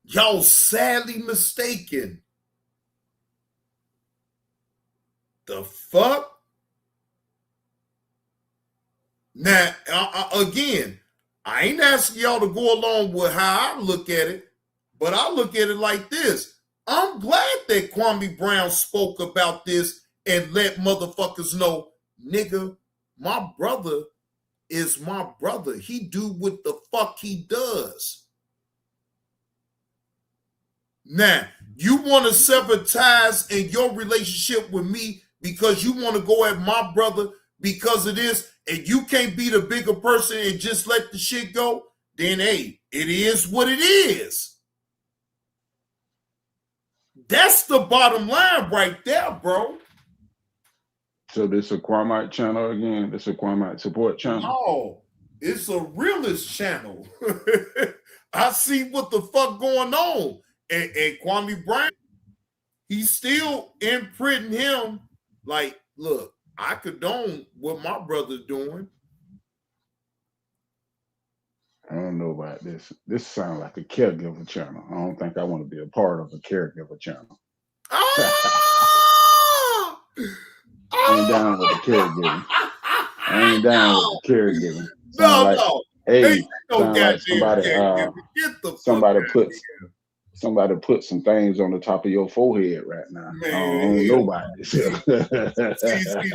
Y'all sadly mistaken. The fuck? Now, again, I ain't asking y'all to go along with how I look at it, but I look at it like this. I'm glad that Kwame Brown spoke about this and let motherfuckers know, nigga, my brother is my brother. He do what the fuck he does. Now, you want to sever ties in your relationship with me because you want to go at my brother because of this, and you can't be the bigger person and just let the shit go, then hey, it is what it is. That's the bottom line right there, bro. So this a Kwame channel again? This a Kwame support channel? It's a realist channel. I see what the fuck going on. And Kwame Brown, he's still imprinting him like, look, I condone what my brother's doing. I don't know about this. This sounds like a caregiver channel. I don't think I want to be a part of a caregiver channel. Ah! I ain't down with the caregiving. I ain't down with the caregiving. No. Hey, Like somebody put some things on the top of your forehead right now. Man, I don't know nobody. see,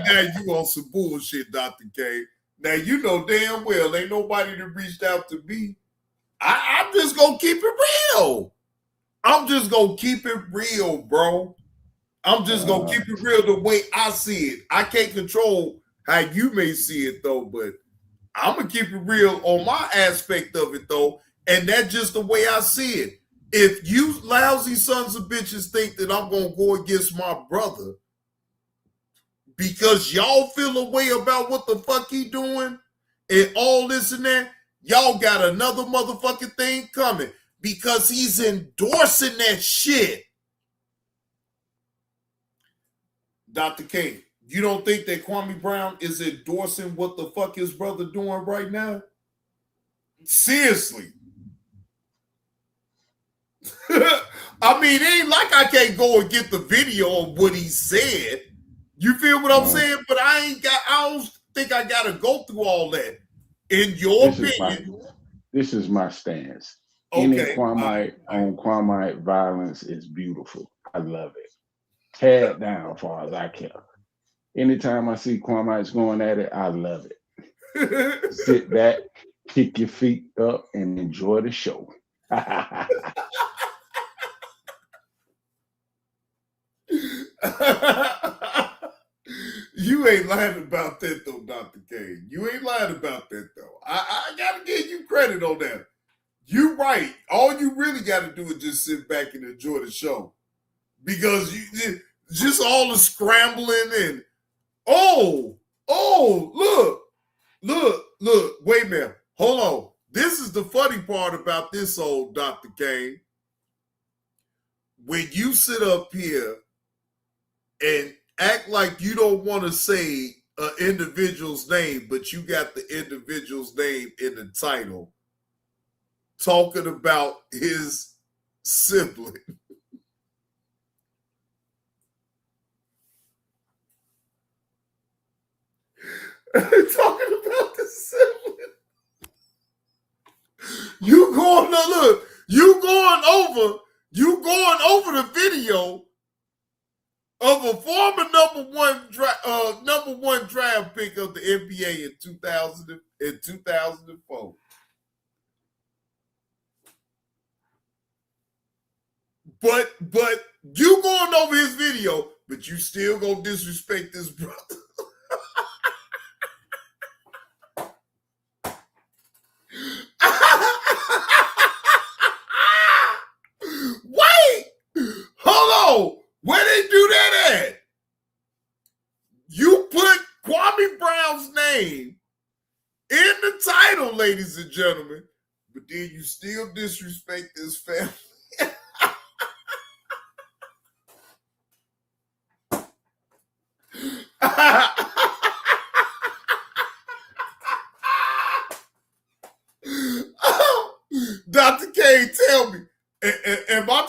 now you on some bullshit, Dr. K. Now you know damn well ain't nobody that reached out to me. I'm just gonna keep it real. I'm just gonna keep it real, bro. I'm just gonna keep it real the way I see it. I can't control how you may see it though, but I'm gonna keep it real on my aspect of it though, and that's just the way I see it. If you lousy sons of bitches think that I'm gonna go against my brother because y'all feel a way about what the fuck he doing and all this and that, y'all got another motherfucking thing coming because he's endorsing that shit. Dr. K, you don't think that Kwame Brown is endorsing what the fuck his brother doing right now? Seriously. I mean, it ain't like I can't go and get the video of what he said. You feel what I'm saying? But I don't think I gotta go through all that. In your opinion. This is my stance. Okay. Any Kwamite violence is beautiful. I love it. Tear it down as far as I care. Anytime I see Kwamites going at it, I love it. Sit back, kick your feet up, and enjoy the show. You ain't lying about that though, Dr. K. You ain't lying about that though. I gotta give you credit on that. You right. All you really gotta do is just sit back and enjoy the show. Because you just all the scrambling and look, wait a minute. Hold on. This is the funny part about this old Dr. K. When you sit up here and act like you don't want to say an individual's name, but you got the individual's name in the title, talking about his sibling. Talking about the sibling. You going over the video of a former number one draft pick of the NBA in 2004. But you going over his video, but you still gonna disrespect this brother. Wait! Hold on! Where they do that at? You put Kwame Brown's name in the title, ladies and gentlemen, but then you still disrespect this family. Dr. K, tell me, am I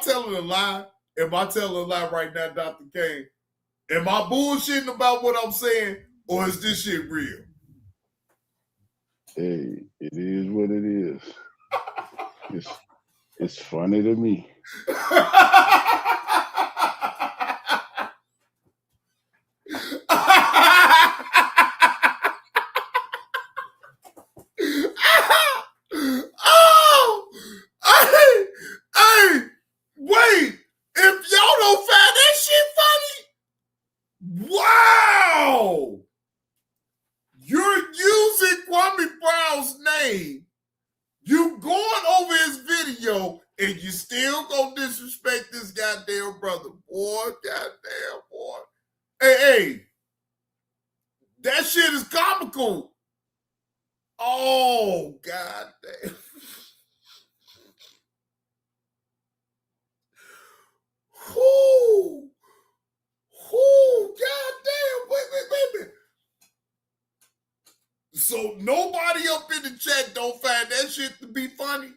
telling a lie? Am I telling a lie right now, Dr. K? Am I bullshitting about what I'm saying, or is this shit real? Hey, it is what it is. It's funny to me. Hey, wait! If y'all don't find that shit funny, wow! You're using Kwame Brown's name. You going over his video, and you still gonna disrespect this goddamn brother, boy. Goddamn boy. Hey, that shit is comical. Oh, God damn. Whoo. Whoo, God damn. Wait. So nobody up in the chat don't find that shit to be funny?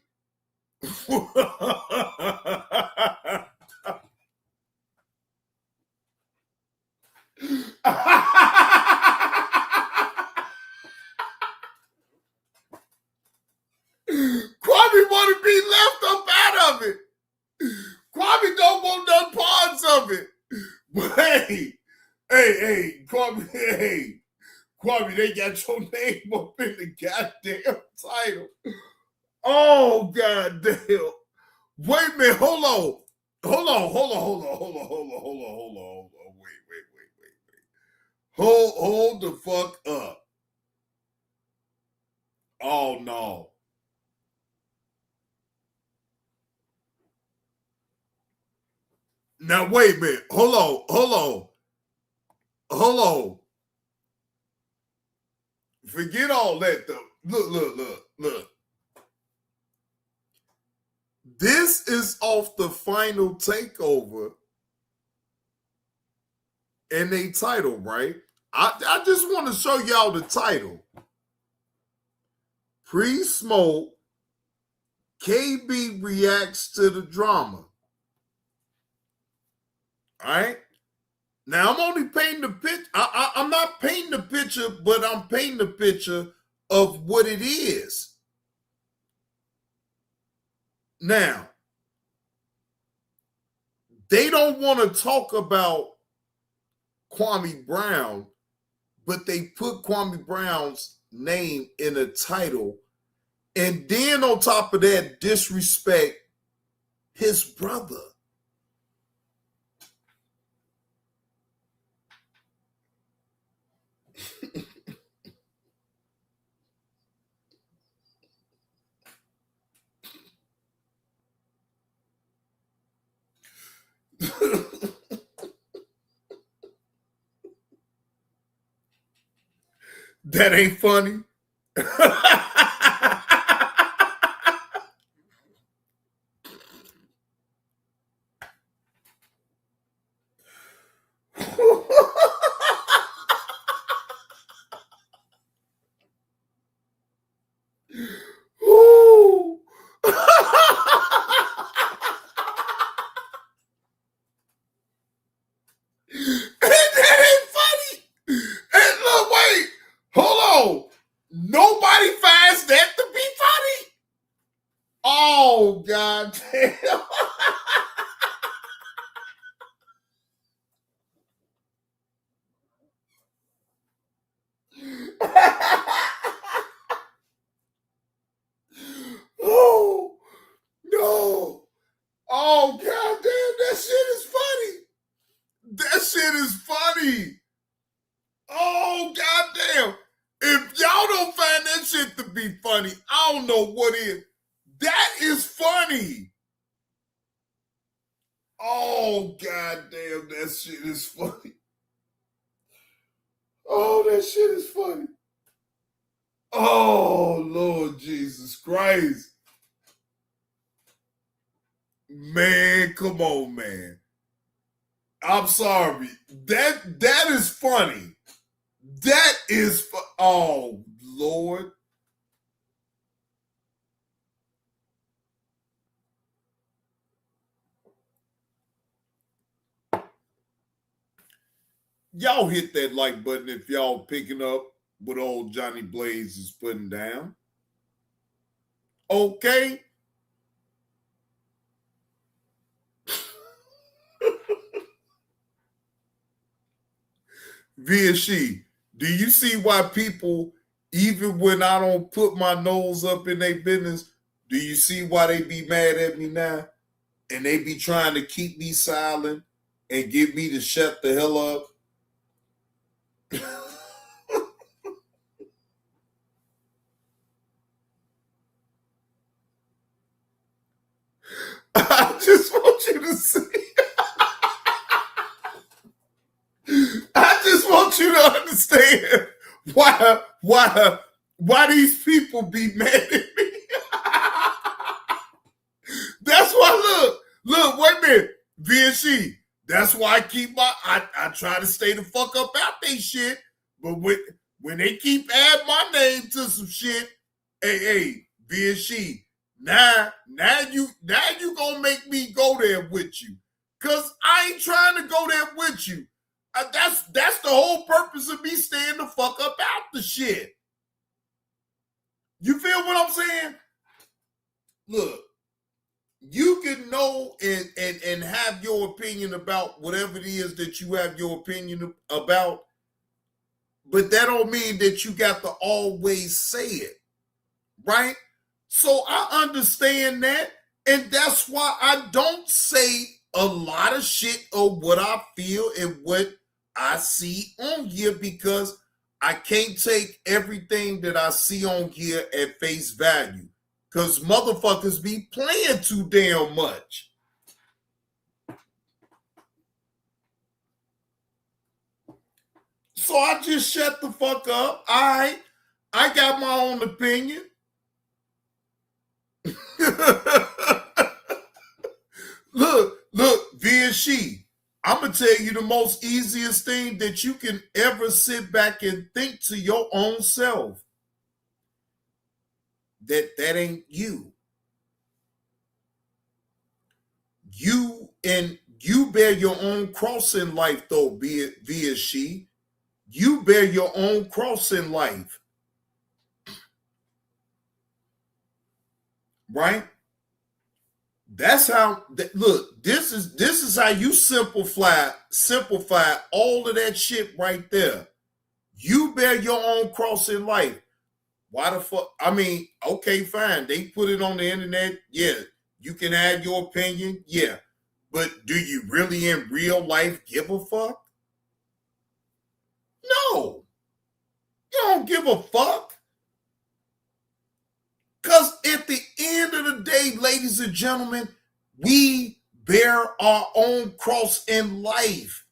Kwame want to be left up out of it. Kwame don't want none parts of it. But hey, Kwame, they got your name up in the goddamn title. Oh, goddamn. Wait a minute, hold on. Wait. Hold the fuck up. Oh, no. Now, wait a minute. Hold on. Forget all that, though. Look. This is off the Final Takeover and they title, right? I just want to show y'all the title. Pre-Smoke, KB reacts to the drama. All right? Now, I'm only painting the picture. I'm not painting the picture, but I'm painting the picture of what it is. Now, they don't want to talk about Kwame Brown, but they put Kwame Brown's name in a title, and then on top of that, disrespect his brother. That ain't funny. Ooh. That ain't funny. And look, wait, hold on. Nobody finds that to be funny. Oh, God damn. Oh, no. Oh, God damn, that shit is funny. That shit is funny. Oh, goddamn. If y'all don't find that shit to be funny, I don't know what is. That is funny. Oh, goddamn, that shit is funny. Oh, that shit is funny. Oh, Lord Jesus Christ. Man, come on, man. I'm sorry. That is funny. That is oh, Lord. Y'all hit that like button if y'all picking up what old Johnny Blaze is putting down. Okay. Via she, do you see why people, even when I don't put my nose up in their business, do you see why they be mad at me now? And they be trying to keep me silent and get me to shut the hell up? I just want you to see. I just want you to understand why why these people be mad at me. That's why, look, wait a minute, VSC. That's why I keep I try to stay the fuck up out they shit. But when they keep adding my name to some shit, hey, VSC, now you gonna make me go there with you. Cause I ain't trying to go there with you. That's the whole purpose of me staying the fuck up out the shit. You feel what I'm saying? Look, you can know and have your opinion about whatever it is that you have your opinion about, but that don't mean that you got to always say it, right? So I understand that, and that's why I don't say a lot of shit of what I feel and what I see on here, because I can't take everything that I see on here at face value, because motherfuckers be playing too damn much. So I just shut the fuck up. I got my own opinion. Look, VSC, I'm going to tell you the most easiest thing that you can ever sit back and think to your own self. That ain't you. You bear your own cross in life, though, VSC. You bear your own cross in life. Right? That's how, look, this is how you simplify all of that shit right there. You bear your own cross in life. Why the fuck? I mean, okay, fine. They put it on the internet. Yeah. You can add your opinion. Yeah. But do you really in real life give a fuck? No. You don't give a fuck. Because at the end of the day, ladies and gentlemen, we bear our own cross in life.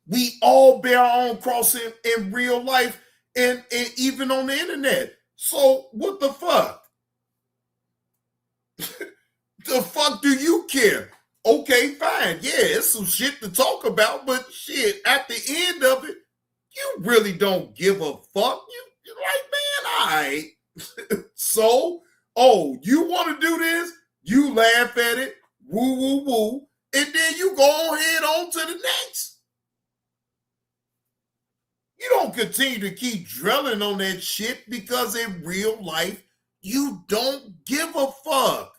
We all bear our own cross in real life and even on the internet. So what the fuck? The fuck do you care? Okay, fine. Yeah, it's some shit to talk about, but shit, at the end of it, you really don't give a fuck. You're like, man, all right. So, you want to do this? You laugh at it, woo, and then you go ahead on to the next. You don't continue to keep drilling on that shit because in real life, you don't give a fuck.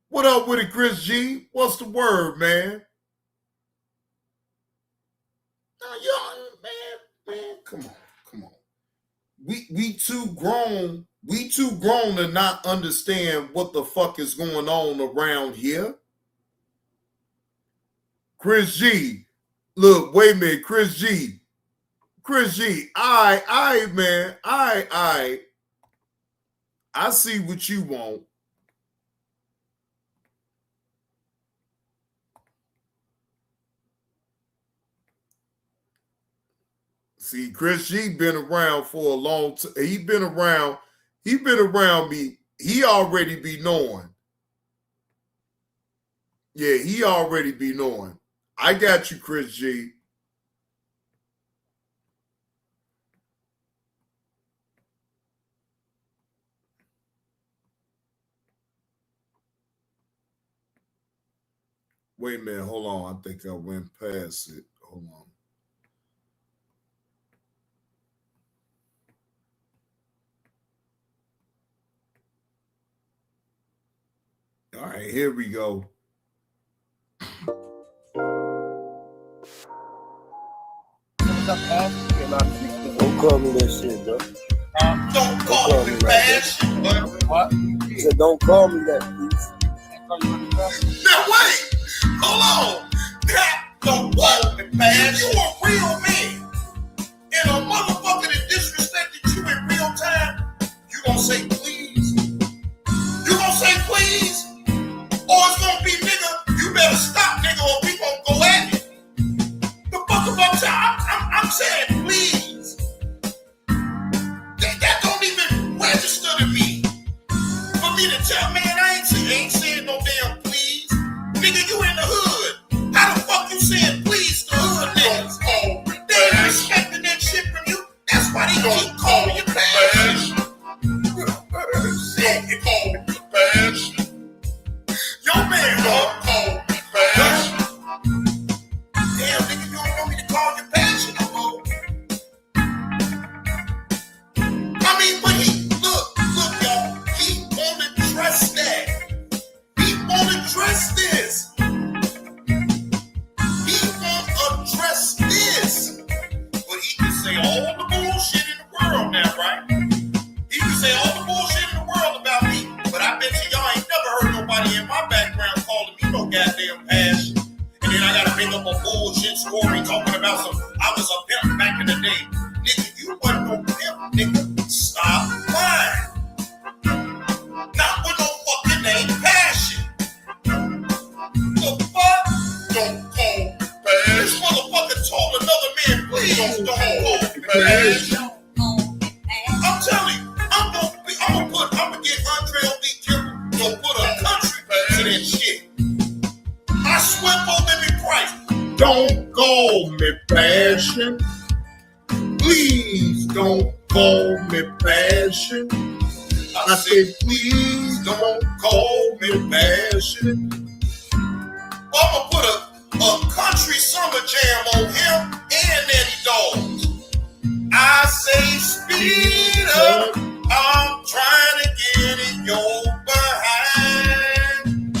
What up with it, Chris G? What's the word, man? Man, come on. We too grown to not understand what the fuck is going on around here. Chris G, look, wait a minute, Chris G, man, I see what you want. See, Chris G been around for a long time. He been around me. He already be knowing. Yeah, he already be knowing. I got you, Chris G. Wait a minute, hold on. I think I went past it. Hold on. All right, here we go. Don't call me that shit, bro. Don't call me Bash. What? He said, don't call me that, please. Now wait, hold on. Don't call me Bash. You a real man. And a motherfucker that disrespected you in real time, you gonna say please? You gonna say please? Or it's gonna be nigga, you better stop nigga or we gonna go at it. The fuck about y'all? passion. Please don't call me passion. I said, please don't call me passion. I'm gonna put a country summer jam on him and Eddie Dogs. I say, speed up. I'm trying to get in your behind.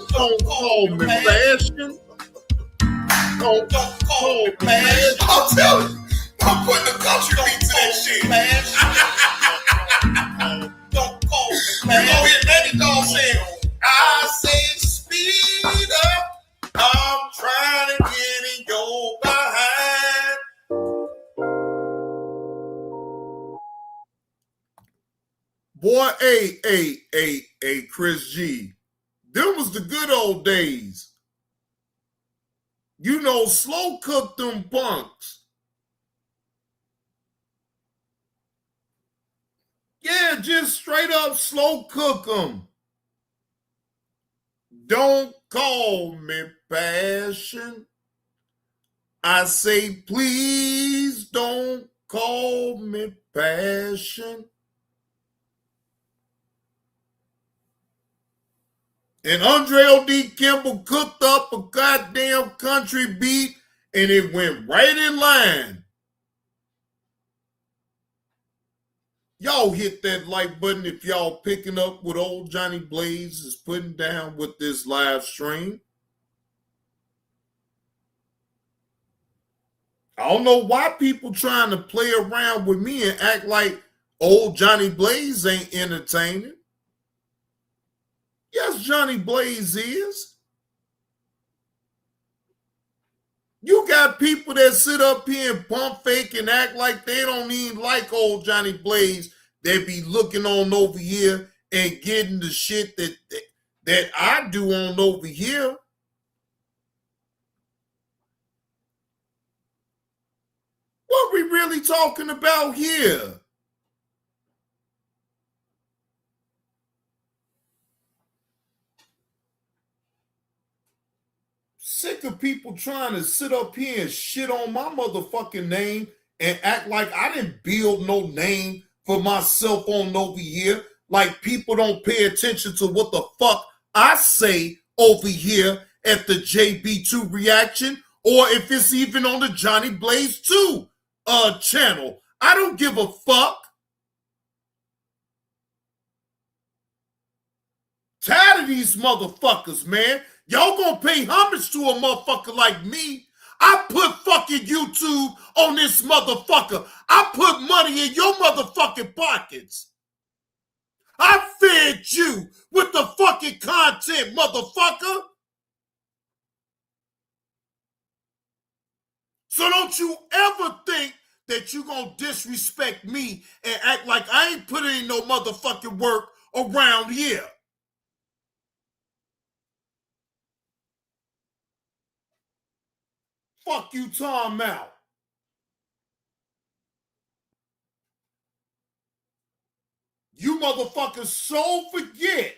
Don't call me passion. Don't call me passion. I'll tell you. I'm putting the country beat to that shit, man. Don't call me passion. You gonna hear Eddie Dog saying, I say, speed up. I'm trying to get in your behind. Boy, hey, Chris G. Them was the good old days. You know, slow cook them punks. Yeah, just straight up slow cook them. Don't call me passion. I say, please don't call me passion. And Andre O.D. Kimball cooked up a goddamn country beat, and it went right in line. Y'all hit that like button if y'all picking up what old Johnny Blaze is putting down with this live stream. I don't know why people trying to play around with me and act like old Johnny Blaze ain't entertaining. Yes, Johnny Blaze is. You got people that sit up here and pump fake and act like they don't even like old Johnny Blaze. They be looking on over here and getting the shit that I do on over here. What we really talking about here? Sick of people trying to sit up here and shit on my motherfucking name and act like I didn't build no name for myself on over here. Like people don't pay attention to what the fuck I say over here at the JB2 Reaction, or if it's even on the Johnny Blaze 2 channel. I don't give a fuck. Tired of these motherfuckers, man. Y'all gonna pay homage to a motherfucker like me. I put fucking YouTube on this motherfucker. I put money in your motherfucking pockets. I fed you with the fucking content, motherfucker. So don't you ever think that you gonna disrespect me and act like I ain't putting in no motherfucking work around here. Fuck you, Tom out. You motherfuckers so forget.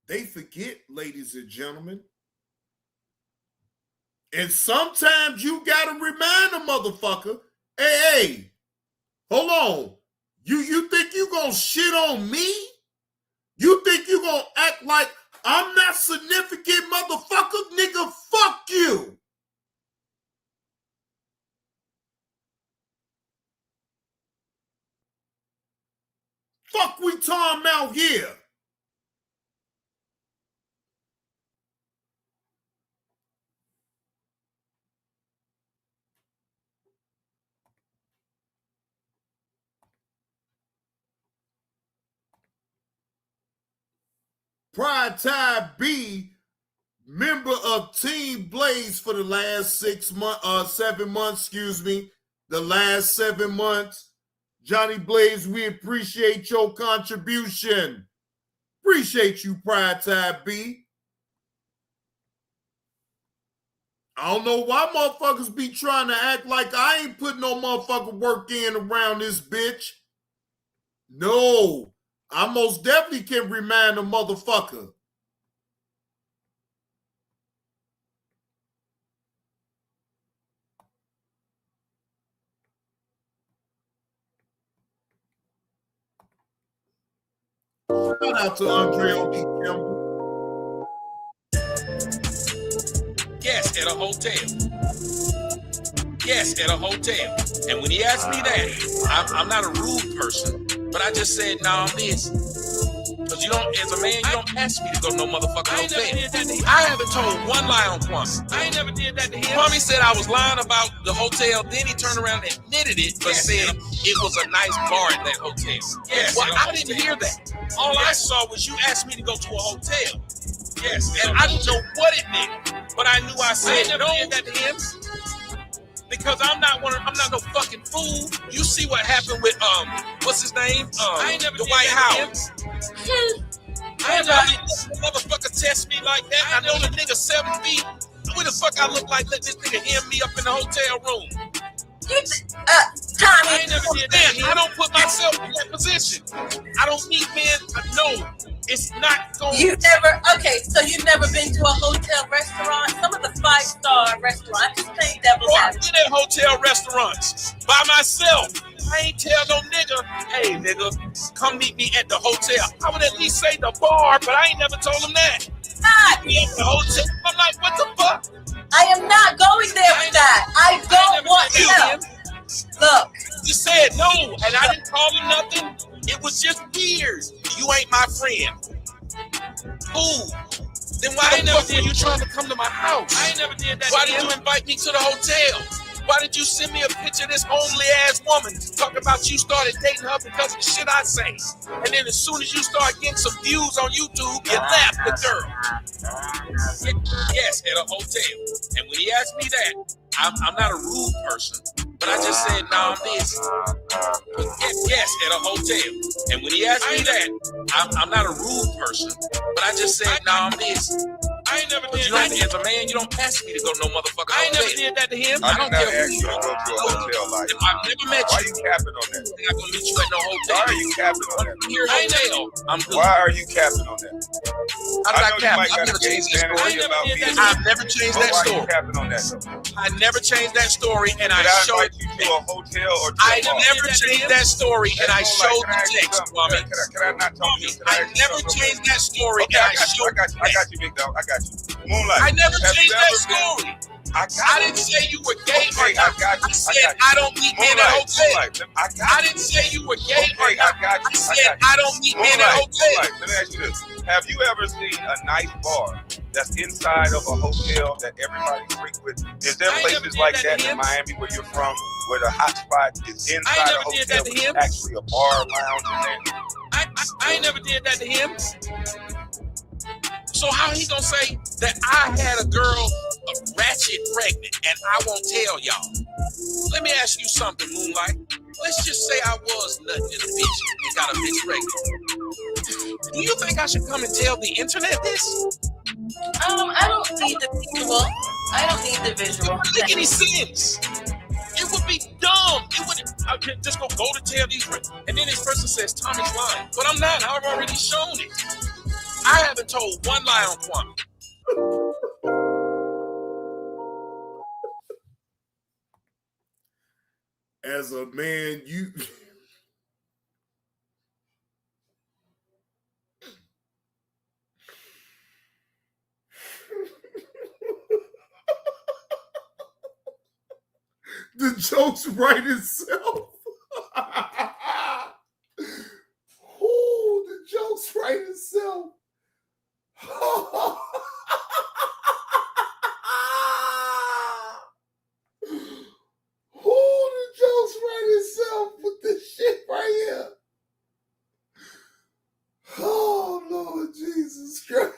They forget, ladies and gentlemen. And sometimes you gotta remind a motherfucker, hey, hold on. You think you gonna shit on me? You think you gonna act like I'm not significant, motherfucker? Nigga, fuck you. Fuck we talking about here? Pride Tide B, member of Team Blaze for the last 7 months, the last 7 months. Johnny Blaze, we appreciate your contribution. Appreciate you, Pride Tide B. I don't know why motherfuckers be trying to act like I ain't putting no motherfucking work in around this bitch. No, I most definitely can remind a motherfucker. Shout out to Andre O.D. Campbell. Yes, at a hotel. Yes, at a hotel. And when he asked me that, I'm not a rude person, but I just said, no, I'm this. Because you don't, as a man, you don't ask me to go to no motherfucking hotel. I haven't told one lie on Kwame. I ain't never did that to him. Kwame said I was lying about the hotel, then he turned around and admitted it, but said it was a nice bar at that hotel. Yes, well, I didn't hear that. All I saw was you asked me to go to a hotel. Yes, and I didn't know what it meant, but I knew I said no did that to him because I'm not no fucking fool. You see what happened with what's his name? Dwight Howard. I ain't never motherfucker test me like that. I know the nigga 7 feet. What the fuck I look like? Let this nigga hem me up in the hotel room. Tommy, I ain't never did that. I don't put myself in that position. I don't need men. No, it's not going. You never. Okay, so you've never been to a hotel restaurant? Some of the 5-star restaurants. Just playing devil's advocate. I've been at hotel restaurants by myself. I ain't tell no nigga, hey nigga, come meet me at the hotel. I would at least say the bar, but I ain't never told him that. Not me at the hotel. I'm like, what the fuck? I am not going there with that. I don't want to know. Look. You said no, and I didn't call him nothing. It was just weird. You ain't my friend. Who? Then why the fuck were you trying to come to my house? I ain't never did that. Why did you invite me to the hotel? Why did you send me a picture of this homely ass woman talking about you started dating her because of the shit I say? And then as soon as you start getting some views on YouTube, you left the girl. Yes, at a hotel. And when he asked me that, I'm not a rude person, but I just said, no, I'm this. Yes, at a hotel. And when he asked me that, I'm not a rude person, but I just said, no, I'm this. I ain't never did that. As a man, you don't ask me to go to no motherfucker. I ain't never did that to him. I don't care who you are. If I've never met you, why are you capping on that? I'm not gonna meet you at no hotel. Why are you capping on that? Here hotel. Why are you capping on that? How did I cap? I've never changed that story. I've never changed that story. Why are you capping on that? I never changed that story, and I showed you to a hotel or. I never changed that story, and I showed the text, Kwame. Can I not talk to you? I never changed that story, and I showed. I got you, big dog. I got you. Moonlight. I never changed that story. I didn't say you were gay or not. I said I don't meet men at hotels. I didn't say you were gay or not. I said I don't meet men at hotels. Let me ask you this. Have you ever seen a nice bar that's inside of a hotel that everybody frequents? Is there places like that in Miami where you're from where the hot spot is inside a hotel with actually a bar lounge in there? I ain't never did that to him. So how he gonna say that I had a girl ratchet pregnant and I won't tell y'all? Let me ask you something, Moonlight. Let's just say I was nutting in a bitch and got a bitch pregnant. Do you think I should come and tell the internet this? I don't need the visual. I don't need the visual. It wouldn't make any sense. It would be dumb. It would. I could just go to tell these, and then this person says Tommy's lying, but I'm not. I've already shown it. I haven't told one lie on Kwame. As a man, you the joke's right itself. Oh, the joke's right itself. Oh, the joke's right itself with this shit right here. Oh, Lord Jesus Christ.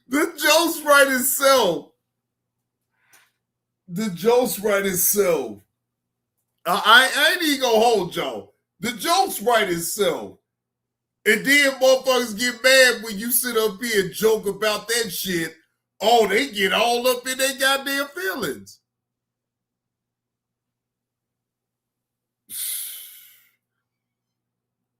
The joke's right itself. The joke's right itself. I ain't even gonna hold y'all. The joke's right itself. And then motherfuckers get mad when you sit up here and joke about that shit. Oh, they get all up in their goddamn feelings.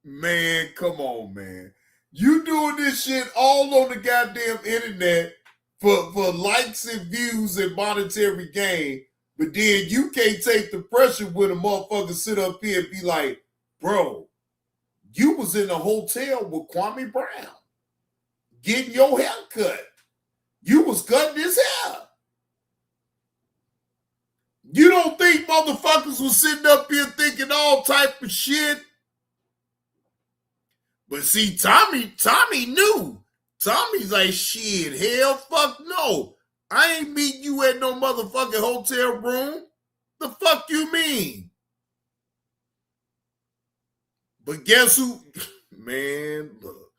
Man, come on, man. You doing this shit all on the goddamn internet for likes and views and monetary gain, but then you can't take the pressure when a motherfucker sit up here and be like, bro, you was in a hotel with Kwame Brown getting your hair cut. You was cutting his hair. You don't think motherfuckers was sitting up here thinking all type of shit? But see, Tommy knew. Tommy's like, shit, hell, fuck no. I ain't meeting you at no motherfucking hotel room. The fuck you mean? But guess who? Man, look.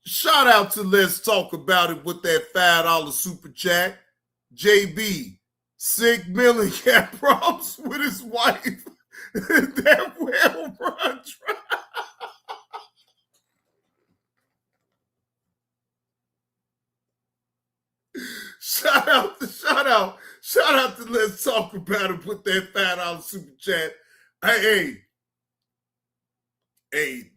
Shout out to Let's Talk About It with that $5 super chat. JB, sick Millie got problems with his wife. That well run try. Shout out to Let's Talk About It with that $5 super chat. Hey,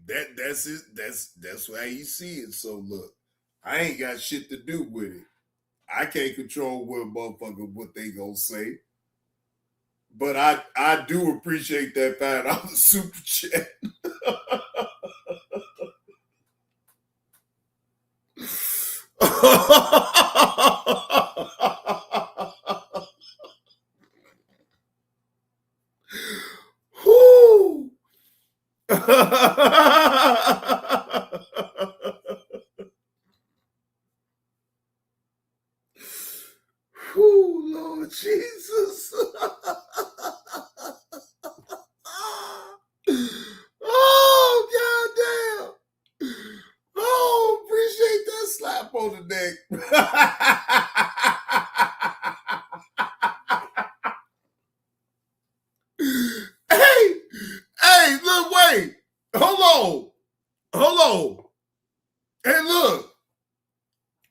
that's it. That's how you see it. So look, I ain't got shit to do with it. I can't control what they gonna say. But I do appreciate that $5 super chat. Whoo! Whoo, Lord Jesus. Oh, goddamn. Oh, appreciate that slap on the neck. Hey, look, wait. Hold on. Hey, look.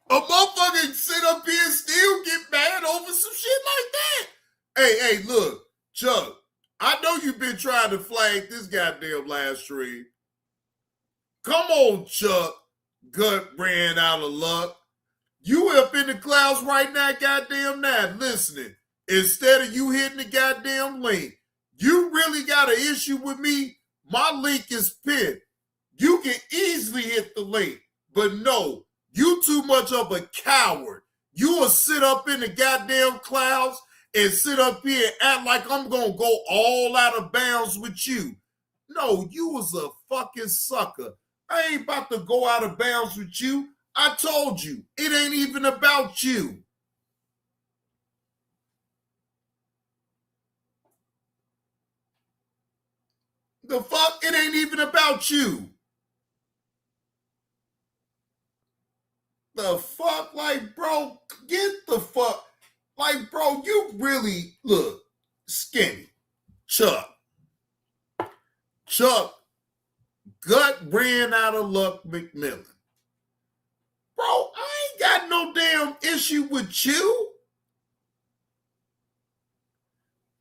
A motherfucker sit up here and still get mad over some shit like that. Hey, look, Chuck, I know you've been trying to flag this goddamn live stream. Come on, Chuck. Gut ran out of luck. You up in the clouds right now, goddamn now, listening. Instead of you hitting the goddamn link, you really got an issue with me? My link is pinned. You can easily hit the link, but no, you too much of a coward. You will sit up in the goddamn clouds and sit up here and act like I'm going to go all out of bounds with you. No, you was a fucking sucker. I ain't about to go out of bounds with you. I told you, it ain't even about you. The fuck? It ain't even about you. The fuck? Like, bro, get the fuck. Like, bro, you really, look, Skinny, Chuck, gut ran out of luck, McMillan. Bro, I ain't got no damn issue with you.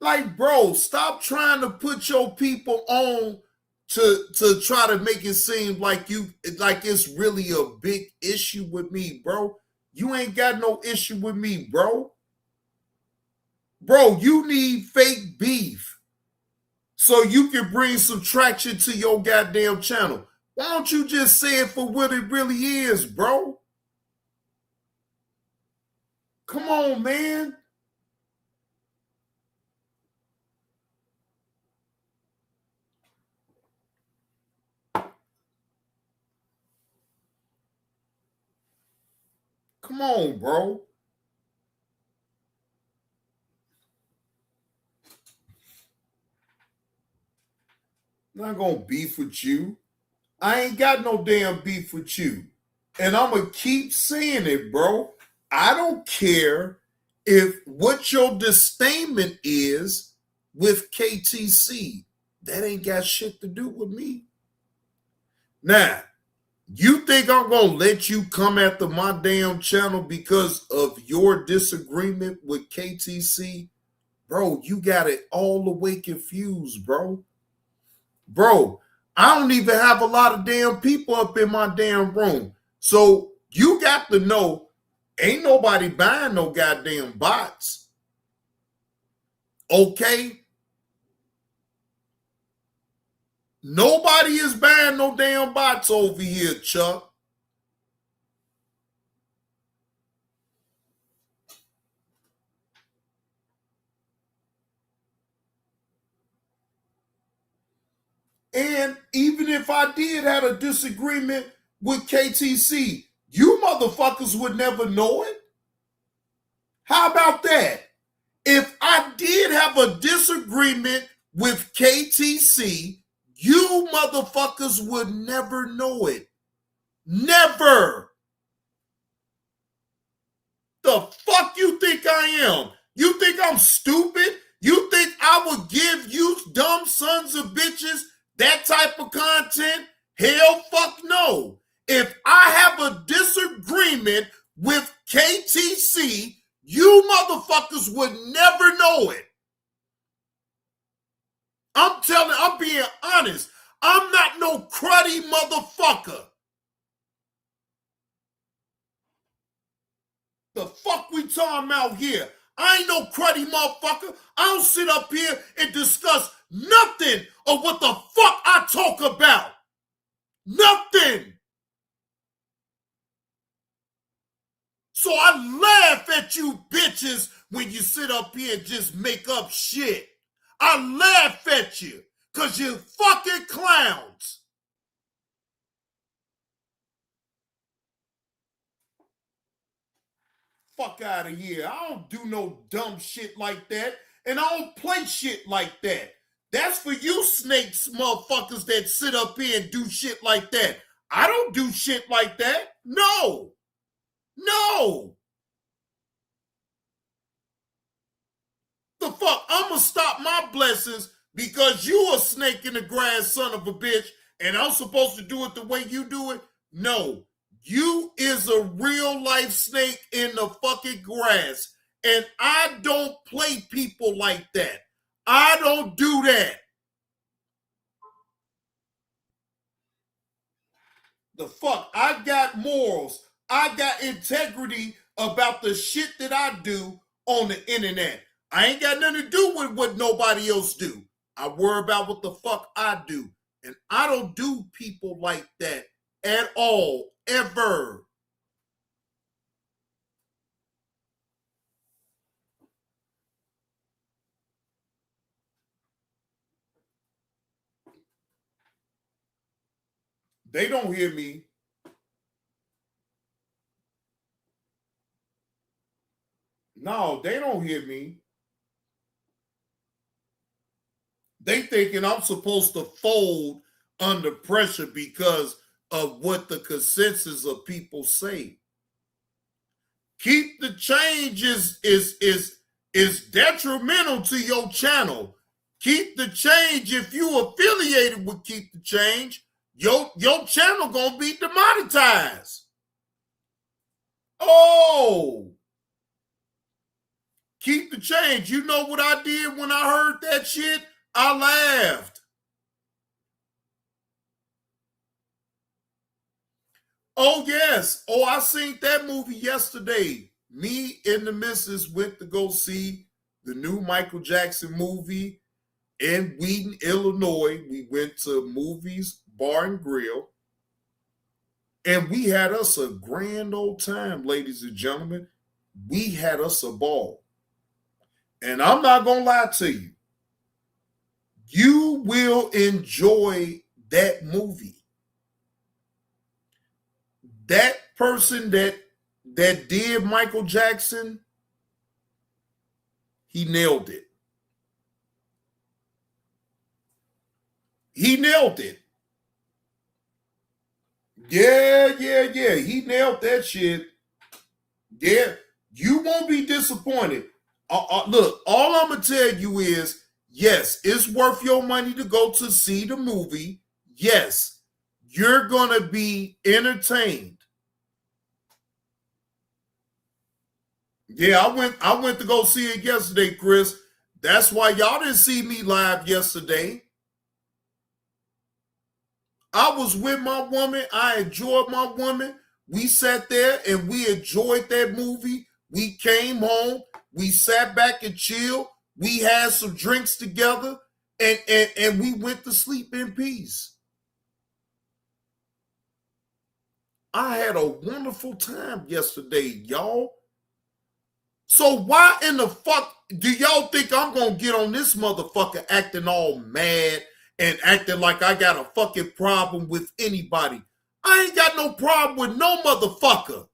Like, bro, stop trying to put your people on to try to make it seem like it's really a big issue with me, bro. You ain't got no issue with me, bro. Bro, you need fake beef so you can bring some traction to your goddamn channel. Why don't you just say it for what it really is, bro? Come on, man. Come on, bro. Not gonna beef with you. I ain't got no damn beef with you. And I'm gonna keep saying it, bro. I don't care if what your disdainment is with KTC. That ain't got shit to do with me. Now, you think I'm going to let you come after my damn channel because of your disagreement with KTC? Bro, you got it all the way confused, bro. Bro, I don't even have a lot of damn people up in my damn room. So you got to know, ain't nobody buying no goddamn bots. Okay? Nobody is buying no damn bots over here, Chuck. And even if I did have a disagreement with KTC, you motherfuckers would never know it. How about that? If I did have a disagreement with KTC, you motherfuckers would never know it. Never. The fuck you think I am? You think I'm stupid? You think I would give you dumb sons of bitches that type of content? Hell fuck no. If I have a disagreement with KTC, you motherfuckers would never know it. I'm being honest. I'm not no cruddy motherfucker. The fuck we talking about here? I ain't no cruddy motherfucker. I don't sit up here and discuss nothing of what the fuck I talk about. Nothing. So I laugh at you bitches when you sit up here and just make up shit. I laugh at you because you're fucking clowns. Fuck out of here. I don't do no dumb shit like that. And I don't play shit like that. That's for you snakes motherfuckers that sit up here and do shit like that. I don't do shit like that. No. No. The fuck? I'm gonna stop my blessings because you a snake in the grass, son of a bitch, and I'm supposed to do it the way you do it? No. You is a real life snake in the fucking grass. And I don't play people like that. I don't do that. The fuck? I got morals. I got integrity about the shit that I do on the internet. I ain't got nothing to do with what nobody else do. I worry about what the fuck I do. And I don't do people like that at all, ever. They don't hear me. No, they don't hear me. They thinking I'm supposed to fold under pressure because of what the consensus of people say. Keep the Change is detrimental to your channel. Keep the Change, if you affiliated with Keep the Change, your channel gonna be demonetized. Oh, Keep the Change. You know what I did when I heard that shit? I laughed. Oh, yes. Oh, I seen that movie yesterday. Me and the missus went to go see the new Michael Jackson movie in Wheaton, Illinois. We went to Movies Bar and Grill. And we had us a grand old time, ladies and gentlemen. We had us a ball. And I'm not going to lie to you. You will enjoy that movie. That person that did Michael Jackson, he nailed it. He nailed it. Yeah. He nailed that shit. Yeah, you won't be disappointed. Look, all I'm going to tell you is, yes, it's worth your money to go to see the movie. Yes, you're going to be entertained. Yeah, I went to go see it yesterday, Chris. That's why y'all didn't see me live yesterday. I was with my woman. I enjoyed my woman. We sat there and we enjoyed that movie. We came home. We sat back and chilled. We had some drinks together and we went to sleep in peace. I had a wonderful time yesterday, y'all. So why in the fuck do y'all think I'm going to get on this motherfucker acting all mad and acting like I got a fucking problem with anybody? I ain't got no problem with no motherfucker.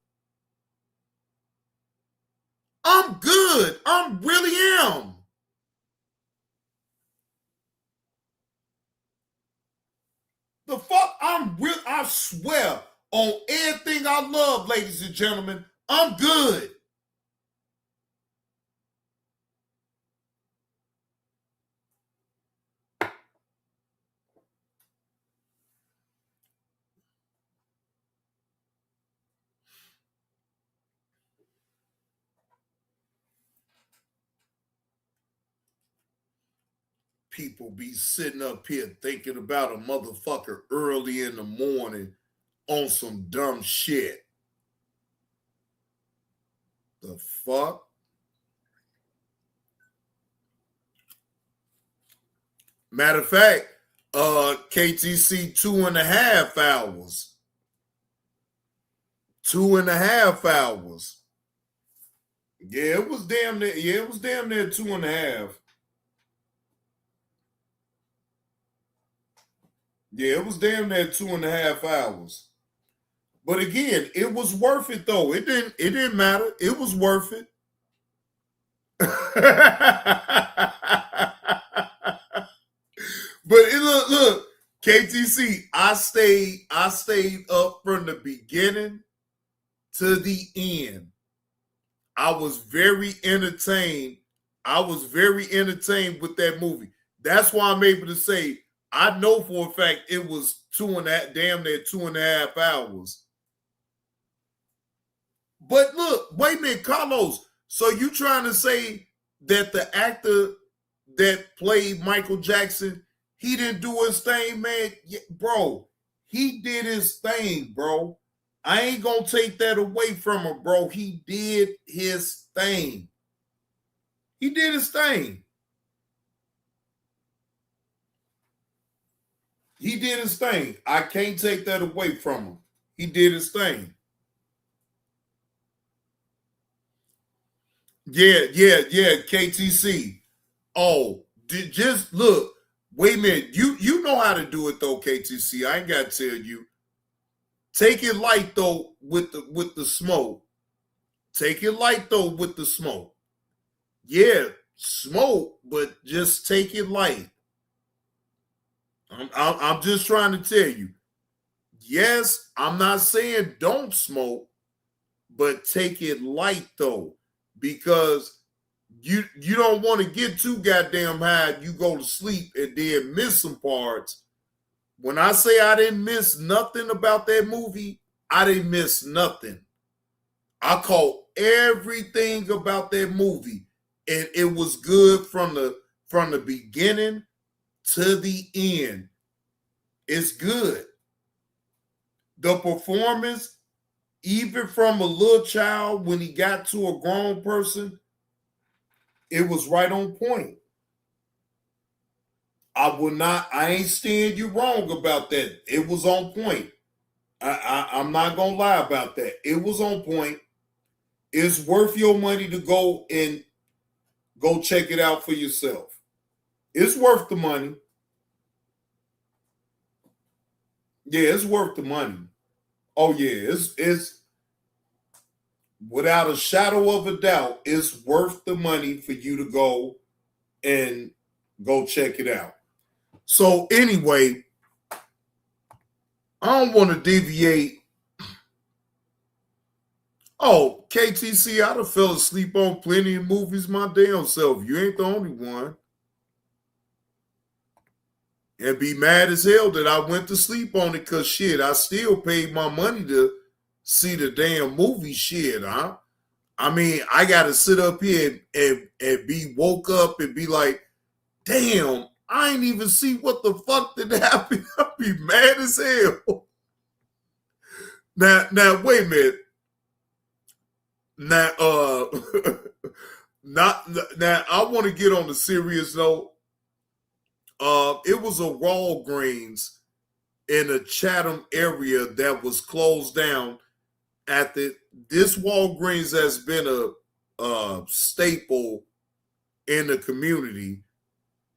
I'm good. I really am. The fuck? I swear on everything I love, ladies and gentlemen, I'm good. People be sitting up here thinking about a motherfucker early in the morning on some dumb shit. The fuck? Matter of fact, KTC 2.5 hours. 2.5 hours. Yeah, it was damn near. Yeah, it was damn near 2.5. Yeah, it was damn near 2.5 hours. But again, it was worth it though. It didn't matter. It was worth it. But look, KTC, I stayed up from the beginning to the end. I was very entertained. I was very entertained with that movie. That's why I'm able to say I know for a fact it was damn near 2.5 hours. But look, wait a minute, Carlos. So you trying to say that the actor that played Michael Jackson, he didn't do his thing, man? Yeah, bro, he did his thing, bro. I ain't gonna take that away from him, bro. He did his thing. He did his thing. He did his thing. I can't take that away from him. He did his thing. Yeah, KTC. Oh, just look. Wait a minute. You know how to do it though, KTC. I ain't got to tell you. Take it light though with the smoke. Take it light though with the smoke. Yeah, smoke, but just take it light. I'm just trying to tell you. Yes, I'm not saying don't smoke, but take it light though, because you don't want to get too goddamn high. You go to sleep and then miss some parts. When I say I didn't miss nothing about that movie, I didn't miss nothing. I caught everything about that movie, and it was good from the beginning to the end. It's good. The performance, even from a little child when he got to a grown person, it was right on point. I ain't steering you wrong about that. It was on point. I'm not gonna lie about that. It was on point. It's worth your money to go and go check it out for yourself. It's worth the money. Yeah, it's worth the money. Oh yeah, it's without a shadow of a doubt, it's worth the money for you to go and go check it out. So anyway, I don't want to deviate. Oh, KTC, I done fell asleep on plenty of movies my damn self. You ain't the only one. and be mad as hell that I went to sleep on it because shit, I still paid my money to see the damn movie shit, huh? I mean, I gotta sit up here and be woke up and be like, damn, I ain't even see what the fuck did happen. I'll be mad as hell. Now, wait a minute. Now, now I want to get on the serious note. It was a Walgreens in the Chatham area that was closed down. This Walgreens has been a staple in the community,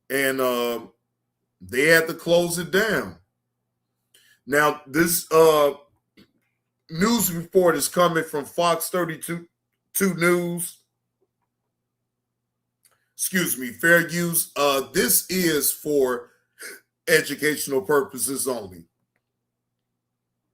and they had to close it down. Now, this news report is coming from Fox 32 News. Excuse me, fair use. This is for educational purposes only.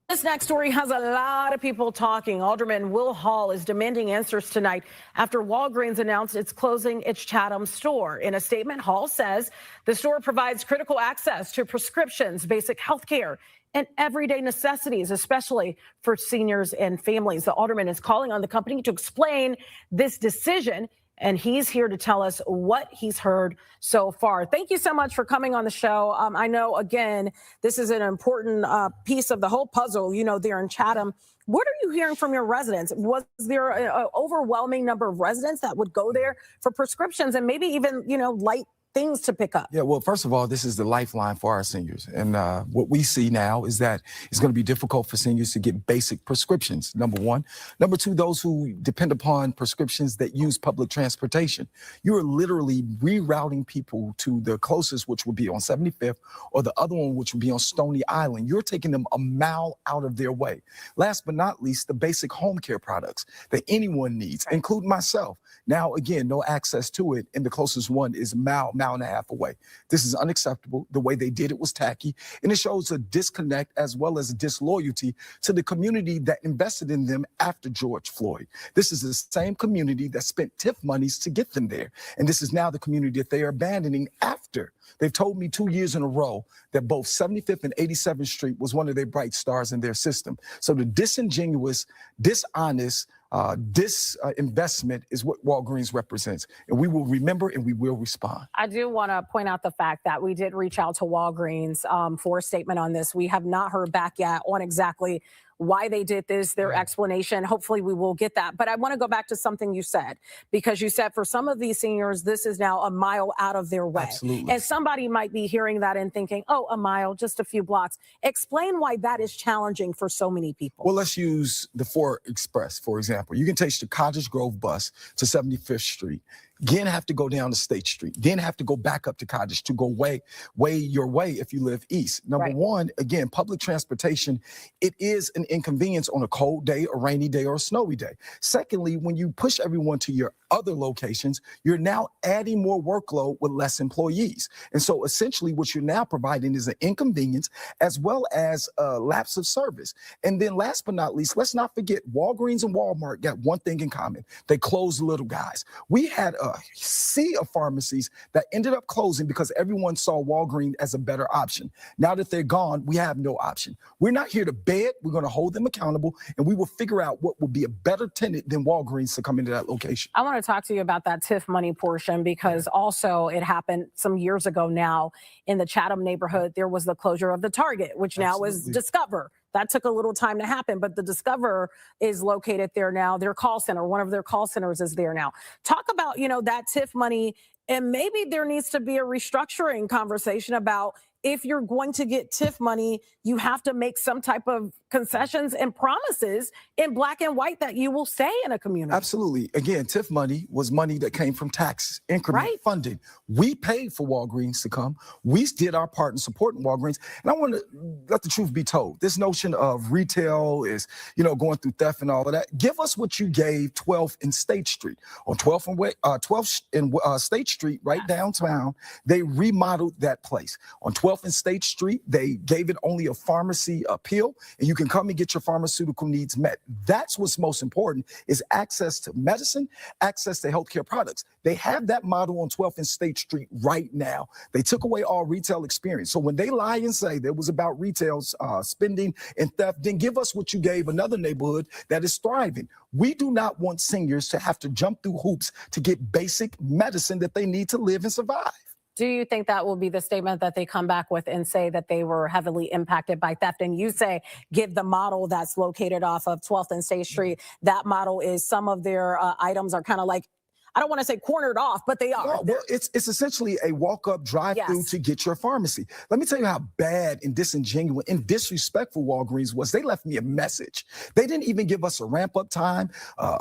This next story has a lot of people talking. Alderman Will Hall is demanding answers tonight after Walgreens announced it's closing its Chatham store. In a statement, Hall says the store provides critical access to prescriptions, basic health care, and everyday necessities, especially for seniors and families. The alderman is calling on the company to explain this decision, and he's here to tell us what he's heard so far. Thank you so much for coming on the show. I know, again, this is an important piece of the whole puzzle, you know, there in Chatham. What are you hearing from your residents? Was there an overwhelming number of residents that would go there for prescriptions and maybe even, you know, light things to pick up? Yeah, well, first of all, this is the lifeline for our seniors. And what we see now is that it's going to be difficult for seniors to get basic prescriptions, number one. Number two, those who depend upon prescriptions that use public transportation. You are literally rerouting people to the closest, which would be on 75th, or the other one, which would be on Stony Island. You're taking them a mile out of their way. Last but not least, the basic home care products that anyone needs, including myself. Now, again, no access to it, and the closest one is mile and a half away. This is unacceptable. The way they did it was tacky, and it shows a disconnect as well as a disloyalty to the community that invested in them after George Floyd. This is the same community that spent TIF monies to get them there, and this is now the community that they are abandoning after. They've told me 2 years in a row that both 75th and 87th Street was one of their bright stars in their system. So the disingenuous, dishonest, disinvestment is what Walgreens represents. And we will remember and we will respond. I do want to point out the fact that we did reach out to Walgreens for a statement on this. We have not heard back yet on exactly why they did this, their explanation. Hopefully we will get that. But I want to go back to something you said, because you said for some of these seniors, this is now a mile out of their way. Absolutely. And somebody might be hearing that and thinking, oh, a mile, just a few blocks. Explain why that is challenging for so many people. Well, let's use the 4 Express, for example. You can take the Cottage Grove bus to 75th Street. Then have to go down to State Street, then have to go back up to Cottage to go way your way if you live east. Number one, again, public transportation, it is an inconvenience on a cold day, a rainy day, or a snowy day. Secondly, when you push everyone to your other locations, you're now adding more workload with less employees. And so essentially what you're now providing is an inconvenience as well as a lapse of service. And then last but not least, let's not forget Walgreens and Walmart got one thing in common. They closed the little guys. We had a sea of pharmacies that ended up closing because everyone saw Walgreens as a better option. Now that they're gone, we have no option. We're not here to beg. We're going to hold them accountable, and we will figure out what will be a better tenant than Walgreens to come into that location. I want to talk to you about that TIF money portion, because also it happened some years ago now in the Chatham neighborhood. There was the closure of the Target, which now is Discover. That took a little time to happen, but the Discover is located there now. Their call center, one of their call centers is there now. Talk about, you know, that TIF money, and maybe there needs to be a restructuring conversation about if you're going to get TIF money, you have to make some type of concessions and promises in black and white that you will stay in a community. Absolutely. Again, TIF money was money that came from tax increment funding. We paid for Walgreens to come. We did our part in supporting Walgreens. And I want to let the truth be told. This notion of retail is, you know, going through theft and all of that. Give us what you gave 12th and State Street. On 12th and State Street, right downtown, they remodeled that place. On 12th and State Street, they gave it only a pharmacy appeal, and you can come and get your pharmaceutical needs met. That's what's most important, is access to medicine, access to healthcare products. They have that model on 12th and State Street right now. They took away all retail experience. So when they lie and say there was about retail spending and theft, then give us what you gave another neighborhood that is thriving. We do not want seniors to have to jump through hoops to get basic medicine that they need to live and survive. Do you think that will be the statement that they come back with and say that they were heavily impacted by theft? And you say, give the model that's located off of 12th and State Street. That model is some of their items are kind of like, I don't want to say cornered off, but they are. Well, it's essentially a walk-up drive-through to get your pharmacy. Let me tell you how bad and disingenuous and disrespectful Walgreens was. They left me a message. They didn't even give us a ramp-up time,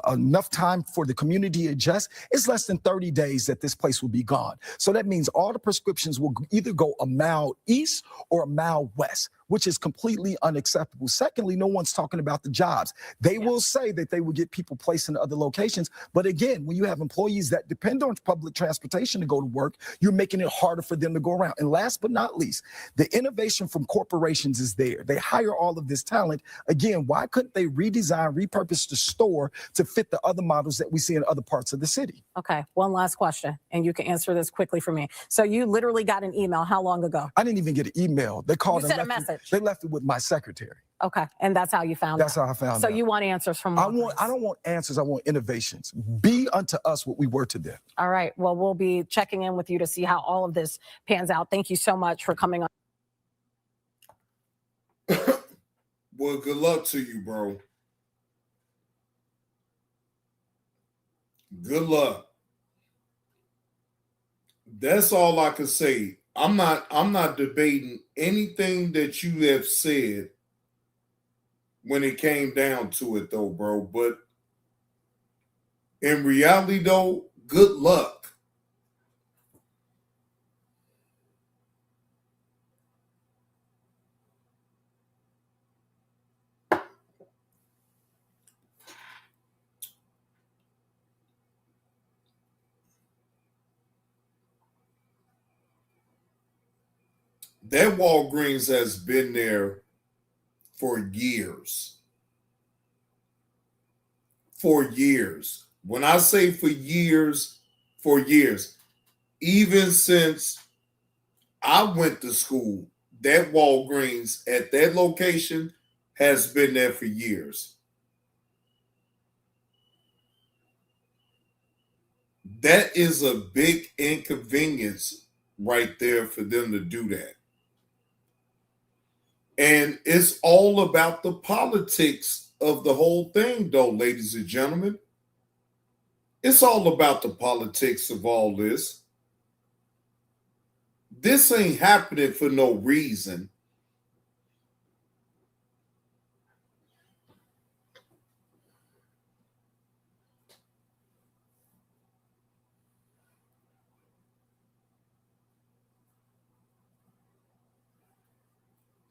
enough time for the community to adjust. It's less than 30 days that this place will be gone. So that means all the prescriptions will either go a mile east or a mile west, which is completely unacceptable. Secondly, no one's talking about the jobs. They will say that they will get people placed in other locations. But again, when you have employees that depend on public transportation to go to work, you're making it harder for them to go around. And last but not least, the innovation from corporations is there. They hire all of this talent. Again, why couldn't they redesign, repurpose the store to fit the other models that we see in other parts of the city? Okay, one last question, and you can answer this quickly for me. So you literally got an email how long ago? I didn't even get an email. They called You and sent a left message. They left it with my secretary. Okay, and that's how you found That's out. how I found So out. you want answers from I Walgreens. don't want answers. I want innovations. Be unto us what we were to them. All right, well, we'll be checking in with you to see how all of this pans out. Thank you so much for coming on. Well, good luck to you, bro. Good luck. That's all I can say. I'm not debating anything that you have said when it came down to it, though, bro. But in reality, though, good luck. That Walgreens has been there for years. For years. When I say for years, even since I went to school, that Walgreens at that location has been there for years. That is a big inconvenience right there for them to do that. And it's all about the politics of the whole thing, though, ladies and gentlemen. It's all about the politics of all this. This ain't happening for no reason.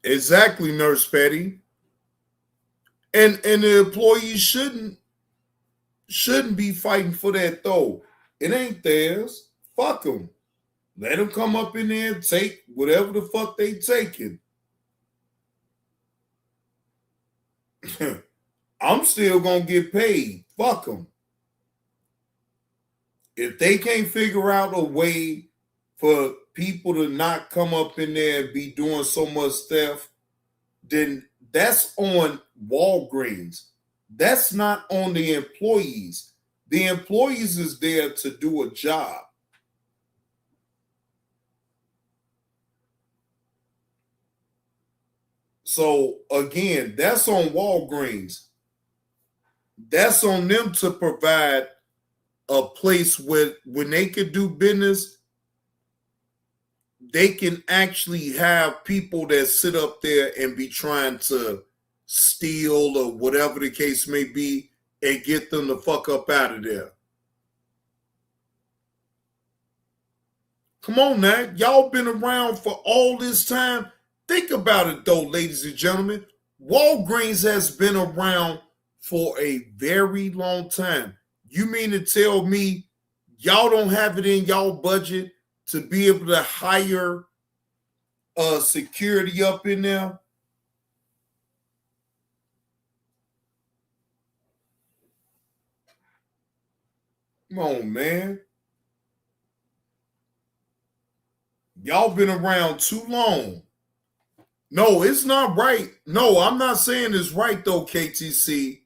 Exactly, Nurse Petty. And the employees shouldn't be fighting for that, though. It ain't theirs. Fuck them. Let them come up in there and take whatever the fuck they taking. I'm still gonna get paid. Fuck them. If they can't figure out a way for people to not come up in there and be doing so much stuff, then that's on Walgreens. That's not on the employees. The employees is there to do a job. So again, that's on Walgreens. That's on them to provide a place where when they can do business, they can actually have people that sit up there and be trying to steal or whatever the case may be and get them the fuck up out of there. Come on now. Y'all been around for all this time. Think about it though, ladies and gentlemen. Walgreens has been around for a very long time. You mean to tell me y'all don't have it in y'all budget to be able to hire security up in there? Come on, man. Y'all been around too long. No, it's not right. No, I'm not saying it's right though, KTC.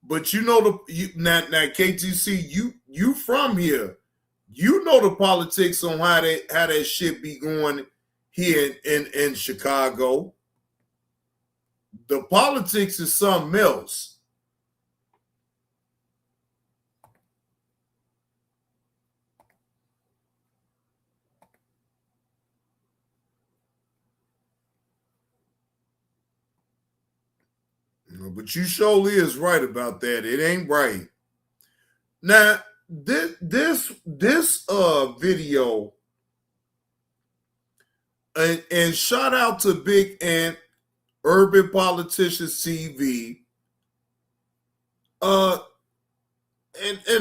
But you know now KTC, you from here. You know the politics on how that shit be going here in Chicago. The politics is something else. But you surely is right about that. It ain't right. Now, this video, and shout out to Big Ant, Urban Politicians TV. And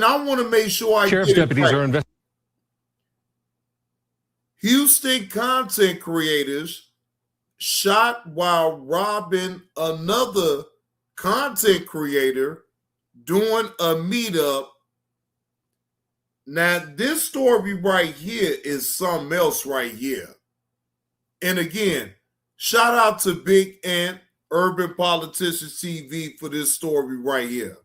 I want to make sure I Sheriff's get it deputies right. are investigating. Houston content creators shot while robbing another content creator doing a meetup. Now, this story right here is something else right here. And again, shout out to Big Ant, Urban Politicians TV for this story right here.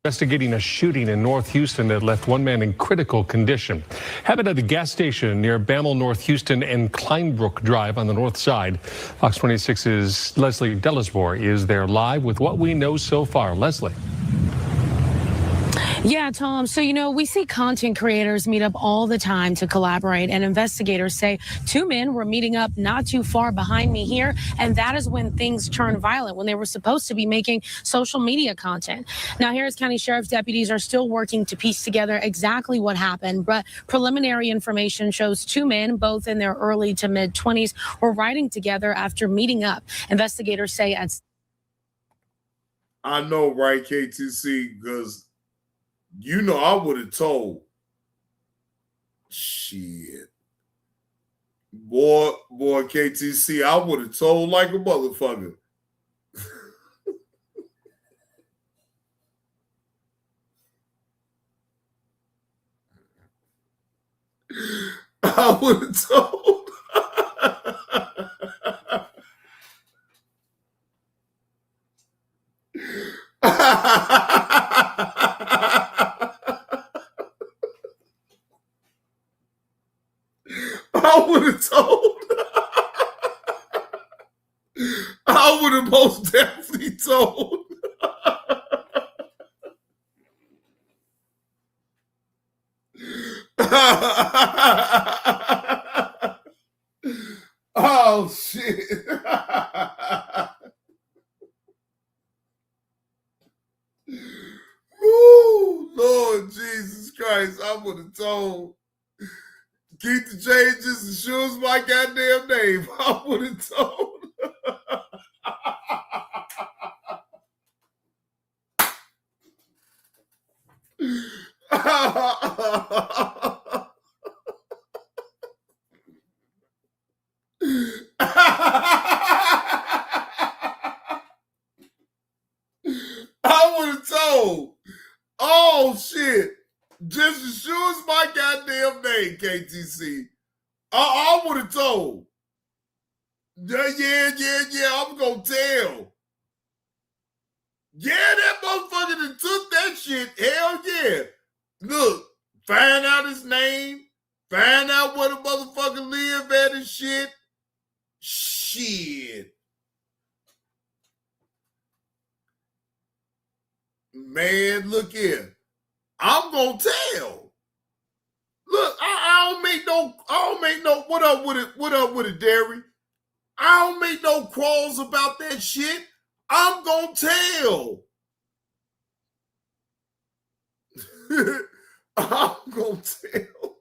Investigating a shooting in North Houston that left one man in critical condition. Happened at the gas station near Bammel, North Houston and Kleinbrook Drive on the north side. Fox 26's Leslie Delisbour is there live with what we know so far. Leslie. Yeah, Tom. So, we see content creators meet up all the time to collaborate, and investigators say two men were meeting up not too far behind me here, and that is when things turned violent, when they were supposed to be making social media content. Now, Harris County Sheriff's deputies are still working to piece together exactly what happened, but preliminary information shows two men, both in their early to mid-20s, were riding together after meeting up. Investigators say I know, right, KTC, because I would have told. Shit. Boy, KTC, I would have told like a motherfucker. I would have told. I would have told. I would have most definitely told. Oh, shit. Ooh, Lord Jesus Christ. I would have told. Keep the changes as sure as my goddamn name. I would have told. I would have told. Oh, shit. Just as sure as my goddamn name, KTC. I would have told. Yeah, I'm going to tell. Yeah, that motherfucker that took that shit. Hell yeah. Look, find out his name. Find out where the motherfucker live at and shit. Shit. Man, look here. I'm gonna tell. Look, I don't make no. What up with it, Derry? I don't make no calls about that shit. I'm gonna tell. I'm gonna tell.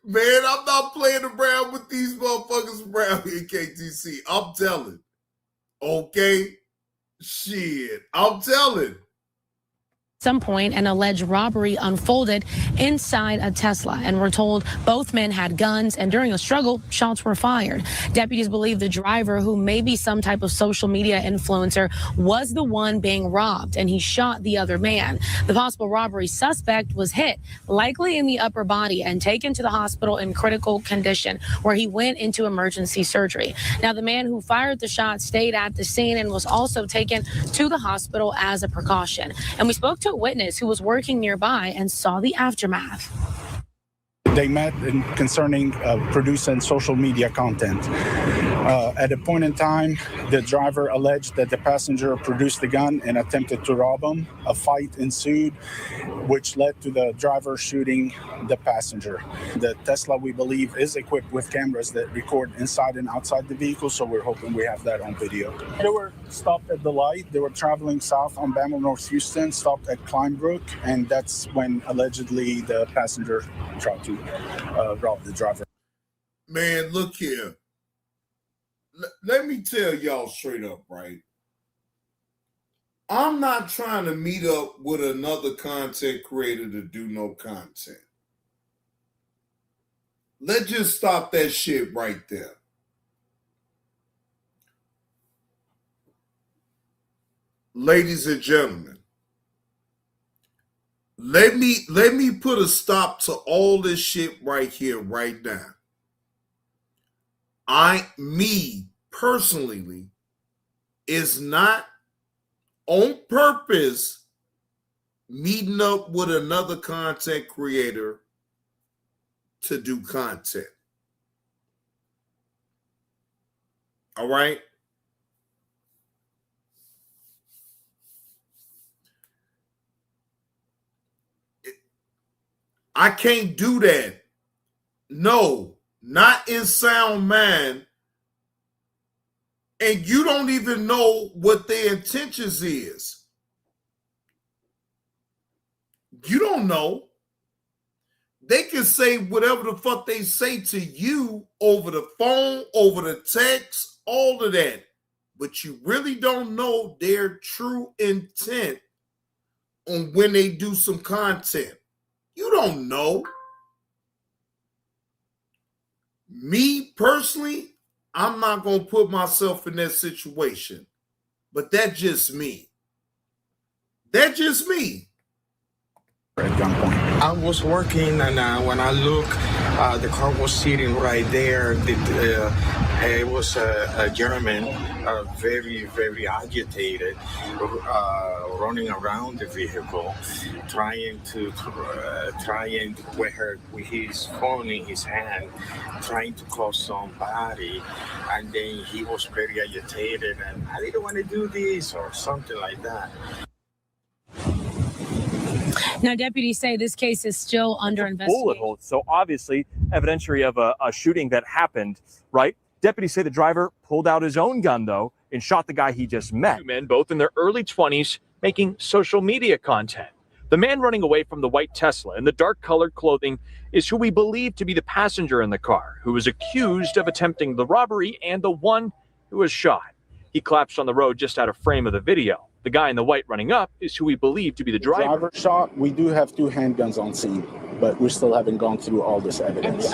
Man, I'm not playing around with these motherfuckers around here, KTC. I'm telling. Okay? Shit. I'm telling. some point, an alleged robbery unfolded inside a Tesla, and we're told both men had guns, and during a struggle, shots were fired. Deputies believe the driver, who may be some type of social media influencer, was the one being robbed, and he shot the other man. The possible robbery suspect was hit, likely in the upper body, and taken to the hospital in critical condition, where he went into emergency surgery. Now, the man who fired the shot stayed at the scene and was also taken to the hospital as a precaution. And we spoke to a witness who was working nearby and saw the aftermath. They met concerning producing social media content. At a point in time, the driver alleged that the passenger produced the gun and attempted to rob him. A fight ensued, which led to the driver shooting the passenger. The Tesla, we believe, is equipped with cameras that record inside and outside the vehicle, so we're hoping we have that on video. They were stopped at the light. They were traveling south on Bammel, North Houston, stopped at Kleinbrook, and that's when allegedly the passenger tried to rob the driver. Man, look here. Let me tell y'all straight up, right? I'm not trying to meet up with another content creator to do no content. Let's just stop that shit right there. Ladies and gentlemen, let me put a stop to all this shit right here, right now. Me personally is not on purpose meeting up with another content creator to do content. All right? I can't do that. No, not in sound mind. And you don't even know what their intentions is. You don't know. They can say whatever the fuck they say to you over the phone, over the text, all of that. But you really don't know their true intent on when they do some content. You don't know. Me personally, I'm not going to put myself in that situation. But that's just me. That's just me. I was working, and when I look, the car was sitting right there. It was a gentleman, very, very agitated, running around the vehicle, trying with his phone in his hand, trying to call somebody, and then he was very agitated, and I didn't want to do this or something like that. Now, deputies say this case is still under investigation. Bullet holes. So obviously, evidentiary of a shooting that happened, right? Deputies say the driver pulled out his own gun, though, and shot the guy he just met. Two men, both in their early 20s, making social media content. The man running away from the white Tesla in the dark-colored clothing is who we believe to be the passenger in the car, who was accused of attempting the robbery, and the one who was shot. He collapsed on the road just out of frame of the video. The guy in the white running up is who we believe to be the driver. Driver shot. We do have 2 handguns on scene, but we still haven't gone through all this evidence.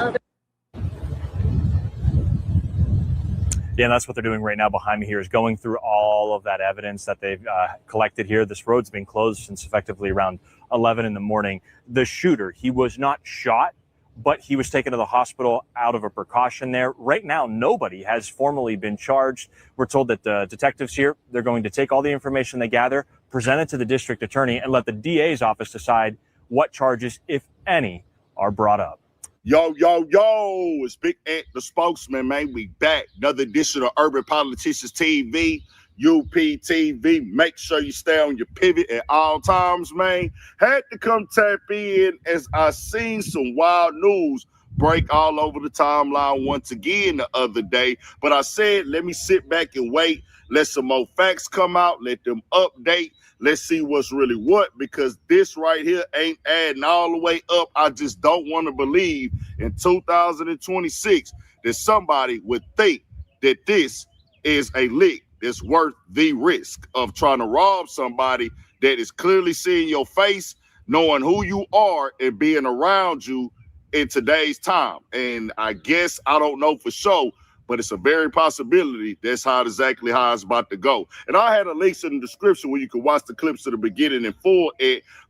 Yeah, and that's what they're doing right now behind me here, is going through all of that evidence that they've collected here. This road's been closed since effectively around 11 in the morning. The shooter, he was not shot, but he was taken to the hospital out of a precaution there. Right now, nobody has formally been charged. We're told that the detectives here, they're going to take all the information they gather, present it to the district attorney, and let the DA's office decide what charges, if any, are brought up. Yo, it's Big Ant, the spokesman, man. We back. Another edition of Urban Politicians TV, UPTV. Make sure you stay on your pivot at all times, man. Had to come tap in as I seen some wild news break all over the timeline once again the other day. But I said, let me sit back and wait. Let some more facts come out. Let them update. Let's see what's really what, because this right here ain't adding all the way up. I just don't want to believe in 2026 that somebody would think that this is a lick that's worth the risk of trying to rob somebody that is clearly seeing your face, knowing who you are, and being around you in today's time. And I guess, I don't know for sure, but it's a very possibility that's exactly how it's about to go. And I had a link in the description where you can watch the clips to the beginning in full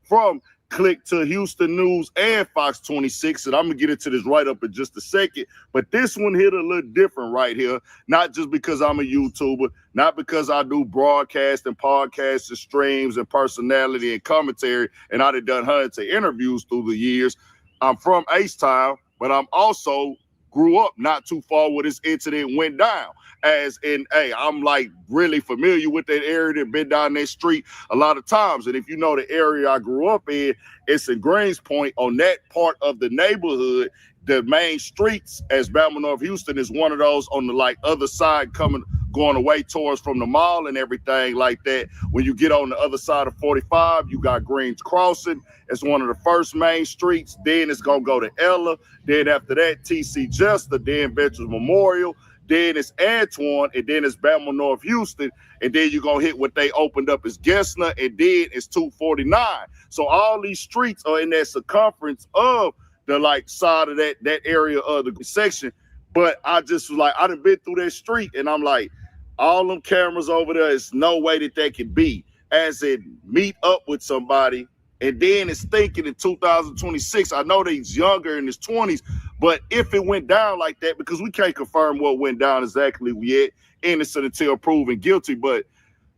from Click to Houston News and Fox 26, and I'm gonna get into this right up in just a second. But this one hit a little different right here, not just because I'm a YouTuber, not because I do broadcast and podcasts and streams and personality and commentary, and I done hundreds of interviews through the years. I'm from H-Town, but I'm also grew up not too far where this incident went down. As in, hey, I'm like really familiar with that area, that been down that street a lot of times. And if you know the area I grew up in, it's in Greens Point. On that part of the neighborhood, the main streets as Bama North Houston is one of those on the like other side going away towards from the mall and everything like that. When you get on the other side of 45, you got Greens Crossing. It's one of the first main streets. Then it's going to go to Ella. Then after that, TC Jester, then Veterans Memorial. Then it's Antoine, and then it's Bama North Houston, and then you're going to hit what they opened up as Gessner, and then it's 249. So all these streets are in that circumference of the like side of that area of the section. But I just was like, I done been through that street, and I'm like, all them cameras over there, it's no way that could be. As it meet up with somebody, and then it's thinking in 2026, I know that he's younger in his 20s, but if it went down like that, because we can't confirm what went down exactly yet, innocent until proven guilty, but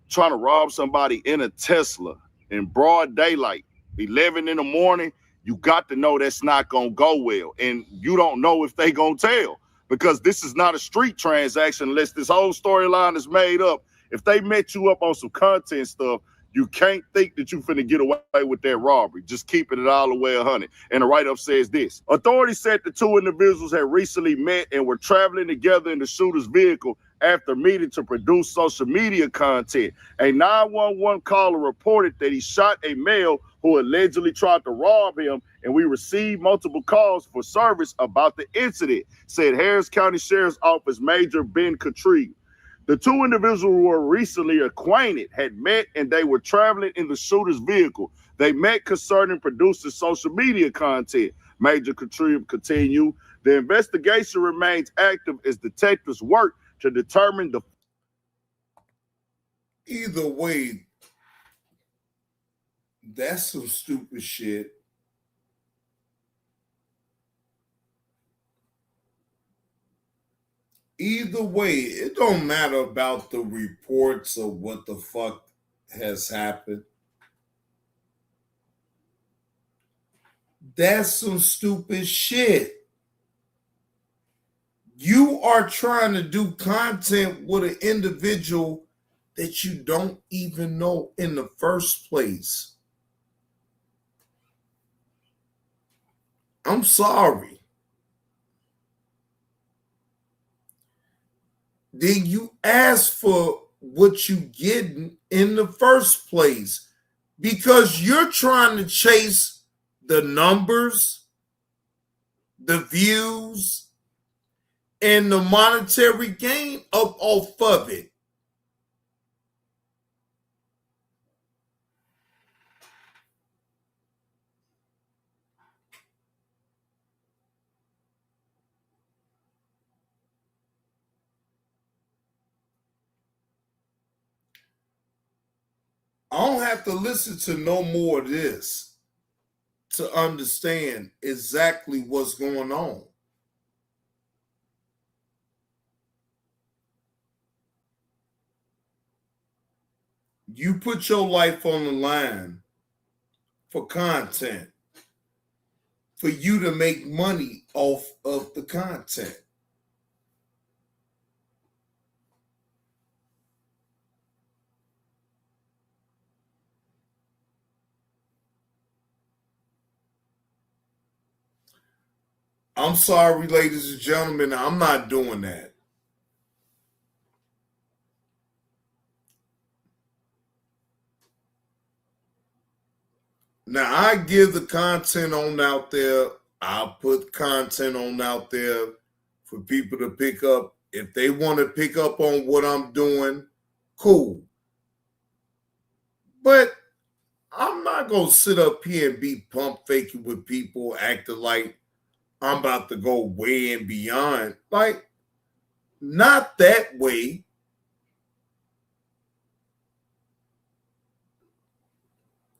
trying to rob somebody in a Tesla in broad daylight, 11 in the morning, you got to know that's not going to go well. And you don't know if they going to tell, because this is not a street transaction unless this whole storyline is made up. If they met you up on some content stuff, you can't think that you finna get away with that robbery. Just keeping it all the way 100. And the write-up says this. Authorities said the two individuals had recently met and were traveling together in the shooter's vehicle after meeting to produce social media content. A 911 caller reported that he shot a male who allegedly tried to rob him, and we received multiple calls for service about the incident, said Harris County Sheriff's Office Major Ben Catree. The two individuals who were recently acquainted had met, and they were traveling in the shooter's vehicle. They met concerning producing social media content. Major Catree continued. The investigation remains active as detectives work to determine the... Either way, that's some stupid shit. Either way, it don't matter about the reports of what the fuck has happened. That's some stupid shit. You are trying to do content with an individual that you don't even know in the first place. I'm sorry. Then you ask for what you getting in the first place, because you're trying to chase the numbers, the views, and the monetary gain up off of it. I don't have to listen to no more of this to understand exactly what's going on. You put your life on the line for content, for you to make money off of the content. I'm sorry, ladies and gentlemen, I'm not doing that. Now, I give the content on out there. I'll put content on out there for people to pick up. If they want to pick up on what I'm doing, Cool. But I'm not going to sit up here and be pump faking with people, acting like I'm about to go way and beyond. Like, not that way.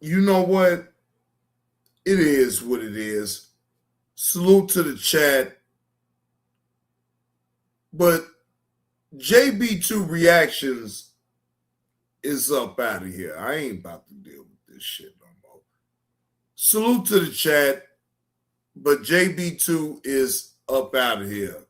You know what? It is what it is. Salute to the chat. But JB2 Reactions is up out of here. I ain't about to deal with this shit no more. Salute to the chat. But JB2 is up out of here.